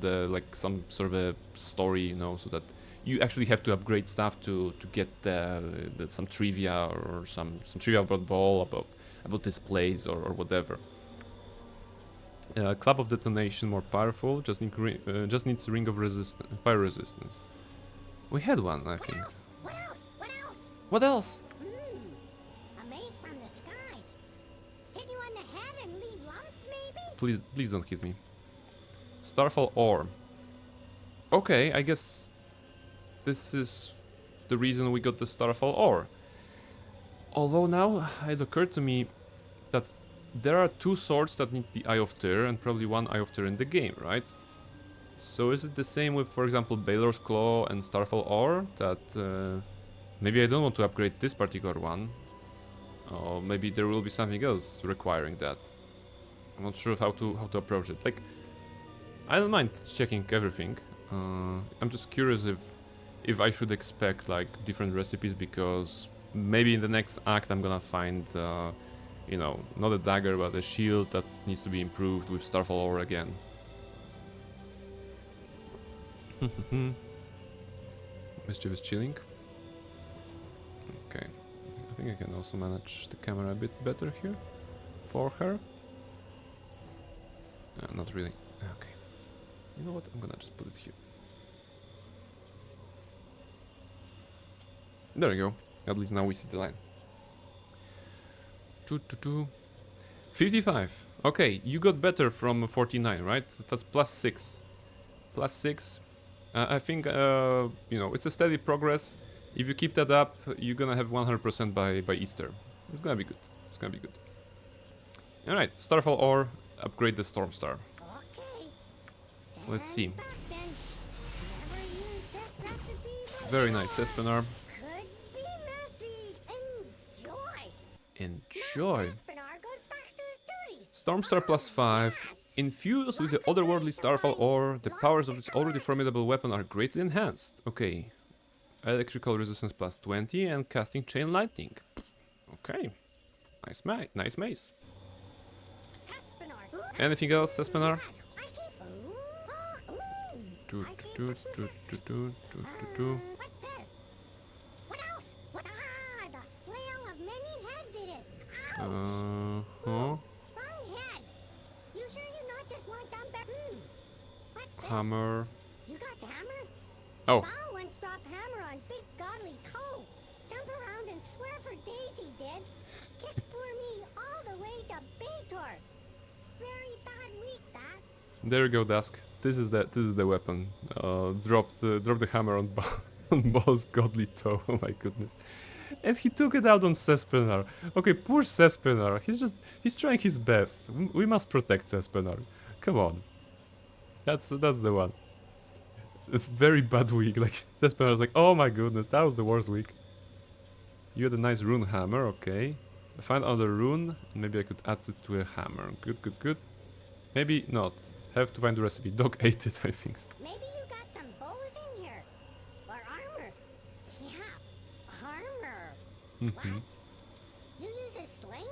some sort of a story, you know, so that you actually have to upgrade stuff to get some trivia or some trivia about Ball, about this place or whatever. Club of Detonation, more powerful, just needs Ring of Fire Resistance. We had one, I think. What else? What else? What else? A maze from the skies. Hit you on the head and leave lumps, maybe? Please don't hit me. Starfall Ore. Okay, I guess this is the reason we got the Starfall Ore. Although now it occurred to me that there are two swords that need the Eye of Terror and probably one Eye of Terror in the game, right? So is it the same with, for example, Balor's Claw and Starfall Ore? That maybe I don't want to upgrade this particular one. Or maybe there will be something else requiring that. I'm not sure how to approach it. Like, I don't mind checking everything. I'm just curious if I should expect like different recipes, because maybe in the next act I'm gonna find you know, not a dagger but a shield that needs to be improved with Starfall Ore again. Mischief is chilling. Okay, I think I can also manage the camera a bit better here for her. Not really. Okay. You know what? I'm gonna just put it here. There we go. At least now we see the line. 55. Okay, you got better from 49, right? That's +6. +6. I think, you know, it's a steady progress. If you keep that up, you're gonna have 100% by Easter. It's gonna be good. It's gonna be good. Alright, Starfall Ore, upgrade the Stormstar. Okay. Let's see. Stand back then. Never used that recipe before. Very nice, Espenar. Could be messy. Enjoy. Enjoy. Espenar goes back to his duties. Stormstar +5. Infused with the otherworldly Starfall Ore, the powers of its already formidable weapon are greatly enhanced. Okay. Electrical resistance +20 and casting Chain Lightning. Okay. Nice mace. Espenar. Anything else, Espenar? What's this? What else? What? Ah, the flail of many heads it is. Ouch! Huh? Wrong head. You sure you not just want dumb What's this? Hammer. You got the hammer? Oh, Bao once dropped hammer on big godly toe. Jump around and swear for days he did. Kicked poor me all the way to Baldur. Very bad week, that. there you go, Dusk. This is the weapon. Drop the hammer on on Ball's godly toe. Oh my goodness. And he took it out on Cespenar. Okay, poor Cespenar. He's trying his best. We must protect Cespenar. Come on. That's the one. A very bad week. Like Cespenar was like, oh my goodness, that was the worst week. You had a nice rune hammer, okay. Find another rune. Maybe I could add it to a hammer. Good, good, good. Maybe not. Have to find the recipe. Dog ate it, I think. Maybe you got some bows in here. Or armor. Yeah, armor. What? You use a sling?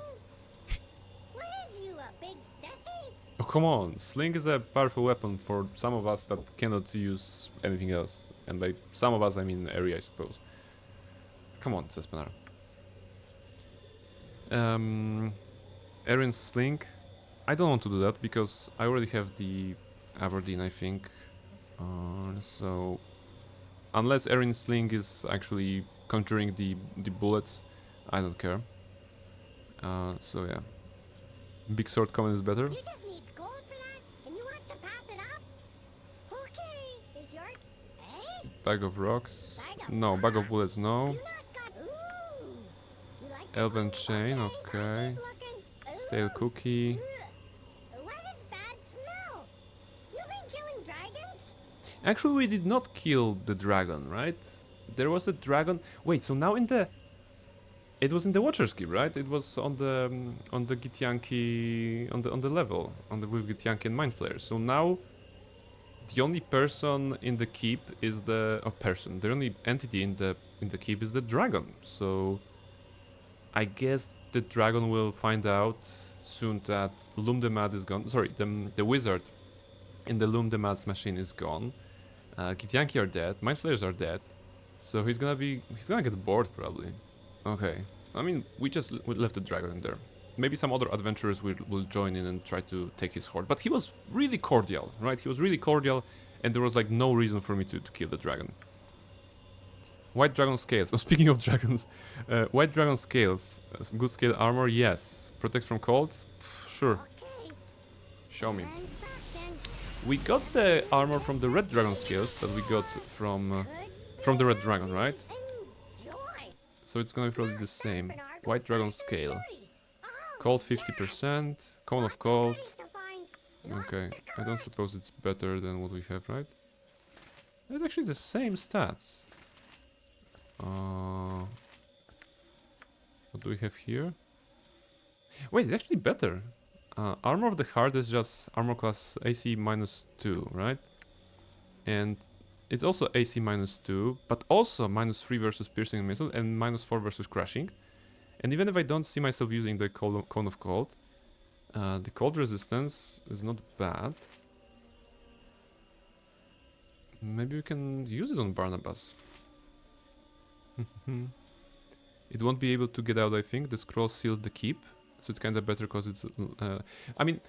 What is you, a big sissy? Oh, come on. Sling is a powerful weapon for some of us that cannot use anything else. And by some of us, I mean area, I suppose. Come on, Cespenar. Erin's Sling. I don't want to do that because I already have the Aberdeen, I think. So unless Erin's Sling is actually conjuring the bullets, I don't care. So yeah. Big sword common is better. You just need gold for that, and you want to pass it up? Okay, is your... Eh? Bag of rocks. Bag of No, bag of what? bullets, no. You not got... Ooh. You like the Elven funky chain, bouquets I okay. keep looking? Stale Ooh. cookie. Ugh. What is bad smell? You been killing dragons? Actually, we did not kill the dragon, right? There was a dragon. Wait, so now in the... It was in the Watcher's Keep, right? It was on the Githyanki on the level with Githyanki and Mind Flayer. So now the only person in the keep is the the only entity in the keep is the dragon. So I guess the dragon will find out soon that Lumdemad is gone. Sorry, the wizard in the Lumdemad's machine is gone. Githyanki are dead. Mind Flayers are dead. So he's gonna get bored probably. Okay, I mean, we left the dragon in there. Maybe some other adventurers will join in and try to take his horde. But he was really cordial, right? He was really cordial, and there was like no reason for me to kill the dragon. White dragon scales. Oh, speaking of dragons, white dragon scales. Good scale armor, yes. Protect from cold, sure. Okay. Show me. Turn back then. We got the armor from the red dragon scales that we got from the red dragon, right? Enjoy. So it's gonna be probably the same. White dragon scale. Oh, Cold 50%, cone of cold. place to find Okay, I don't suppose it's better than what we have, right? It's actually the same stats. What do we have here? Wait, it's actually better. Armor of the Heart is just armor class AC -2, right? And it's also AC -2, but also -3 versus piercing and missile and -4 versus crashing. And even if I don't see myself using the cone of cold, the cold resistance is not bad. Maybe we can use it on Barnabas. It won't be able to get out, I think. The scroll sealed the keep, so it's kind of better because it's... I mean,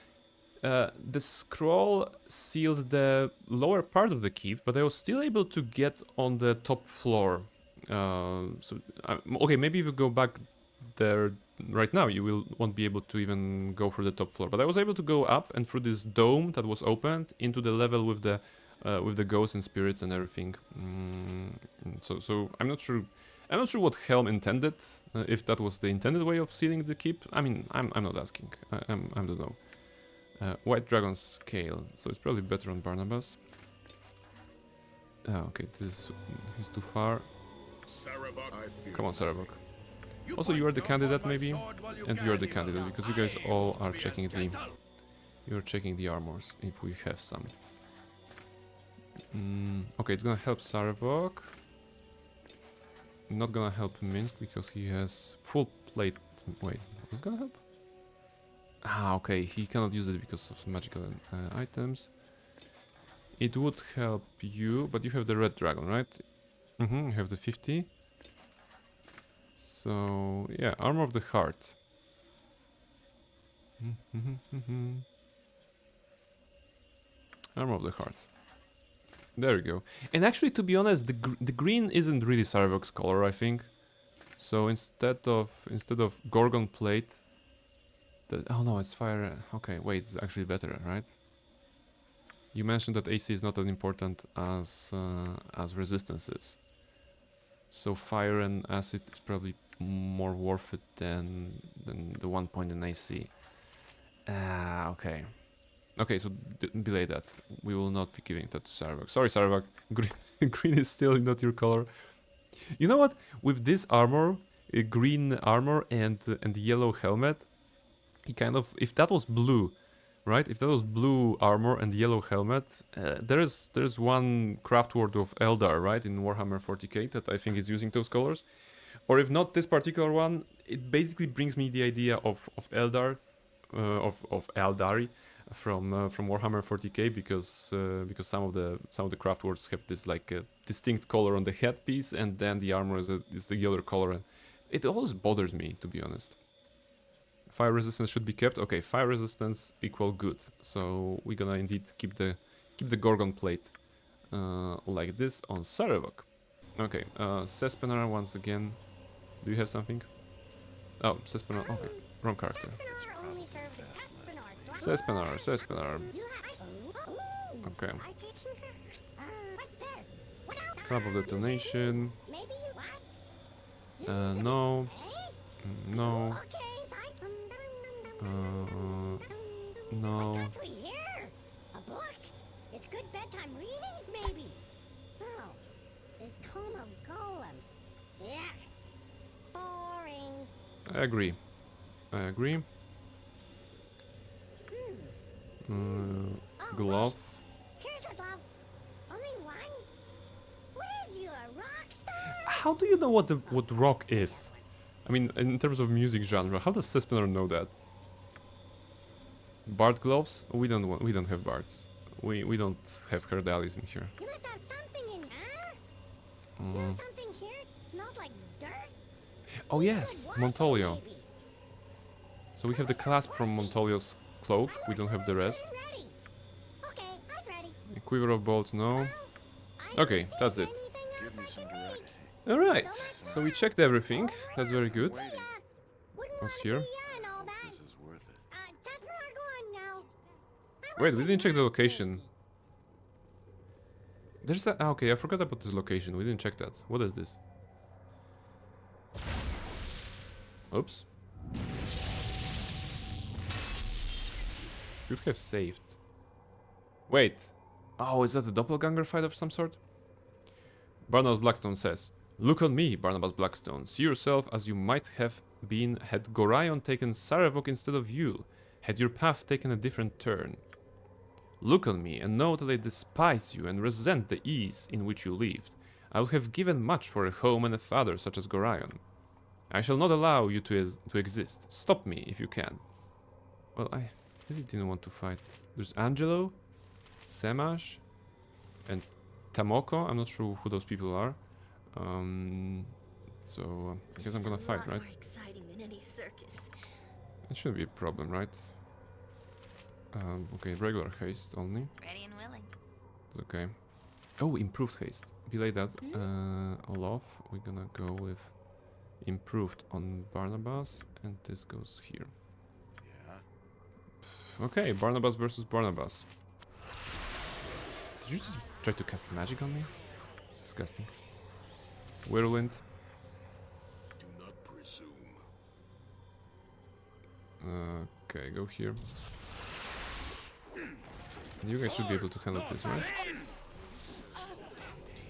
the scroll sealed the lower part of the keep, but I was still able to get on the top floor. Okay, maybe if you go back there right now, you won't be able to even go through the top floor. But I was able to go up and through this dome that was opened into the level with the ghosts and spirits and everything. So I'm not sure. I'm not sure what Helm intended. If that was the intended way of sealing the keep. I mean, I'm not asking. I don't know. White dragon scale. So it's probably better on Barnabas. Okay, he's too far. Come on, Sarabok. Also, you are the candidate, maybe, and you are the candidate because you guys all are checking the armors if we have some. Okay, it's gonna help Sarabok. Not gonna help Minsk because he has full plate. Wait, it's gonna help? Okay, he cannot use it because of magical items. It would help you, but you have the red dragon, right? You have the 50. So, yeah, Armor of the Heart. Armor of the Heart. There we go. And actually, to be honest, the green isn't really Sarevok's color, I think. So instead of Gorgon plate, oh no, it's fire. Okay, wait, it's actually better, right? You mentioned that AC is not as important as resistance is. So fire and acid is probably more worth it than the 1 point in AC. Ah, okay. Okay, so delay that. We will not be giving that to Sarevok. Sorry, Sarevok. Green is still not your color. You know what? With this armor, green armor and the yellow helmet, he kind of, if that was blue, right? If that was blue armor and yellow helmet, there's one craft word of Eldar, right, in Warhammer 40k that I think is using those colors. Or if not this particular one, it basically brings me the idea of Eldar, of Eldari from Warhammer 40k because some of the craft words have this like distinct color on the headpiece, and then the armor is the yellow color. And it always bothers me, to be honest. Fire resistance should be kept. Okay, fire resistance equal good. So we're gonna indeed keep the Gorgon plate like this on Sarevok. Okay, Sespenar once again. Do you have something? Oh, Sespenar. Okay, wrong character. Sespenar. Okay. Club of detonation. No. No. No. A book? It's good bedtime readings, maybe. Oh, this coma of golems. Yeah. Boring. I agree. Glove. Here's a glove. Only one? What is you, a rock star? How do you know what rock is? I mean, in terms of music genre, how does Sespenar know that? Bard gloves? We don't have bards. We don't have Herdalis in here. You must have something in here. You have something here? Smells like dirt. Oh yes, Montolio. So we have the clasp from Montolio's cloak. We don't have the rest. Okay, I was ready. Quiver of Bolt, no. Okay, that's it. Give me some direction. Alright, so we checked everything. That's very good. What's here? This is worth it. Wait, we didn't check the location. There's a... okay, I forgot about this location. We didn't check that. What is this? Oops. Should have saved. Wait. Oh, is that a doppelganger fight of some sort? Barnabas Blackstone says, "Look on me, Barnabas Blackstone. See yourself as you might have been had Gorion taken Sarevok instead of you, had your path taken a different turn. Look on me and know that I despise you and resent the ease in which you lived. I would have given much for a home and a father such as Gorion. I shall not allow you to exist. Stop me if you can." Well, I really didn't want to fight. There's Angelo, Semash, and Tamoko. I'm not sure who those people are. So I guess I'm gonna fight, right? More exciting than any circus. That shouldn't be a problem, right? Okay, regular haste only. Ready and willing. It's okay. Oh, improved haste. Delay that. Olaf. We're gonna go with improved on Barnabas, and this goes here. Yeah. Okay, Barnabas versus Barnabas. Did you just try to cast magic on me? Disgusting. Whirlwind. Do not presume. Okay, go here. You guys should be able to handle this, right?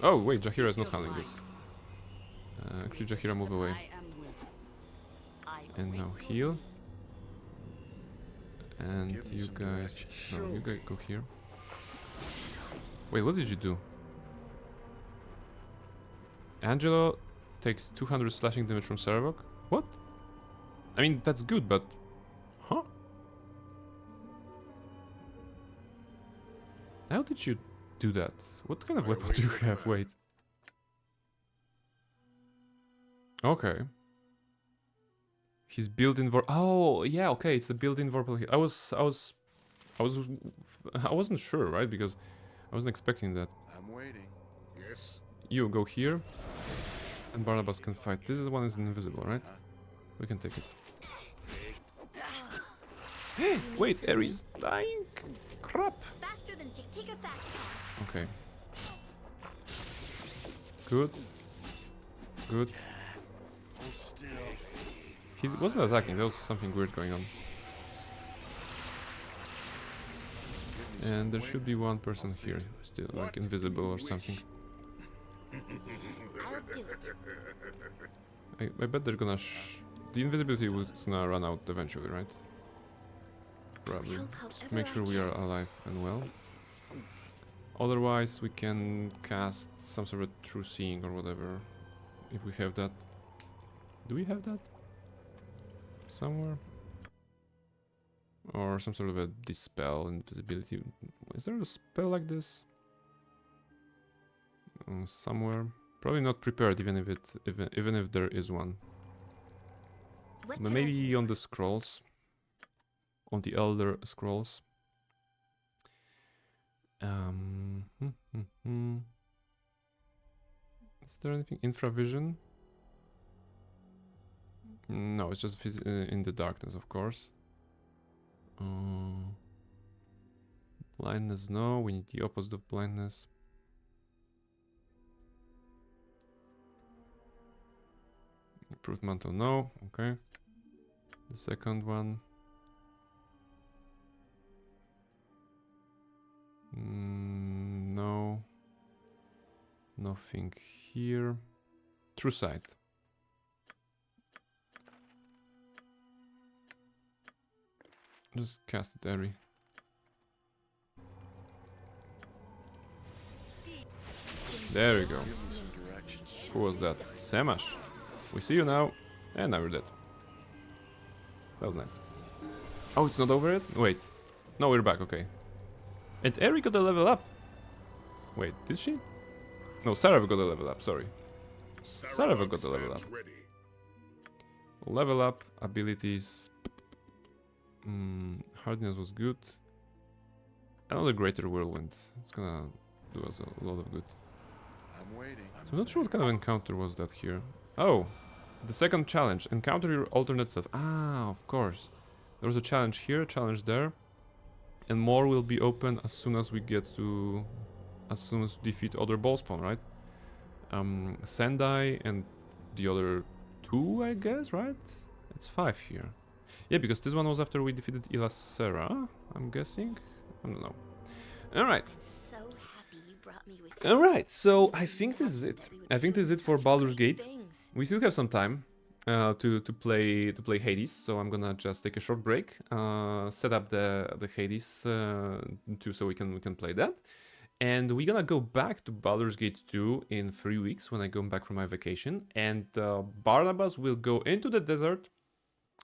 Oh, wait, Jahira is not handling this. Actually, Jahira, move away. And now heal. And Give me you some guys... direction. no, you guys go here. Wait, what did you do? Angelo takes 200 slashing damage from Sarevok? What? I mean, that's good, but... huh? How did you do that? What kind of weapon do you have? Wait. Okay. He's built-in oh, yeah, okay, it's a built-in vorpal hit. I wasn't sure, right? Because I wasn't expecting that. I'm I'm waiting. Yes? You go here, and Barnabas can fight. This is one is invisible, right? We can take it. Wait, Ares dying? Crap. Faster than take a fast pass. Okay. Good. Good. Hold still. He wasn't attacking, there was something weird going on. And there should be one person here, still like invisible or something. I'll do it. I bet they're gonna the invisibility was gonna run out eventually, right? Probably. Just make sure we are alive and well. Otherwise, we can cast some sort of true seeing or whatever, if we have that. Do we have that? Somewhere? Or some sort of a dispel invisibility. Is there a spell like this? Somewhere. Probably not prepared, even if there is one. What But can I maybe do? on the scrolls, on the Elder Scrolls. Is there anything infravision? No, it's just in the darkness, of course. Blindness, no. We need the opposite of blindness. Improved mantle, no. Okay. The second one. No. Nothing here. True sight. Just cast it, Eri. There we go. Give me some direction. Who was that? Samash. We see you now. And now you're dead. That was nice. Oh, it's not over yet? Wait. No, we're back, okay. And Eri got a level up. Wait, did she? No, Sarah got a level up, sorry. Sarah got a level up. Ready. Level up, abilities. Hardness was good. Another Greater Whirlwind. It's gonna do us a lot of good. I'm waiting. So I'm not sure what kind of encounter was that here. Oh, the second challenge. Encounter your alternate self. Ah, of course. There was a challenge here, a challenge there. And more will be open as soon as we get to... As soon as we defeat other ball spawn, right? Sendai and the other 2, I guess, right? It's 5 here. Yeah, because this one was after we defeated Ilasera, I'm guessing. I don't know. Alright. So happy you brought me with you. Alright, so I think this is it. I think this is it for Baldur's Gate. Things. We still have some time to play Hades, so I'm gonna just take a short break, set up the Hades so we can play that, and we're gonna go back to Baldur's Gate 2 in 3 weeks when I go back from my vacation, and Barnabas will go into the desert.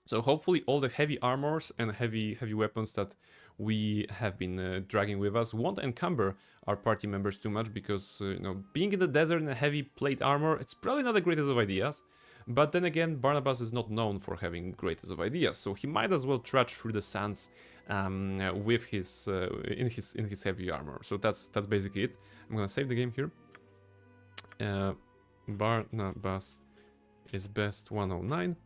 So hopefully all the heavy armors and heavy weapons that we have been dragging with us won't encumber our party members too much, because you know, being in the desert in a heavy plate armor, it's probably not the greatest of ideas. But then again, Barnabas is not known for having greatest of ideas, so he might as well trudge through the sands with his in his heavy armor. So that's basically it. I'm gonna save the game here. Barnabas is best 109.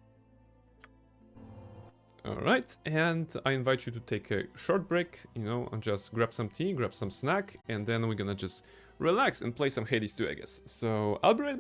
Alright, and I invite you to take a short break, you know, and just grab some tea, grab some snack, and then we're gonna just relax and play some Hades 2, I guess. So I'll be right